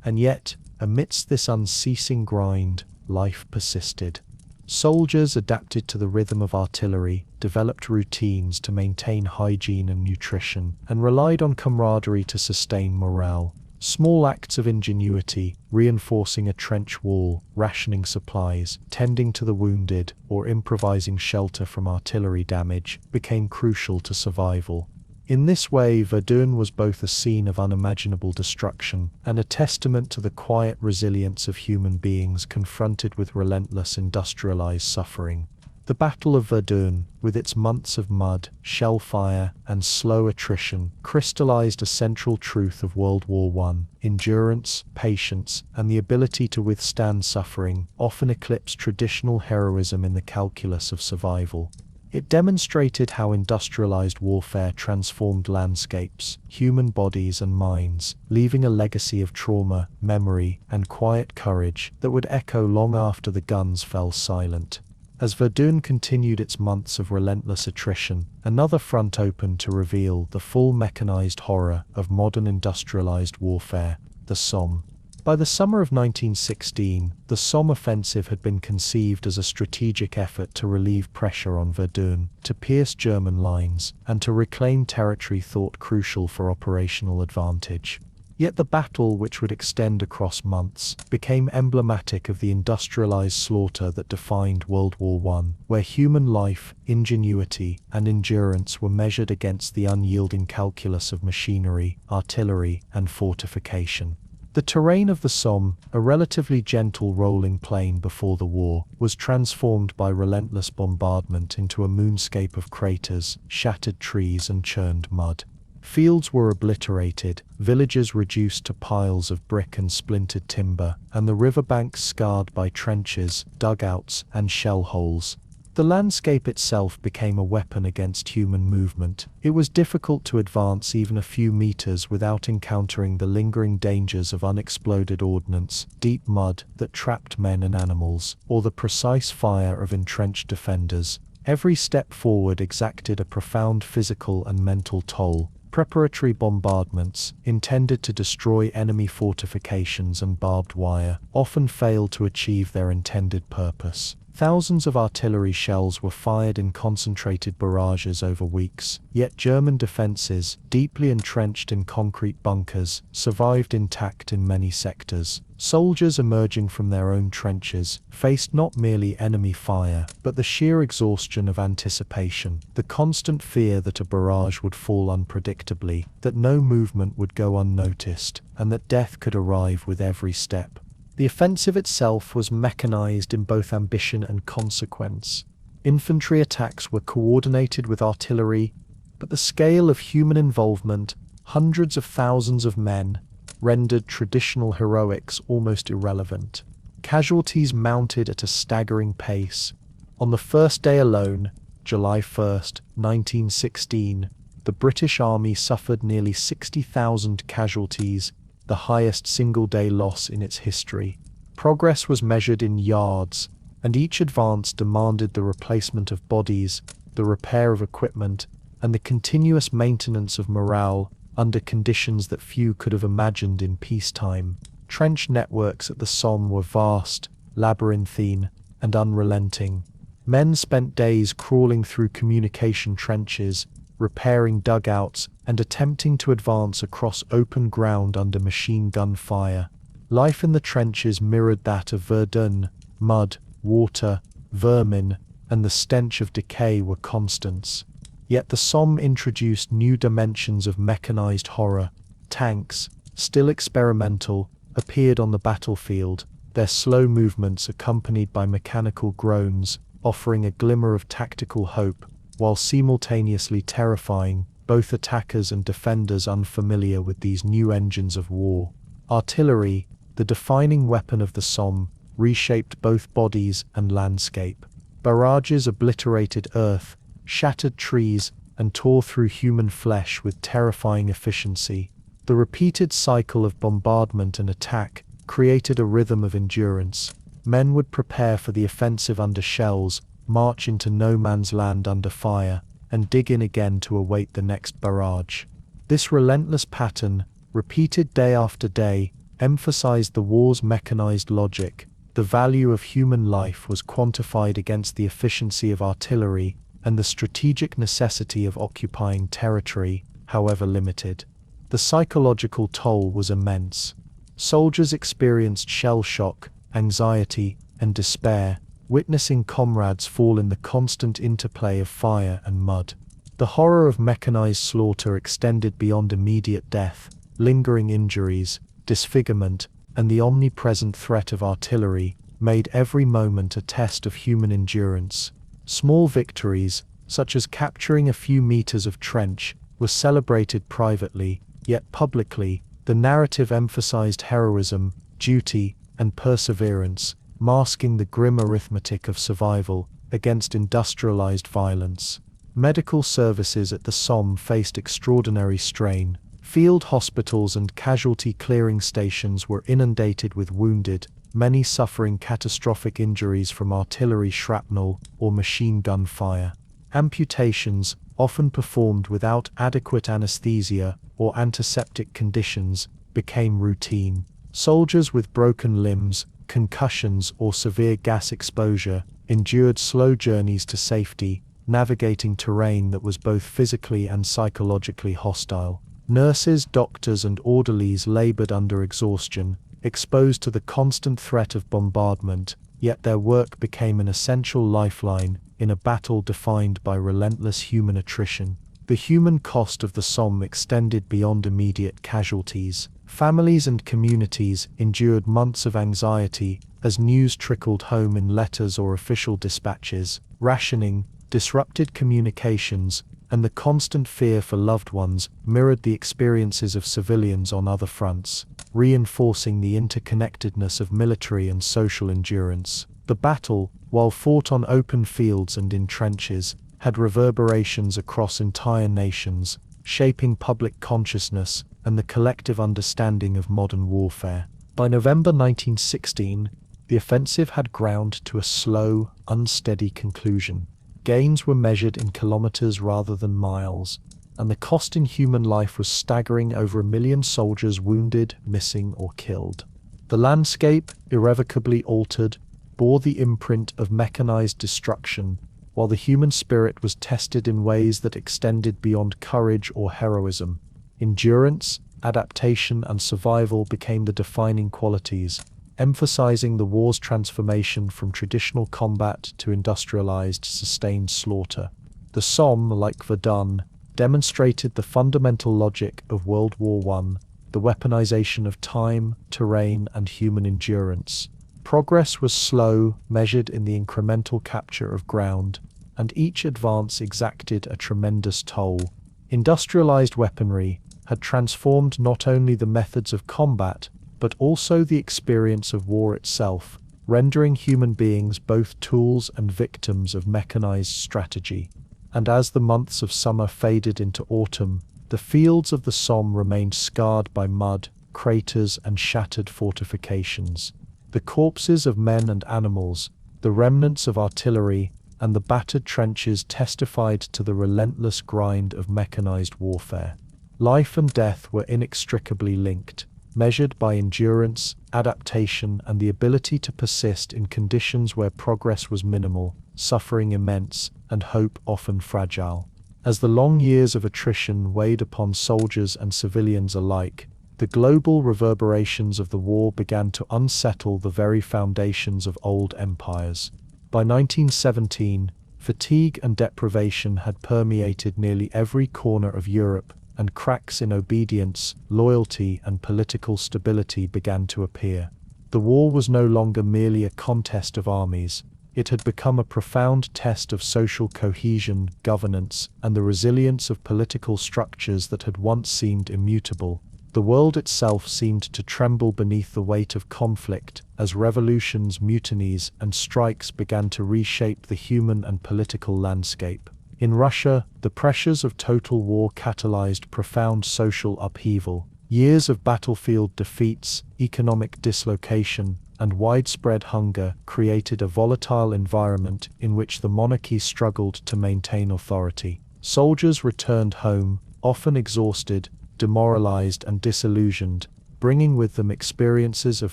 And yet, amidst this unceasing grind, life persisted. Soldiers adapted to the rhythm of artillery, developed routines to maintain hygiene and nutrition, and relied on camaraderie to sustain morale. Small acts of ingenuity, reinforcing a trench wall, rationing supplies, tending to the wounded, or improvising shelter from artillery damage, became crucial to survival. In this way, Verdun was both a scene of unimaginable destruction and a testament to the quiet resilience of human beings confronted with relentless industrialized suffering. The Battle of Verdun, with its months of mud, shell fire, and slow attrition, crystallized a central truth of World War I. Endurance, patience, and the ability to withstand suffering often eclipsed traditional heroism in the calculus of survival. It demonstrated how industrialized warfare transformed landscapes, human bodies, and minds, leaving a legacy of trauma, memory, and quiet courage that would echo long after the guns fell silent. As Verdun continued its months of relentless attrition, another front opened to reveal the full mechanized horror of modern industrialized warfare, the Somme. By the summer of 1916, the Somme offensive had been conceived as a strategic effort to relieve pressure on Verdun, to pierce German lines, and to reclaim territory thought crucial for operational advantage. Yet the battle, which would extend across months, became emblematic of the industrialized slaughter that defined World War I, where human life, ingenuity, and endurance were measured against the unyielding calculus of machinery, artillery, and fortification. The terrain of the Somme, a relatively gentle rolling plain before the war, was transformed by relentless bombardment into a moonscape of craters, shattered trees, and churned mud. Fields were obliterated, villages reduced to piles of brick and splintered timber, and the riverbanks scarred by trenches, dugouts, and shell holes. The landscape itself became a weapon against human movement. It was difficult to advance even a few meters without encountering the lingering dangers of unexploded ordnance, deep mud that trapped men and animals, or the precise fire of entrenched defenders. Every step forward exacted a profound physical and mental toll. Preparatory bombardments, intended to destroy enemy fortifications and barbed wire, often failed to achieve their intended purpose. Thousands of artillery shells were fired in concentrated barrages over weeks, yet German defenses, deeply entrenched in concrete bunkers, survived intact in many sectors. Soldiers emerging from their own trenches faced not merely enemy fire, but the sheer exhaustion of anticipation, the constant fear that a barrage would fall unpredictably, that no movement would go unnoticed, and that death could arrive with every step. The offensive itself was mechanized in both ambition and consequence. Infantry attacks were coordinated with artillery, but the scale of human involvement, hundreds of thousands of men, rendered traditional heroics almost irrelevant. Casualties mounted at a staggering pace. On the first day alone, July 1st, 1916, the British Army suffered nearly 60,000 casualties, the highest single-day loss in its history. Progress was measured in yards, and each advance demanded the replacement of bodies, the repair of equipment, and the continuous maintenance of morale under conditions that few could have imagined in peacetime. Trench networks at the Somme were vast, labyrinthine, and unrelenting. Men spent days crawling through communication trenches, repairing dugouts, and attempting to advance across open ground under machine gun fire. Life in the trenches mirrored that of Verdun. Mud, water, vermin, and the stench of decay were constants. Yet the Somme introduced new dimensions of mechanized horror. Tanks, still experimental, appeared on the battlefield, their slow movements accompanied by mechanical groans, offering a glimmer of tactical hope, while simultaneously terrifying both attackers and defenders unfamiliar with these new engines of war. Artillery, the defining weapon of the Somme, reshaped both bodies and landscape. Barrages obliterated earth, shattered trees, and tore through human flesh with terrifying efficiency. The repeated cycle of bombardment and attack created a rhythm of endurance. Men would prepare for the offensive under shells, march into no man's land under fire, and dig in again to await the next barrage. This relentless pattern, repeated day after day, emphasized the war's mechanized logic. The value of human life was quantified against the efficiency of artillery and the strategic necessity of occupying territory, however limited. The psychological toll was immense. Soldiers experienced shell shock, anxiety, and despair, witnessing comrades fall in the constant interplay of fire and mud. The horror of mechanized slaughter extended beyond immediate death. Lingering injuries, disfigurement, and the omnipresent threat of artillery made every moment a test of human endurance. Small victories, such as capturing a few meters of trench, were celebrated privately, yet publicly, the narrative emphasized heroism, duty, and perseverance, masking the grim arithmetic of survival against industrialized violence. Medical services at the Somme faced extraordinary strain. Field hospitals and casualty clearing stations were inundated with wounded, many suffering catastrophic injuries from artillery shrapnel or machine gun fire. Amputations, often performed without adequate anesthesia or antiseptic conditions, became routine. Soldiers with broken limbs, concussions, or severe gas exposure endured slow journeys to safety, navigating terrain that was both physically and psychologically hostile. Nurses, doctors, and orderlies labored under exhaustion, exposed to the constant threat of bombardment, yet their work became an essential lifeline in a battle defined by relentless human attrition. The human cost of the Somme extended beyond immediate casualties. Families and communities endured months of anxiety as news trickled home in letters or official dispatches. Rationing, disrupted communications, and the constant fear for loved ones mirrored the experiences of civilians on other fronts, reinforcing the interconnectedness of military and social endurance. The battle, while fought on open fields and in trenches, had reverberations across entire nations, shaping public consciousness and the collective understanding of modern warfare. By November 1916, the offensive had ground to a slow, unsteady conclusion. Gains were measured in kilometers rather than miles, and the cost in human life was staggering: over 1 million soldiers wounded, missing, or killed. The landscape, irrevocably altered, bore the imprint of mechanized destruction, while the human spirit was tested in ways that extended beyond courage or heroism. Endurance, adaptation, and survival became the defining qualities, emphasizing the war's transformation from traditional combat to industrialized, sustained slaughter. The Somme, like Verdun, demonstrated the fundamental logic of World War I, the weaponization of time, terrain, and human endurance. Progress was slow, measured in the incremental capture of ground, and each advance exacted a tremendous toll. Industrialized weaponry had transformed not only the methods of combat, but also the experience of war itself, rendering human beings both tools and victims of mechanized strategy. And as the months of summer faded into autumn, the fields of the Somme remained scarred by mud, craters, and shattered fortifications. The corpses of men and animals, the remnants of artillery, and the battered trenches testified to the relentless grind of mechanized warfare. Life and death were inextricably linked, measured by endurance, adaptation, and the ability to persist in conditions where progress was minimal, suffering immense, and hope often fragile. As the long years of attrition weighed upon soldiers and civilians alike, the global reverberations of the war began to unsettle the very foundations of old empires. By 1917, fatigue and deprivation had permeated nearly every corner of Europe, and cracks in obedience, loyalty, and political stability began to appear. The war was no longer merely a contest of armies. It had become a profound test of social cohesion, governance, and the resilience of political structures that had once seemed immutable. The world itself seemed to tremble beneath the weight of conflict as revolutions, mutinies, and strikes began to reshape the human and political landscape. In Russia, the pressures of total war catalyzed profound social upheaval. Years of battlefield defeats, economic dislocation, and widespread hunger created a volatile environment in which the monarchy struggled to maintain authority. Soldiers returned home, often exhausted, demoralized, and disillusioned, bringing with them experiences of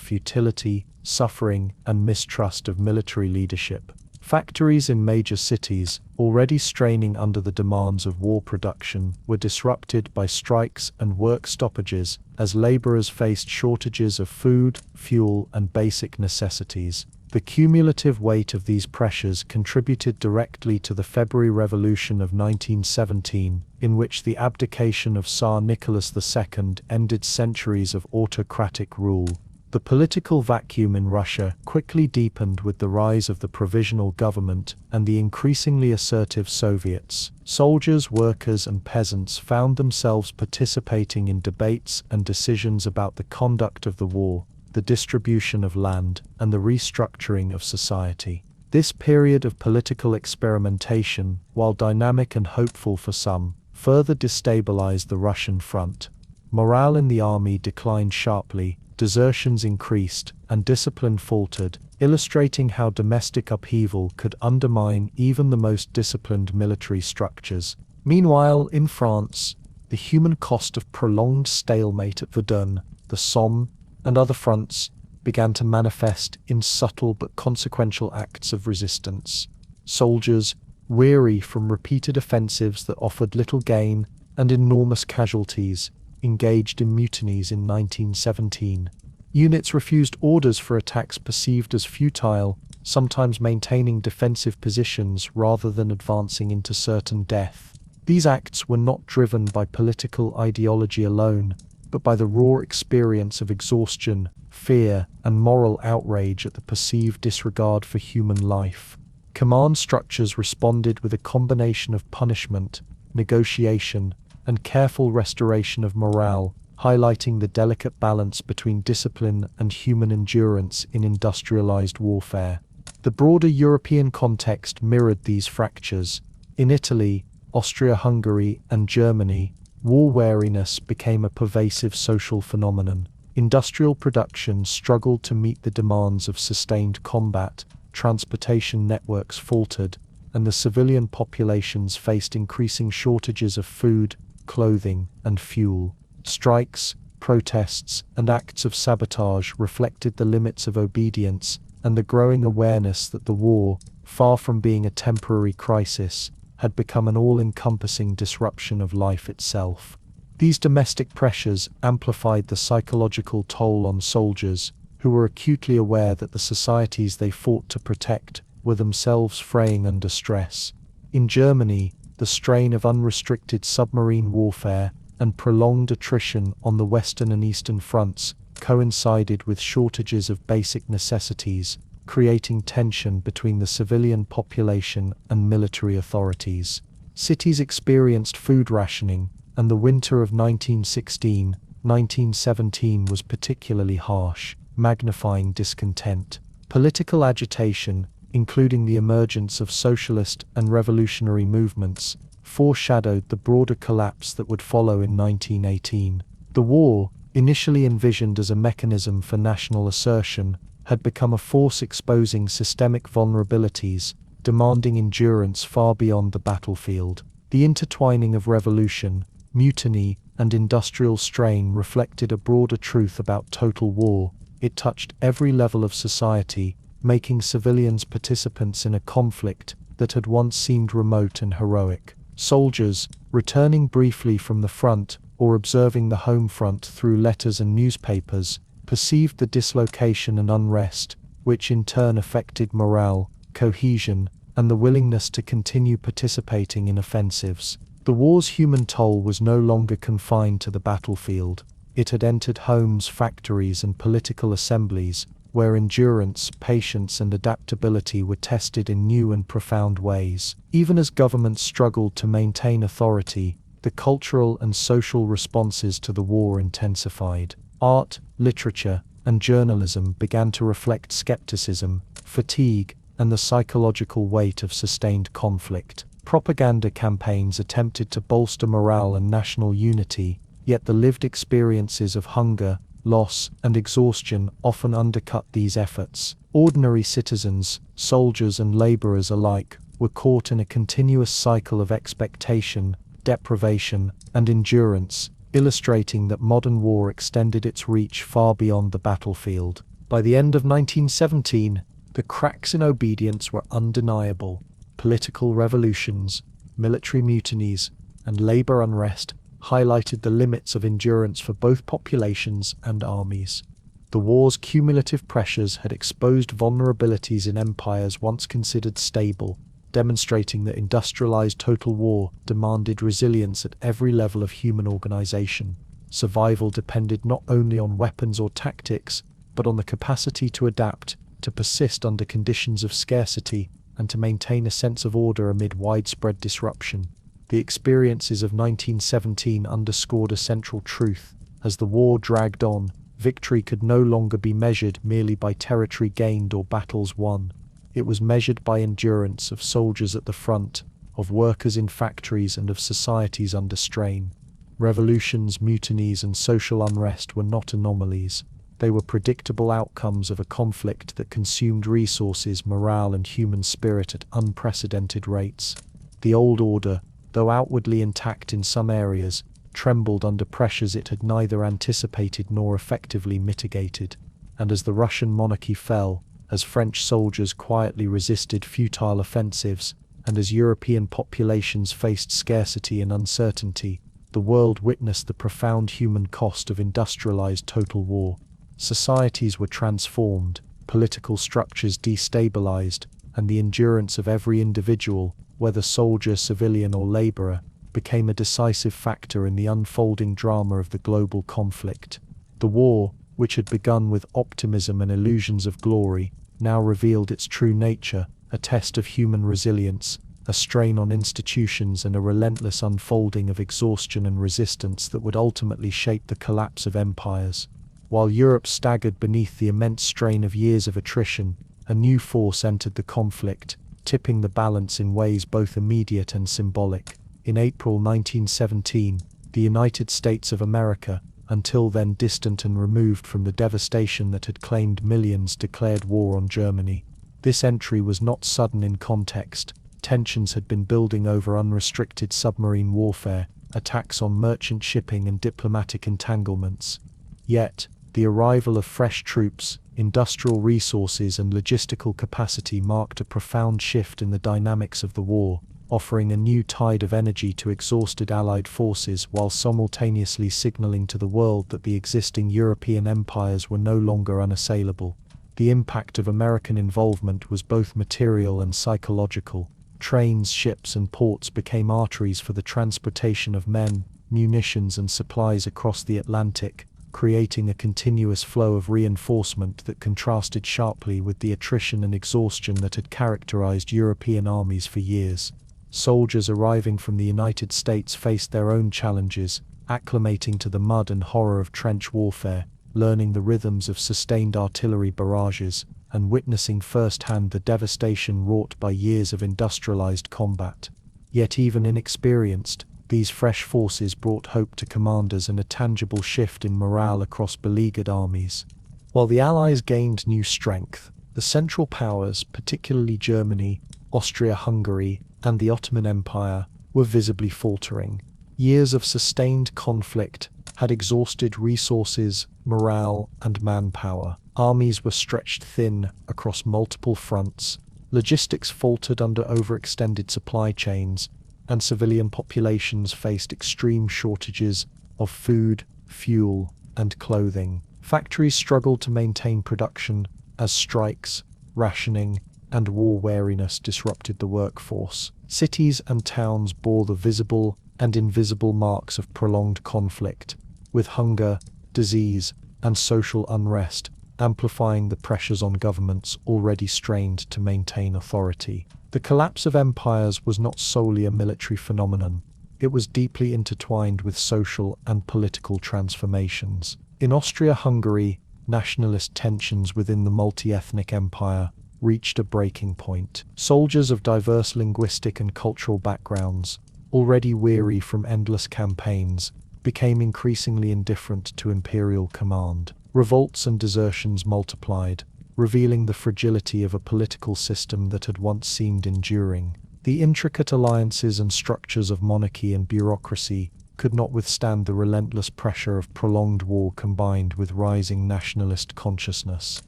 futility, suffering, and mistrust of military leadership. Factories in major cities, already straining under the demands of war production, were disrupted by strikes and work stoppages as laborers faced shortages of food, fuel, and basic necessities. The cumulative weight of these pressures contributed directly to the February Revolution of 1917, in which the abdication of Tsar Nicholas II ended centuries of autocratic rule. The political vacuum in Russia quickly deepened with the rise of the provisional government and the increasingly assertive Soviets. Soldiers, workers, and peasants found themselves participating in debates and decisions about the conduct of the war, the distribution of land, and the restructuring of society. This period of political experimentation, while dynamic and hopeful for some, further destabilized the Russian front. Morale in the army declined sharply, desertions increased, and discipline faltered, illustrating how domestic upheaval could undermine even the most disciplined military structures. Meanwhile, in France, the human cost of prolonged stalemate at Verdun, the Somme, and other fronts began to manifest in subtle but consequential acts of resistance. Soldiers, weary from repeated offensives that offered little gain and enormous casualties, engaged in mutinies in 1917. Units refused orders for attacks perceived as futile, sometimes maintaining defensive positions rather than advancing into certain death. These acts were not driven by political ideology alone, but by the raw experience of exhaustion, fear, and moral outrage at the perceived disregard for human life. Command structures responded with a combination of punishment, negotiation, and careful restoration of morale, highlighting the delicate balance between discipline and human endurance in industrialized warfare. The broader European context mirrored these fractures. In Italy, Austria-Hungary, and Germany, war weariness became a pervasive social phenomenon. Industrial production struggled to meet the demands of sustained combat, transportation networks faltered, and the civilian populations faced increasing shortages of food, clothing, and fuel. Strikes, protests, and acts of sabotage reflected the limits of obedience and the growing awareness that the war, far from being a temporary crisis, had become an all-encompassing disruption of life itself. These domestic pressures amplified the psychological toll on soldiers, who were acutely aware that the societies they fought to protect were themselves fraying under stress. In Germany, the strain of unrestricted submarine warfare and prolonged attrition on the western and eastern fronts coincided with shortages of basic necessities, creating tension between the civilian population and military authorities. Cities experienced food rationing, and the winter of 1916-1917 was particularly harsh, magnifying discontent. Political agitation, including the emergence of socialist and revolutionary movements, foreshadowed the broader collapse that would follow in 1918. The war, initially envisioned as a mechanism for national assertion, had become a force exposing systemic vulnerabilities, demanding endurance far beyond the battlefield. The intertwining of revolution, mutiny, and industrial strain reflected a broader truth about total war. It touched every level of society, making civilians participants in a conflict that had once seemed remote and heroic. Soldiers, returning briefly from the front or observing the home front through letters and newspapers, perceived the dislocation and unrest, which in turn affected morale, cohesion, and the willingness to continue participating in offensives. The war's human toll was no longer confined to the battlefield. It had entered homes, factories, and political assemblies, where endurance, patience, and adaptability were tested in new and profound ways. Even as governments struggled to maintain authority, the cultural and social responses to the war intensified. Art, literature, and journalism began to reflect skepticism, fatigue, and the psychological weight of sustained conflict. Propaganda campaigns attempted to bolster morale and national unity, yet the lived experiences of hunger, loss, and exhaustion often undercut these efforts. Ordinary citizens, soldiers, and laborers alike were caught in a continuous cycle of expectation, deprivation, and endurance, illustrating that modern war extended its reach far beyond the battlefield. By the end of 1917, the cracks in obedience were undeniable. Political revolutions, military mutinies, and labor unrest highlighted the limits of endurance for both populations and armies. The war's cumulative pressures had exposed vulnerabilities in empires once considered stable, demonstrating that industrialized total war demanded resilience at every level of human organization. Survival depended not only on weapons or tactics, but on the capacity to adapt, to persist under conditions of scarcity, and to maintain a sense of order amid widespread disruption. The experiences of 1917 underscored a central truth. As the war dragged on, victory could no longer be measured merely by territory gained or battles won. It was measured by endurance of soldiers at the front, of workers in factories, and of societies under strain. Revolutions, mutinies, and social unrest were not anomalies. They were predictable outcomes of a conflict that consumed resources, morale, and human spirit at unprecedented rates. The old order, though outwardly intact in some areas, trembled under pressures it had neither anticipated nor effectively mitigated. And as the Russian monarchy fell, as French soldiers quietly resisted futile offensives, and as European populations faced scarcity and uncertainty, the world witnessed the profound human cost of industrialized total war. Societies were transformed, political structures destabilized, and the endurance of every individual, whether soldier, civilian, or laborer, became a decisive factor in the unfolding drama of the global conflict. The war, which had begun with optimism and illusions of glory, now revealed its true nature, a test of human resilience, a strain on institutions, and a relentless unfolding of exhaustion and resistance that would ultimately shape the collapse of empires. While Europe staggered beneath the immense strain of years of attrition, a new force entered the conflict, tipping the balance in ways both immediate and symbolic. In April 1917, the United States of America, until then distant and removed from the devastation that had claimed millions, declared war on Germany. This entry was not sudden in context. Tensions had been building over unrestricted submarine warfare, attacks on merchant shipping, and diplomatic entanglements. Yet, the arrival of fresh troops, industrial resources, and logistical capacity marked a profound shift in the dynamics of the war, offering a new tide of energy to exhausted Allied forces while simultaneously signaling to the world that the existing European empires were no longer unassailable. The impact of American involvement was both material and psychological. Trains, ships, and ports became arteries for the transportation of men, munitions, and supplies across the Atlantic, creating a continuous flow of reinforcement that contrasted sharply with the attrition and exhaustion that had characterized European armies for years. Soldiers arriving from the United States faced their own challenges, acclimating to the mud and horror of trench warfare, learning the rhythms of sustained artillery barrages, and witnessing firsthand the devastation wrought by years of industrialized combat. Yet even inexperienced, these fresh forces brought hope to commanders and a tangible shift in morale across beleaguered armies. While the Allies gained new strength, the Central Powers, particularly Germany, Austria-Hungary, and the Ottoman Empire, were visibly faltering. Years of sustained conflict had exhausted resources, morale, and manpower. Armies were stretched thin across multiple fronts, logistics faltered under overextended supply chains, and civilian populations faced extreme shortages of food, fuel, and clothing. Factories struggled to maintain production as strikes, rationing, and war weariness disrupted the workforce. Cities and towns bore the visible and invisible marks of prolonged conflict, with hunger, disease, and social unrest amplifying the pressures on governments already strained to maintain authority. The collapse of empires was not solely a military phenomenon. It was deeply intertwined with social and political transformations. In Austria-Hungary, nationalist tensions within the multi-ethnic empire reached a breaking point. Soldiers of diverse linguistic and cultural backgrounds, already weary from endless campaigns, became increasingly indifferent to imperial command. Revolts and desertions multiplied, revealing the fragility of a political system that had once seemed enduring. The intricate alliances and structures of monarchy and bureaucracy could not withstand the relentless pressure of prolonged war combined with rising nationalist consciousness.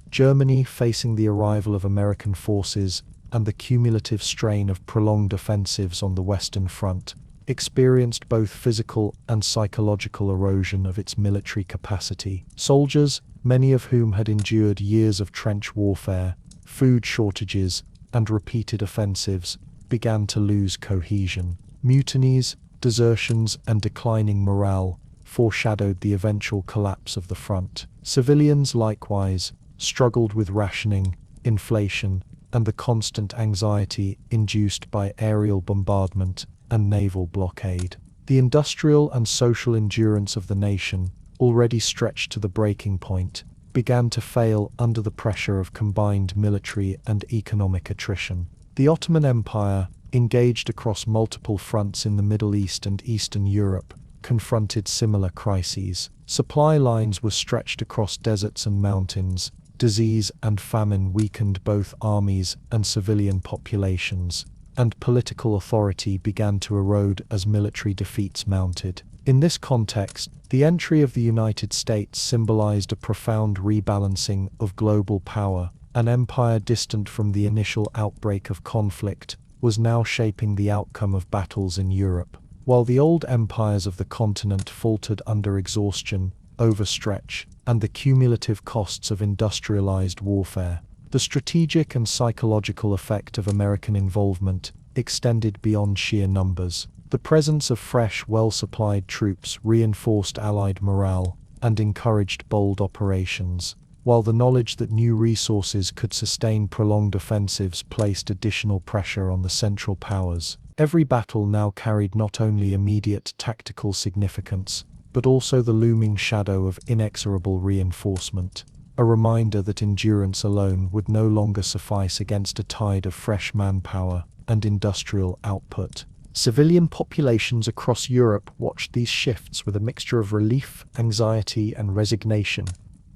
Germany, facing the arrival of American forces and the cumulative strain of prolonged offensives on the Western Front, experienced both physical and psychological erosion of its military capacity. Soldiers, many of whom had endured years of trench warfare, food shortages, and repeated offensives, began to lose cohesion. Mutinies, desertions, and declining morale foreshadowed the eventual collapse of the front. Civilians, likewise, struggled with rationing, inflation, and the constant anxiety induced by aerial bombardment and naval blockade. The industrial and social endurance of the nation, already stretched to the breaking point, began to fail under the pressure of combined military and economic attrition. The Ottoman Empire, engaged across multiple fronts in the Middle East and Eastern Europe, confronted similar crises. Supply lines were stretched across deserts and mountains. Disease and famine weakened both armies and civilian populations, and political authority began to erode as military defeats mounted. In this context, the entry of the United States symbolized a profound rebalancing of global power. An empire distant from the initial outbreak of conflict was now shaping the outcome of battles in Europe. While the old empires of the continent faltered under exhaustion, overstretch, and the cumulative costs of industrialized warfare, the strategic and psychological effect of American involvement extended beyond sheer numbers. The presence of fresh, well-supplied troops reinforced Allied morale and encouraged bold operations, while the knowledge that new resources could sustain prolonged offensives placed additional pressure on the Central Powers. Every battle now carried not only immediate tactical significance, but also the looming shadow of inexorable reinforcement, a reminder that endurance alone would no longer suffice against a tide of fresh manpower and industrial output. Civilian populations across Europe watched these shifts with a mixture of relief, anxiety, and resignation.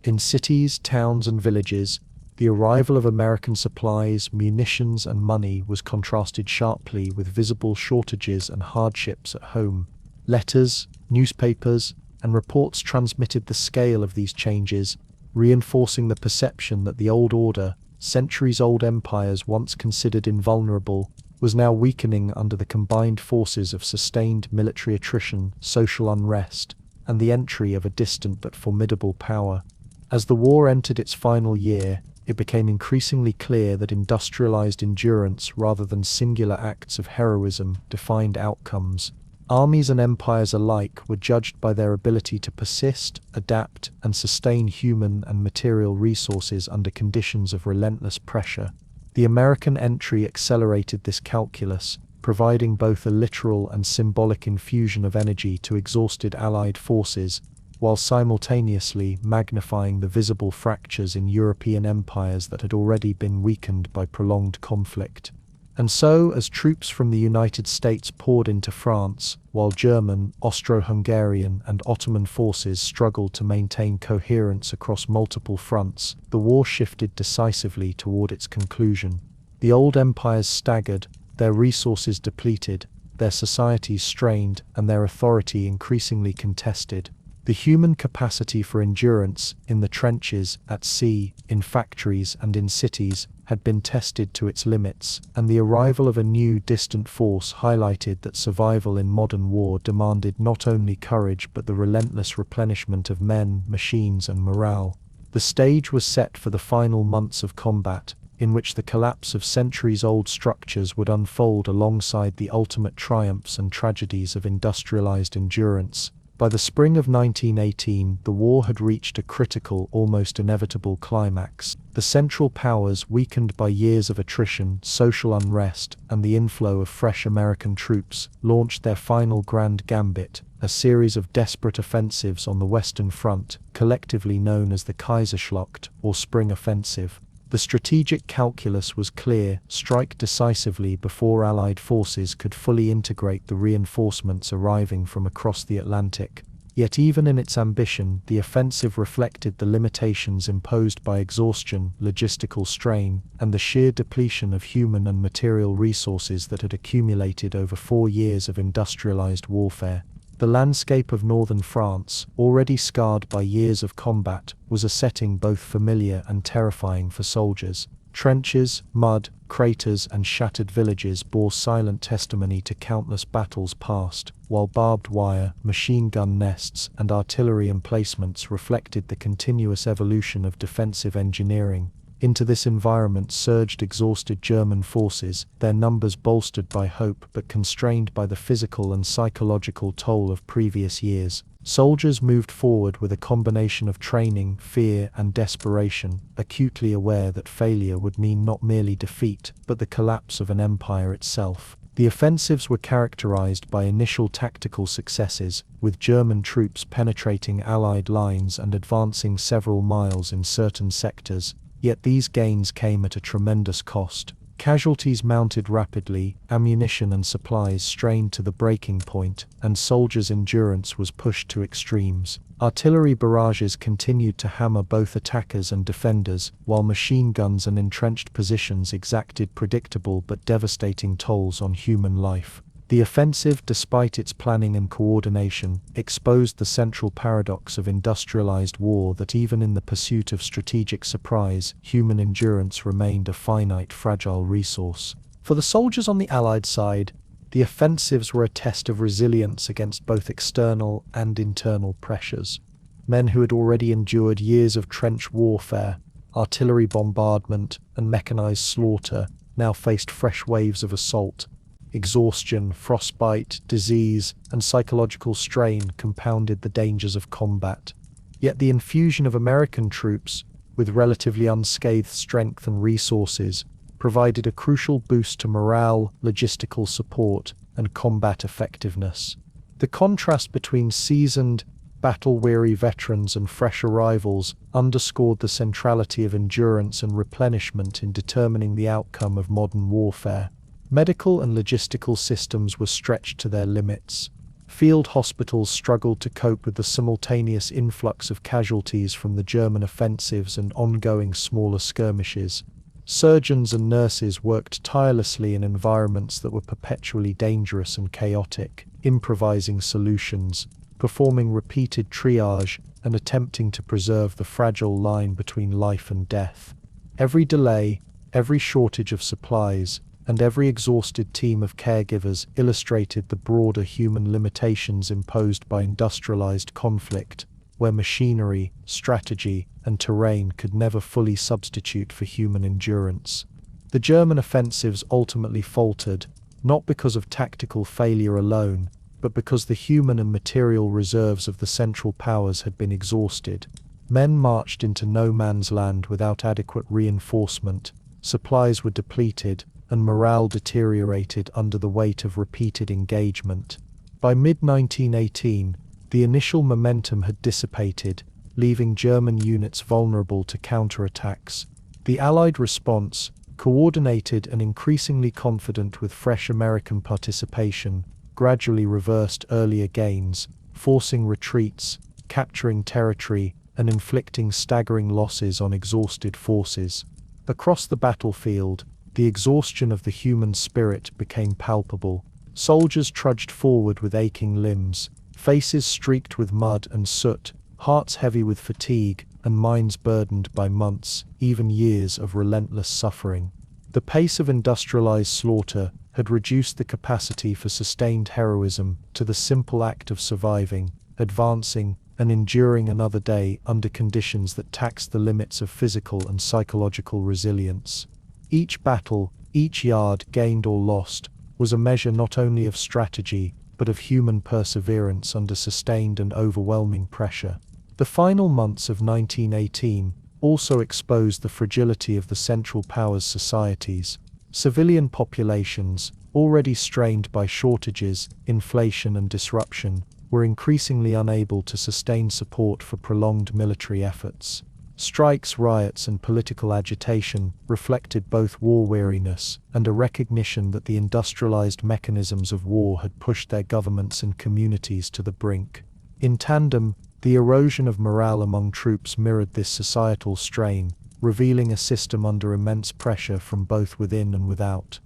In cities, towns, and villages, the arrival of American supplies, munitions, and money was contrasted sharply with visible shortages and hardships at home. Letters, newspapers, and reports transmitted the scale of these changes, reinforcing the perception that the old order, centuries-old empires once considered invulnerable, was now weakening under the combined forces of sustained military attrition, social unrest, and the entry of a distant but formidable power. As the war entered its final year, it became increasingly clear that industrialized endurance rather than singular acts of heroism defined outcomes. Armies and empires alike were judged by their ability to persist, adapt, and sustain human and material resources under conditions of relentless pressure. The American entry accelerated this calculus, providing both a literal and symbolic infusion of energy to exhausted Allied forces, while simultaneously magnifying the visible fractures in European empires that had already been weakened by prolonged conflict. And so, as troops from the United States poured into France, while German, Austro-Hungarian, and Ottoman forces struggled to maintain coherence across multiple fronts, the war shifted decisively toward its conclusion. The old empires staggered, their resources depleted, their societies strained, and their authority increasingly contested. The human capacity for endurance, in the trenches, at sea, in factories, and in cities, had been tested to its limits, and the arrival of a new distant force highlighted that survival in modern war demanded not only courage but the relentless replenishment of men, machines, and morale. The stage was set for the final months of combat, in which the collapse of centuries-old structures would unfold alongside the ultimate triumphs and tragedies of industrialized endurance. By the spring of 1918, the war had reached a critical, almost inevitable climax. The Central Powers, weakened by years of attrition, social unrest, and the inflow of fresh American troops, launched their final grand gambit, a series of desperate offensives on the Western Front, collectively known as the Kaiserschlacht, or Spring Offensive. The strategic calculus was clear: strike decisively before Allied forces could fully integrate the reinforcements arriving from across the Atlantic. Yet even in its ambition, the offensive reflected the limitations imposed by exhaustion, logistical strain, and the sheer depletion of human and material resources that had accumulated over 4 years of industrialized warfare. The landscape of northern France, already scarred by years of combat, was a setting both familiar and terrifying for soldiers. Trenches, mud, craters, and shattered villages bore silent testimony to countless battles past, while barbed wire, machine gun nests, and artillery emplacements reflected the continuous evolution of defensive engineering. Into this environment surged exhausted German forces, their numbers bolstered by hope but constrained by the physical and psychological toll of previous years. Soldiers moved forward with a combination of training, fear, and desperation, acutely aware that failure would mean not merely defeat, but the collapse of an empire itself. The offensives were characterized by initial tactical successes, with German troops penetrating Allied lines and advancing several miles in certain sectors, yet these gains came at a tremendous cost. Casualties mounted rapidly, ammunition and supplies strained to the breaking point, and soldiers' endurance was pushed to extremes. Artillery barrages continued to hammer both attackers and defenders, while machine guns and entrenched positions exacted predictable but devastating tolls on human life. The offensive, despite its planning and coordination, exposed the central paradox of industrialized war that even in the pursuit of strategic surprise, human endurance remained a finite, fragile resource. For the soldiers on the Allied side, the offensives were a test of resilience against both external and internal pressures. Men who had already endured years of trench warfare, artillery bombardment, and mechanized slaughter now faced fresh waves of assault. Exhaustion, frostbite, disease, and psychological strain compounded the dangers of combat. Yet the infusion of American troops, with relatively unscathed strength and resources, provided a crucial boost to morale, logistical support, and combat effectiveness. The contrast between seasoned, battle-weary veterans and fresh arrivals underscored the centrality of endurance and replenishment in determining the outcome of modern warfare. Medical and logistical systems were stretched to their limits. Field hospitals struggled to cope with the simultaneous influx of casualties from the German offensives and ongoing smaller skirmishes. Surgeons and nurses worked tirelessly in environments that were perpetually dangerous and chaotic, improvising solutions, performing repeated triage, and attempting to preserve the fragile line between life and death. Every delay, every shortage of supplies, and every exhausted team of caregivers illustrated the broader human limitations imposed by industrialized conflict, where machinery, strategy, and terrain could never fully substitute for human endurance. The German offensives ultimately faltered, not because of tactical failure alone, but because the human and material reserves of the Central Powers had been exhausted. Men marched into no man's land without adequate reinforcement, supplies were depleted, and morale deteriorated under the weight of repeated engagement. By mid-1918, the initial momentum had dissipated, leaving German units vulnerable to counterattacks. The Allied response, coordinated and increasingly confident with fresh American participation, gradually reversed earlier gains, forcing retreats, capturing territory, and inflicting staggering losses on exhausted forces. Across the battlefield, the exhaustion of the human spirit became palpable. Soldiers trudged forward with aching limbs, faces streaked with mud and soot, hearts heavy with fatigue, and minds burdened by months, even years of relentless suffering. The pace of industrialized slaughter had reduced the capacity for sustained heroism to the simple act of surviving, advancing, and enduring another day under conditions that taxed the limits of physical and psychological resilience. Each battle, each yard gained or lost, was a measure not only of strategy, but of human perseverance under sustained and overwhelming pressure. The final months of 1918 also exposed the fragility of the Central Powers societies. Civilian populations, already strained by shortages, inflation, and disruption, were increasingly unable to sustain support for prolonged military efforts. Strikes, riots, and political agitation reflected both war weariness and a recognition that the industrialized mechanisms of war had pushed their governments and communities to the brink. In tandem, the erosion of morale among troops mirrored this societal strain, revealing a system under immense pressure from both within and without.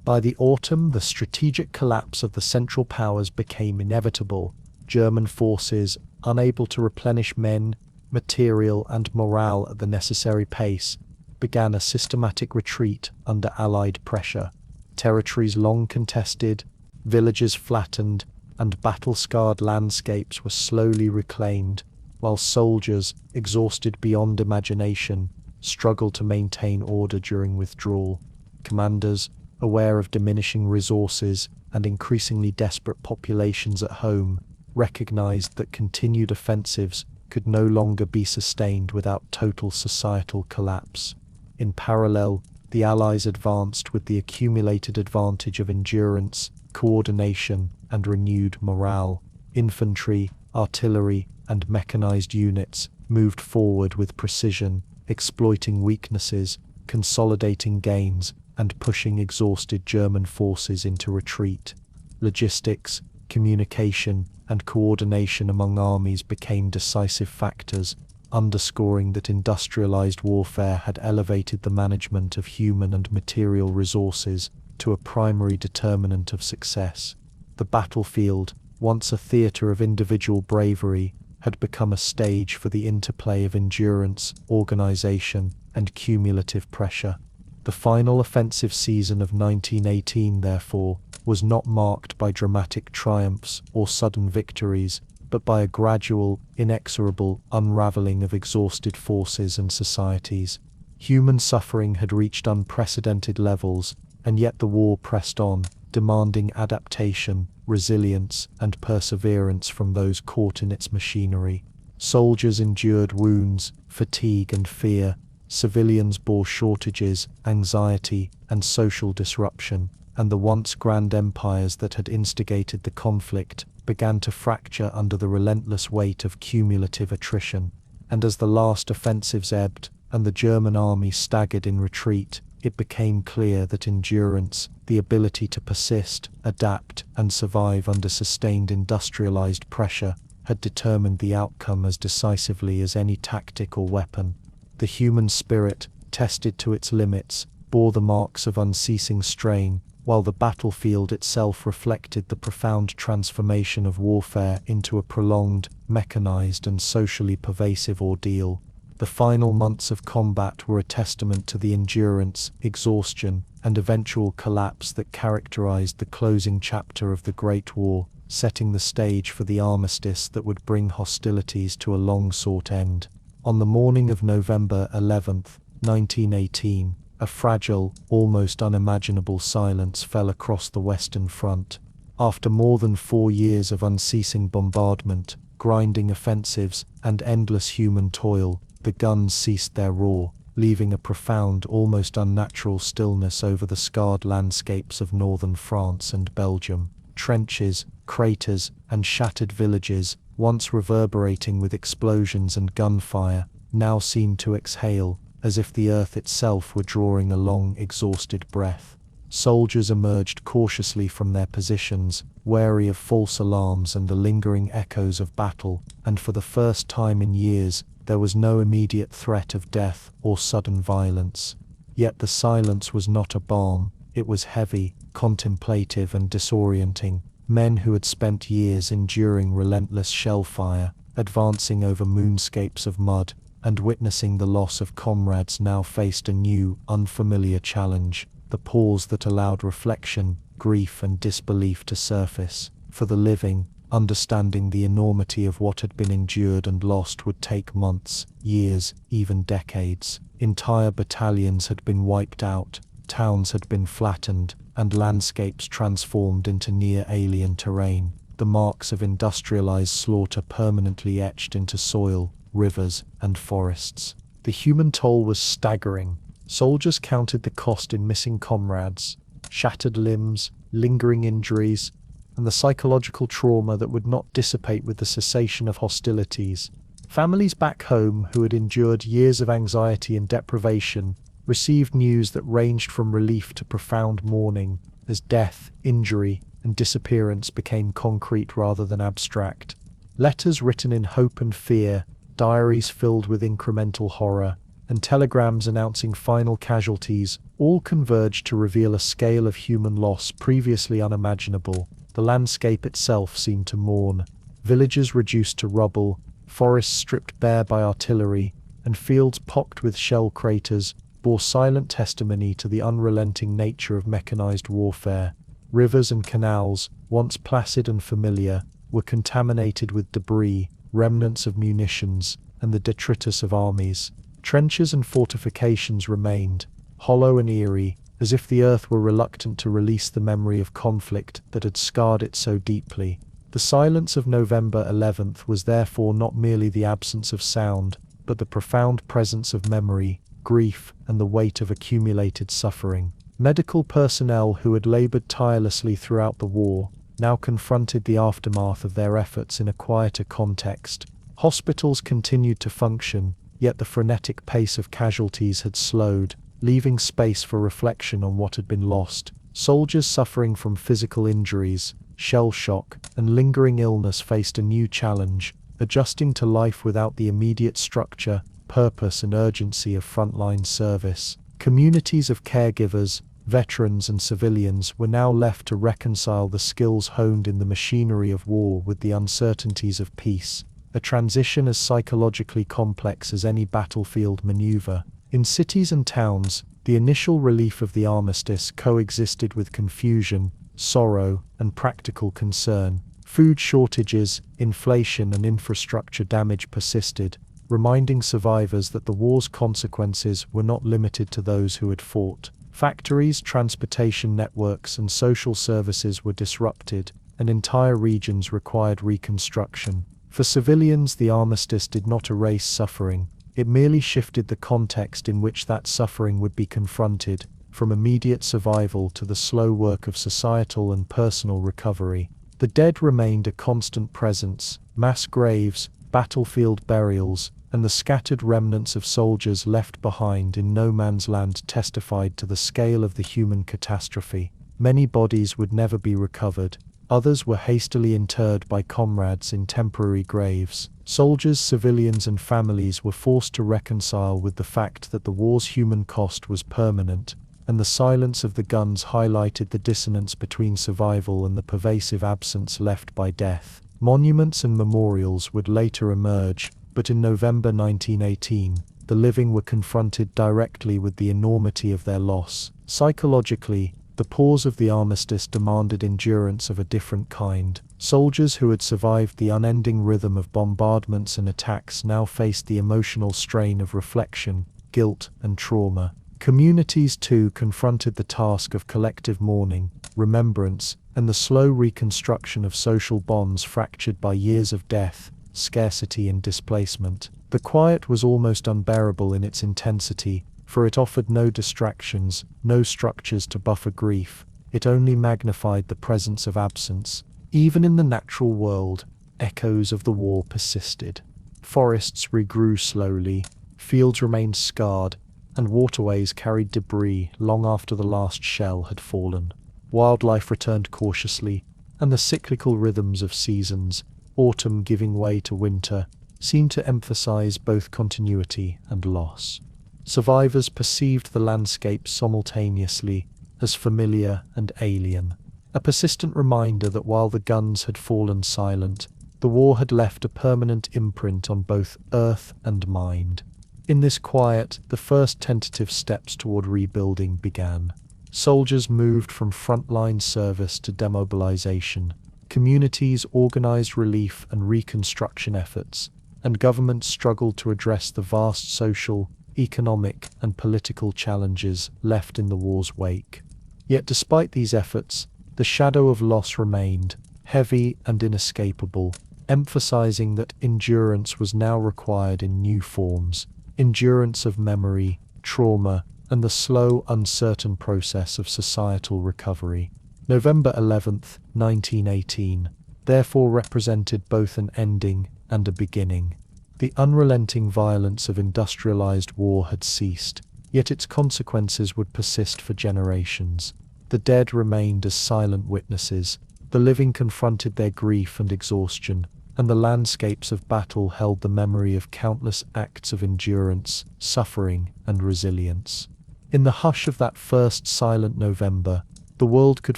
By the autumn, the strategic collapse of the Central Powers became inevitable. German forces, unable to replenish men, material, and morale at the necessary pace, began a systematic retreat under Allied pressure. Territories long contested, villages flattened, and battle-scarred landscapes were slowly reclaimed, while soldiers, exhausted beyond imagination, struggled to maintain order during withdrawal. Commanders, aware of diminishing resources and increasingly desperate populations at home, recognized that continued offensives could no longer be sustained without total societal collapse. In parallel, the Allies advanced with the accumulated advantage of endurance, coordination, and renewed morale. Infantry, artillery, and mechanized units moved forward with precision, exploiting weaknesses, consolidating gains, and pushing exhausted German forces into retreat. Logistics, communication, and coordination among armies became decisive factors, underscoring that industrialized warfare had elevated the management of human and material resources to a primary determinant of success. The battlefield, once a theater of individual bravery, had become a stage for the interplay of endurance, organization, and cumulative pressure. The final offensive season of 1918, therefore, was not marked by dramatic triumphs or sudden victories, but by a gradual, inexorable unraveling of exhausted forces and societies. Human suffering had reached unprecedented levels, and yet the war pressed on, demanding adaptation, resilience, and perseverance from those caught in its machinery. Soldiers endured wounds, fatigue, and fear. Civilians bore shortages, anxiety, and social disruption, and the once grand empires that had instigated the conflict began to fracture under the relentless weight of cumulative attrition. And as the last offensives ebbed, and the German army staggered in retreat, it became clear that endurance, the ability to persist, adapt, and survive under sustained industrialized pressure, had determined the outcome as decisively as any tactic or weapon. The human spirit, tested to its limits, bore the marks of unceasing strain, while the battlefield itself reflected the profound transformation of warfare into a prolonged, mechanized, and socially pervasive ordeal. The final months of combat were a testament to the endurance, exhaustion, and eventual collapse that characterized the closing chapter of the Great War, setting the stage for the armistice that would bring hostilities to a long-sought end. On the morning of November 11, 1918, a fragile, almost unimaginable silence fell across the Western Front. After more than 4 years of unceasing bombardment, grinding offensives, and endless human toil, the guns ceased their roar, leaving a profound, almost unnatural stillness over the scarred landscapes of northern France and Belgium. Trenches, craters, and shattered villages, once reverberating with explosions and gunfire, now seemed to exhale, as if the earth itself were drawing a long, exhausted breath. Soldiers emerged cautiously from their positions, wary of false alarms and the lingering echoes of battle, and for the first time in years, there was no immediate threat of death or sudden violence. Yet the silence was not a balm, it was heavy, contemplative, and disorienting. Men who had spent years enduring relentless shellfire, advancing over moonscapes of mud, and witnessing the loss of comrades now faced a new, unfamiliar challenge. The pause that allowed reflection, grief, and disbelief to surface. For the living, understanding the enormity of what had been endured and lost would take months, years, even decades. Entire battalions had been wiped out, towns had been flattened, and landscapes transformed into near-alien terrain, the marks of industrialized slaughter permanently etched into soil, rivers, and forests. The human toll was staggering. Soldiers counted the cost in missing comrades, shattered limbs, lingering injuries, and the psychological trauma that would not dissipate with the cessation of hostilities. Families back home who had endured years of anxiety and deprivation received news that ranged from relief to profound mourning, as death, injury, and disappearance became concrete rather than abstract. Letters written in hope and fear, diaries filled with incremental horror, and telegrams announcing final casualties all converged to reveal a scale of human loss previously unimaginable. The landscape itself seemed to mourn. Villages reduced to rubble, forests stripped bare by artillery, and fields pocked with shell craters bore silent testimony to the unrelenting nature of mechanized warfare. Rivers and canals, once placid and familiar, were contaminated with debris, remnants of munitions, and the detritus of armies. Trenches and fortifications remained, hollow and eerie, as if the earth were reluctant to release the memory of conflict that had scarred it so deeply. The silence of November 11th was therefore not merely the absence of sound, but the profound presence of memory, grief, and the weight of accumulated suffering. Medical personnel who had labored tirelessly throughout the war now confronted the aftermath of their efforts in a quieter context. Hospitals continued to function, yet the frenetic pace of casualties had slowed, leaving space for reflection on what had been lost. Soldiers suffering from physical injuries, shell shock, and lingering illness faced a new challenge, adjusting to life without the immediate structure, purpose, and urgency of frontline service. Communities of caregivers, veterans, and civilians were now left to reconcile the skills honed in the machinery of war with the uncertainties of peace, a transition as psychologically complex as any battlefield maneuver. In cities and towns, the initial relief of the armistice coexisted with confusion, sorrow, and practical concern. Food shortages, inflation, and infrastructure damage persisted, reminding survivors that the war's consequences were not limited to those who had fought. Factories, transportation networks, and social services were disrupted, and entire regions required reconstruction. For civilians, the armistice did not erase suffering, it merely shifted the context in which that suffering would be confronted, from immediate survival to the slow work of societal and personal recovery. The dead remained a constant presence. Mass graves, battlefield burials, and the scattered remnants of soldiers left behind in no man's land testified to the scale of the human catastrophe. Many bodies would never be recovered. Others were hastily interred by comrades in temporary graves. Soldiers, civilians, and families were forced to reconcile with the fact that the war's human cost was permanent, and the silence of the guns highlighted the dissonance between survival and the pervasive absence left by death. Monuments and memorials would later emerge, but in November 1918, the living were confronted directly with the enormity of their loss. Psychologically, the pause of the armistice demanded endurance of a different kind. Soldiers who had survived the unending rhythm of bombardments and attacks now faced the emotional strain of reflection, guilt, and trauma. Communities too confronted the task of collective mourning, remembrance, and the slow reconstruction of social bonds fractured by years of death, scarcity, and displacement. The quiet was almost unbearable in its intensity, for it offered no distractions, no structures to buffer grief. It only magnified the presence of absence. Even in the natural world, echoes of the war persisted. Forests regrew slowly, fields remained scarred, and waterways carried debris long after the last shell had fallen. Wildlife returned cautiously, and the cyclical rhythms of seasons, autumn giving way to winter, seemed to emphasize both continuity and loss. Survivors perceived the landscape simultaneously, as familiar and alien, a persistent reminder that while the guns had fallen silent, the war had left a permanent imprint on both earth and mind. In this quiet, the first tentative steps toward rebuilding began. Soldiers moved from frontline service to demobilization. Communities organized relief and reconstruction efforts, and governments struggled to address the vast social, economic, and political challenges left in the war's wake. Yet despite these efforts, the shadow of loss remained, heavy and inescapable, emphasizing that endurance was now required in new forms. Endurance of memory, trauma, and the slow, uncertain process of societal recovery. November 11th, 1918, therefore represented both an ending and a beginning. The unrelenting violence of industrialized war had ceased, yet its consequences would persist for generations. The dead remained as silent witnesses, the living confronted their grief and exhaustion, and the landscapes of battle held the memory of countless acts of endurance, suffering, and resilience. In the hush of that first silent November, the world could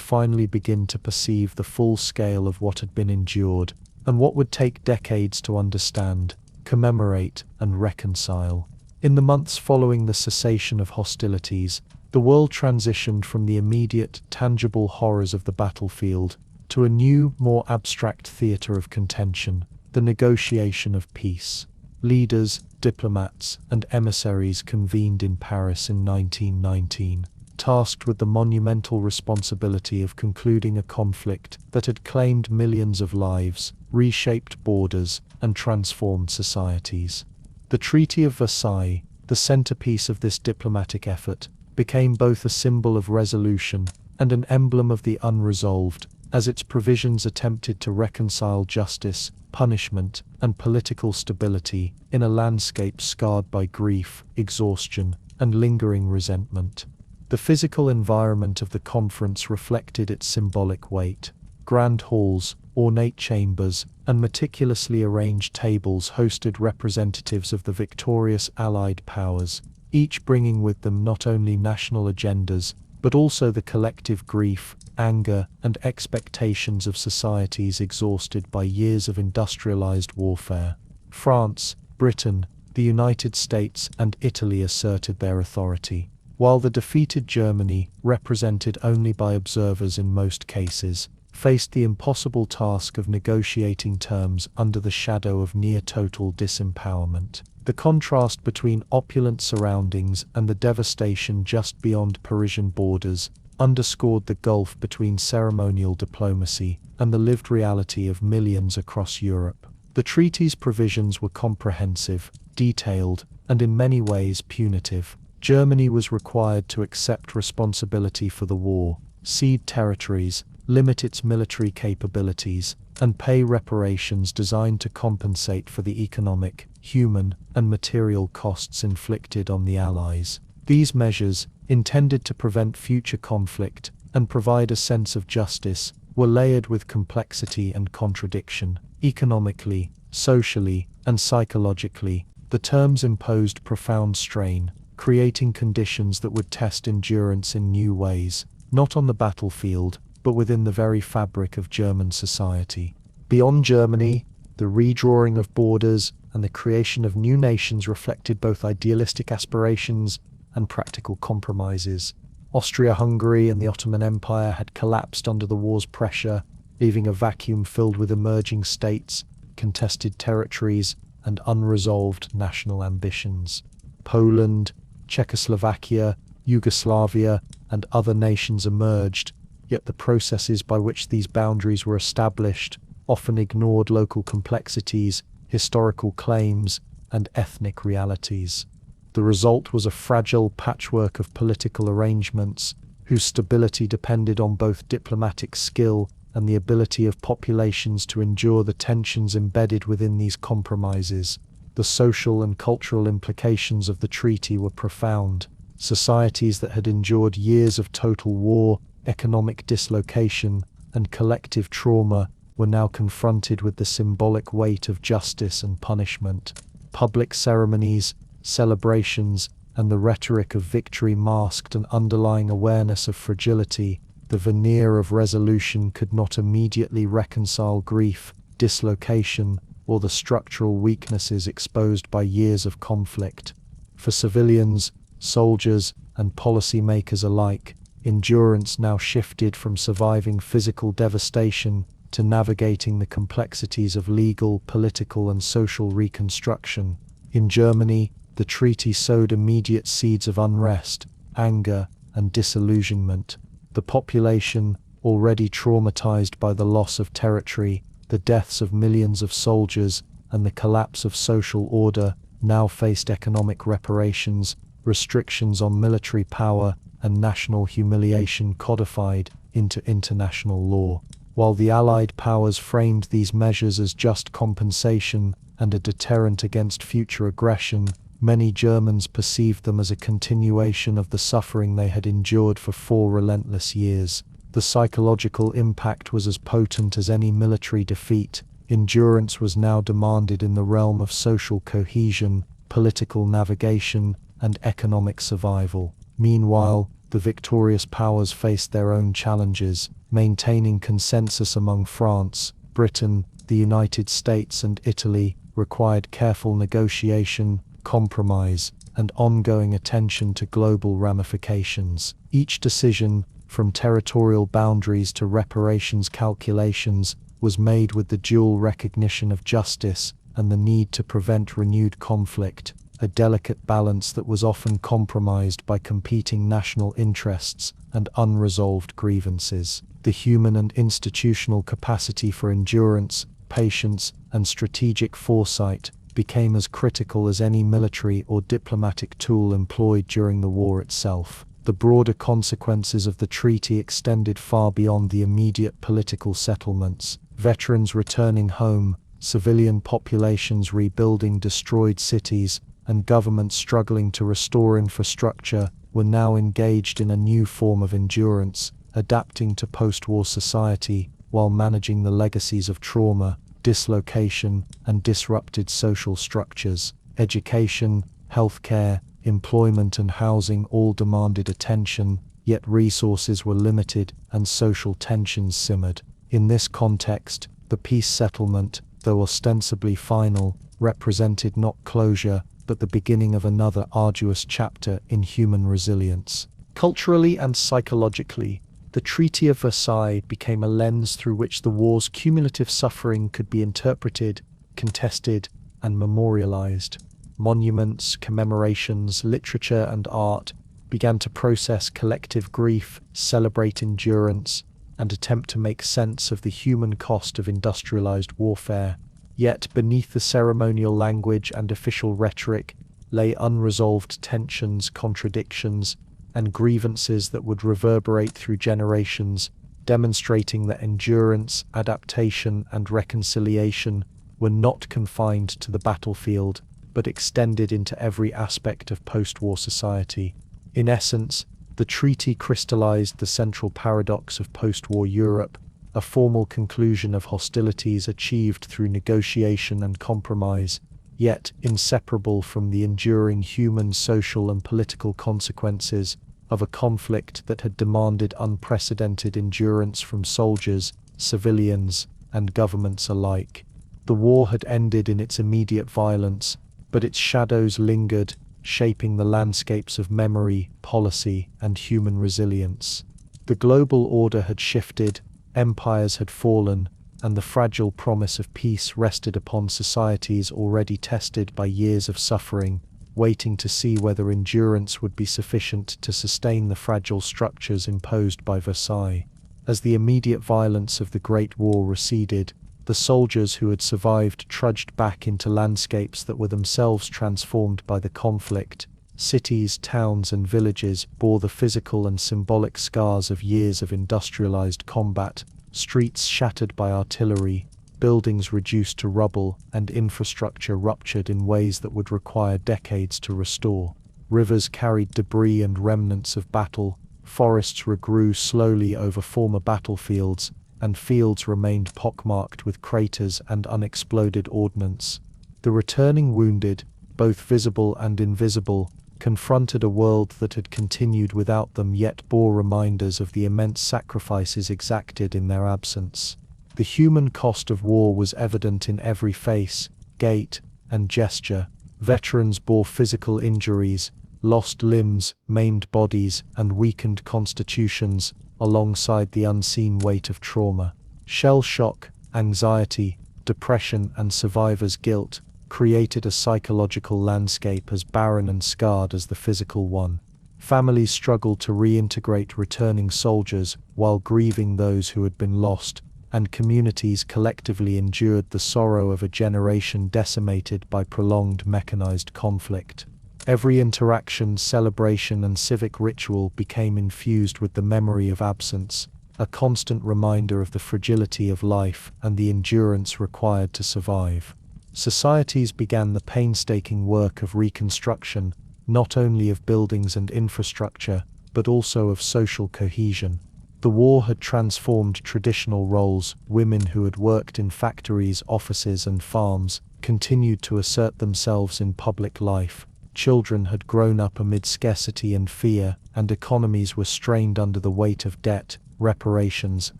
finally begin to perceive the full scale of what had been endured, and what would take decades to understand, commemorate, and reconcile. In the months following the cessation of hostilities, the world transitioned from the immediate, tangible horrors of the battlefield to a new, more abstract theater of contention, the negotiation of peace. Leaders, diplomats, and emissaries convened in Paris in 1919. tasked with the monumental responsibility of concluding a conflict that had claimed millions of lives, reshaped borders, and transformed societies. The Treaty of Versailles, the centerpiece of this diplomatic effort, became both a symbol of resolution and an emblem of the unresolved, as its provisions attempted to reconcile justice, punishment, and political stability in a landscape scarred by grief, exhaustion, and lingering resentment. The physical environment of the conference reflected its symbolic weight. Grand halls, ornate chambers, and meticulously arranged tables hosted representatives of the victorious Allied powers, each bringing with them not only national agendas, but also the collective grief, anger, and expectations of societies exhausted by years of industrialized warfare. France, Britain, the United States, and Italy asserted their authority, while the defeated Germany, represented only by observers in most cases, faced the impossible task of negotiating terms under the shadow of near-total disempowerment. The contrast between opulent surroundings and the devastation just beyond Parisian borders underscored the gulf between ceremonial diplomacy and the lived reality of millions across Europe. The treaty's provisions were comprehensive, detailed, and in many ways punitive. Germany was required to accept responsibility for the war, cede territories, limit its military capabilities, and pay reparations designed to compensate for the economic, human, and material costs inflicted on the Allies. These measures, intended to prevent future conflict and provide a sense of justice, were layered with complexity and contradiction. Economically, socially, and psychologically, the terms imposed profound strain, creating conditions that would test endurance in new ways, not on the battlefield, but within the very fabric of German society. Beyond Germany, the redrawing of borders and the creation of new nations reflected both idealistic aspirations and practical compromises. Austria-Hungary and the Ottoman Empire had collapsed under the war's pressure, leaving a vacuum filled with emerging states, contested territories, and unresolved national ambitions. Poland, Czechoslovakia, Yugoslavia, and other nations emerged, yet the processes by which these boundaries were established often ignored local complexities, historical claims, and ethnic realities. The result was a fragile patchwork of political arrangements, whose stability depended on both diplomatic skill and the ability of populations to endure the tensions embedded within these compromises. The social and cultural implications of the treaty were profound. Societies that had endured years of total war, economic dislocation, and collective trauma were now confronted with the symbolic weight of justice and punishment. Public ceremonies, celebrations, and the rhetoric of victory masked an underlying awareness of fragility. The veneer of resolution could not immediately reconcile grief, dislocation, or the structural weaknesses exposed by years of conflict. For civilians, soldiers, and policymakers alike, endurance now shifted from surviving physical devastation to navigating the complexities of legal, political, and social reconstruction. In Germany, the treaty sowed immediate seeds of unrest, anger, and disillusionment. The population, already traumatized by the loss of territory, the deaths of millions of soldiers, and the collapse of social order, now faced economic reparations, restrictions on military power, and national humiliation codified into international law. While the Allied powers framed these measures as just compensation and a deterrent against future aggression, many Germans perceived them as a continuation of the suffering they had endured for 4 relentless years. The psychological impact was as potent as any military defeat. Endurance was now demanded in the realm of social cohesion, political navigation, and economic survival. Meanwhile, the victorious powers faced their own challenges. Maintaining consensus among France, Britain, the United States, and Italy required careful negotiation, compromise, and ongoing attention to global ramifications. Each decision, from territorial boundaries to reparations calculations, was made with the dual recognition of justice and the need to prevent renewed conflict. a delicate balance that was often compromised by competing national interests and unresolved grievances. The human and institutional capacity for endurance, patience, and strategic foresight became as critical as any military or diplomatic tool employed during the war itself. The broader consequences of the treaty extended far beyond the immediate political settlements. Veterans returning home, civilian populations rebuilding destroyed cities, and governments struggling to restore infrastructure were now engaged in a new form of endurance, adapting to post-war society while managing the legacies of trauma, dislocation, and disrupted social structures. Education, healthcare, employment and housing all demanded attention, yet resources were limited and social tensions simmered. In this context, the peace settlement, though ostensibly final, represented not closure, but the beginning of another arduous chapter in human resilience. Culturally and psychologically, the Treaty of Versailles became a lens through which the war's cumulative suffering could be interpreted, contested, and memorialized. Monuments, commemorations, literature, and art began to process collective grief, celebrate endurance, and attempt to make sense of the human cost of industrialized warfare. Yet, beneath the ceremonial language and official rhetoric lay unresolved tensions, contradictions, and grievances that would reverberate through generations, demonstrating that endurance, adaptation, and reconciliation were not confined to the battlefield, but extended into every aspect of post-war society. In essence, the treaty crystallized the central paradox of post-war Europe, a formal conclusion of hostilities achieved through negotiation and compromise, yet inseparable from the enduring human, social, and political consequences of a conflict that had demanded unprecedented endurance from soldiers, civilians, and governments alike. The war had ended in its immediate violence, but its shadows lingered, shaping the landscapes of memory, policy, and human resilience. The global order had shifted, empires had fallen, and the fragile promise of peace rested upon societies already tested by years of suffering, waiting to see whether endurance would be sufficient to sustain the fragile structures imposed by Versailles. As the immediate violence of the Great War receded, the soldiers who had survived trudged back into landscapes that were themselves transformed by the conflict. Cities, towns, and villages bore the physical and symbolic scars of years of industrialized combat, streets shattered by artillery, buildings reduced to rubble, and infrastructure ruptured in ways that would require decades to restore. Rivers carried debris and remnants of battle, forests regrew slowly over former battlefields, and fields remained pockmarked with craters and unexploded ordnance. The returning wounded, both visible and invisible, confronted a world that had continued without them yet bore reminders of the immense sacrifices exacted in their absence. The human cost of war was evident in every face, gait, and gesture. Veterans bore physical injuries, lost limbs, maimed bodies, and weakened constitutions, alongside the unseen weight of trauma. Shell shock, anxiety, depression, and survivor's guilt created a psychological landscape as barren and scarred as the physical one. Families struggled to reintegrate returning soldiers while grieving those who had been lost, and communities collectively endured the sorrow of a generation decimated by prolonged mechanized conflict. Every interaction, celebration, and civic ritual became infused with the memory of absence, a constant reminder of the fragility of life and the endurance required to survive. Societies began the painstaking work of reconstruction, not only of buildings and infrastructure, but also of social cohesion. The war had transformed traditional roles. Women who had worked in factories, offices, and farms continued to assert themselves in public life. Children had grown up amid scarcity and fear, and economies were strained under the weight of debt, reparations,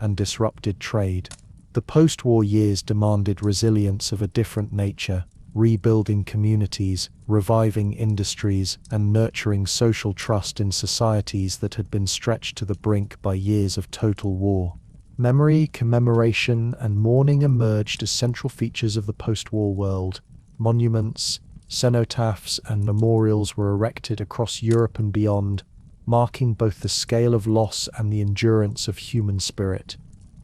and disrupted trade. The post-war years demanded resilience of a different nature, rebuilding communities, reviving industries, and nurturing social trust in societies that had been stretched to the brink by years of total war. Memory, commemoration, and mourning emerged as central features of the post-war world. Monuments, Cenotaphs and memorials were erected across Europe and beyond, marking both the scale of loss and the endurance of human spirit.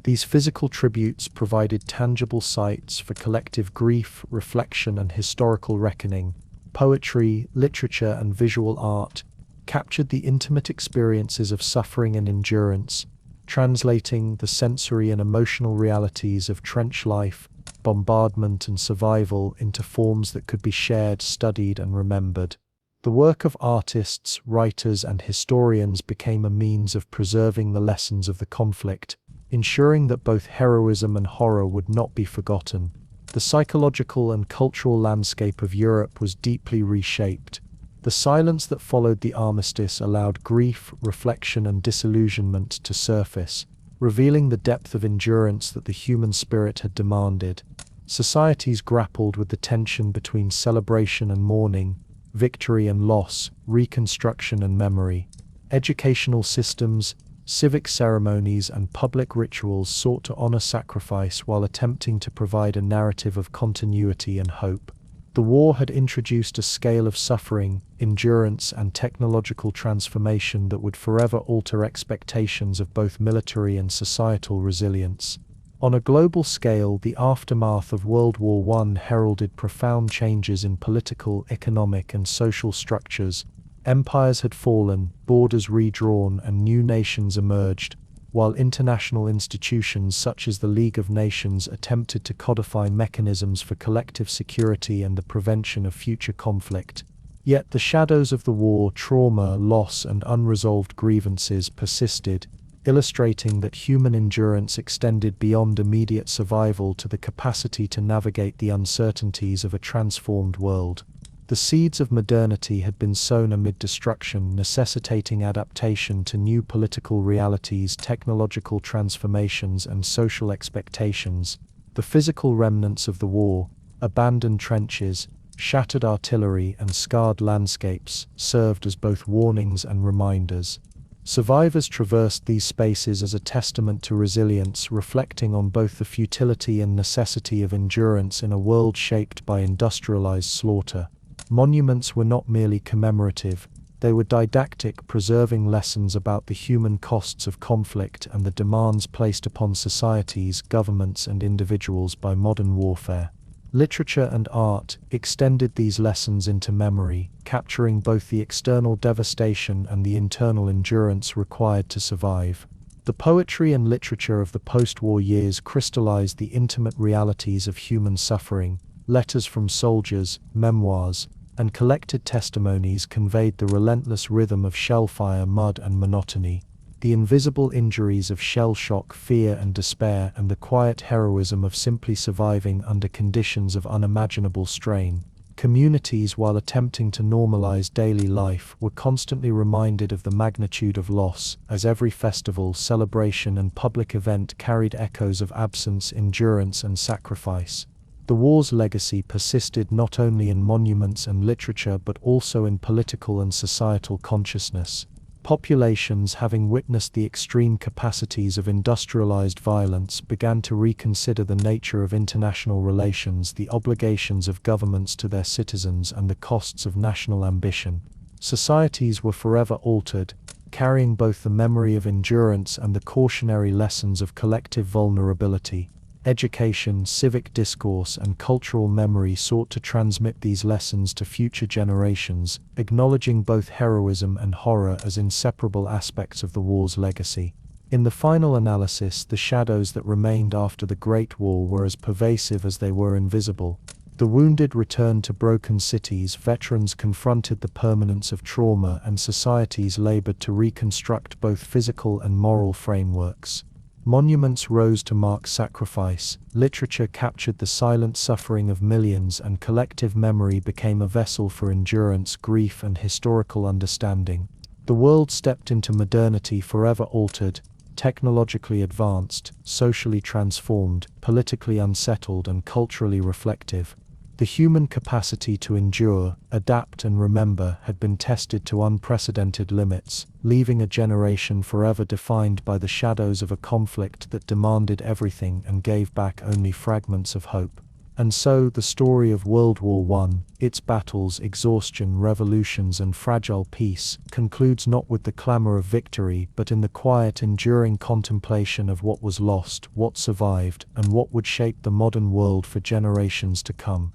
These physical tributes provided tangible sites for collective grief, reflection, and historical reckoning. Poetry, literature, and visual art captured the intimate experiences of suffering and endurance, translating the sensory and emotional realities of trench life, bombardment, and survival into forms that could be shared, studied, and remembered. The work of artists, writers, and historians became a means of preserving the lessons of the conflict, ensuring that both heroism and horror would not be forgotten. The psychological and cultural landscape of Europe was deeply reshaped. The silence that followed the armistice allowed grief, reflection, and disillusionment to surface, revealing the depth of endurance that the human spirit had demanded. Societies grappled with the tension between celebration and mourning, victory and loss, reconstruction and memory. Educational systems, civic ceremonies, and public rituals sought to honor sacrifice while attempting to provide a narrative of continuity and hope. The war had introduced a scale of suffering, endurance, and technological transformation that would forever alter expectations of both military and societal resilience. On a global scale, the aftermath of World War I heralded profound changes in political, economic, and social structures. Empires had fallen, borders redrawn, and new nations emerged, while international institutions such as the League of Nations attempted to codify mechanisms for collective security and the prevention of future conflict. Yet the shadows of the war, trauma, loss, and unresolved grievances persisted, illustrating that human endurance extended beyond immediate survival to the capacity to navigate the uncertainties of a transformed world. The seeds of modernity had been sown amid destruction, necessitating adaptation to new political realities, technological transformations, and social expectations. The physical remnants of the war, abandoned trenches, shattered artillery, and scarred landscapes, served as both warnings and reminders. Survivors traversed these spaces as a testament to resilience, reflecting on both the futility and necessity of endurance in a world shaped by industrialized slaughter. Monuments were not merely commemorative, they were didactic, preserving lessons about the human costs of conflict and the demands placed upon societies, governments, and individuals by modern warfare. Literature and art extended these lessons into memory, capturing both the external devastation and the internal endurance required to survive. The poetry and literature of the post-war years crystallized the intimate realities of human suffering. Letters from soldiers, memoirs, and collected testimonies conveyed the relentless rhythm of shellfire, mud, and monotony, the invisible injuries of shell shock, fear, and despair, and the quiet heroism of simply surviving under conditions of unimaginable strain. Communities, while attempting to normalize daily life, were constantly reminded of the magnitude of loss, as every festival, celebration, and public event carried echoes of absence, endurance, and sacrifice. The war's legacy persisted not only in monuments and literature but also in political and societal consciousness. Populations, having witnessed the extreme capacities of industrialized violence, began to reconsider the nature of international relations, the obligations of governments to their citizens, and the costs of national ambition. Societies were forever altered, carrying both the memory of endurance and the cautionary lessons of collective vulnerability. Education, civic discourse, and cultural memory sought to transmit these lessons to future generations, acknowledging both heroism and horror as inseparable aspects of the war's legacy. In the final analysis, the shadows that remained after the Great War were as pervasive as they were invisible. The wounded returned to broken cities, veterans confronted the permanence of trauma, and societies labored to reconstruct both physical and moral frameworks. Monuments rose to mark sacrifice, literature captured the silent suffering of millions, and collective memory became a vessel for endurance, grief, and historical understanding. The world stepped into modernity forever altered, technologically advanced, socially transformed, politically unsettled, and culturally reflective. The human capacity to endure, adapt, and remember had been tested to unprecedented limits, leaving a generation forever defined by the shadows of a conflict that demanded everything and gave back only fragments of hope. And so the story of World War I, its battles, exhaustion, revolutions, and fragile peace, concludes not with the clamor of victory, but in the quiet, enduring contemplation of what was lost, what survived, and what would shape the modern world for generations to come.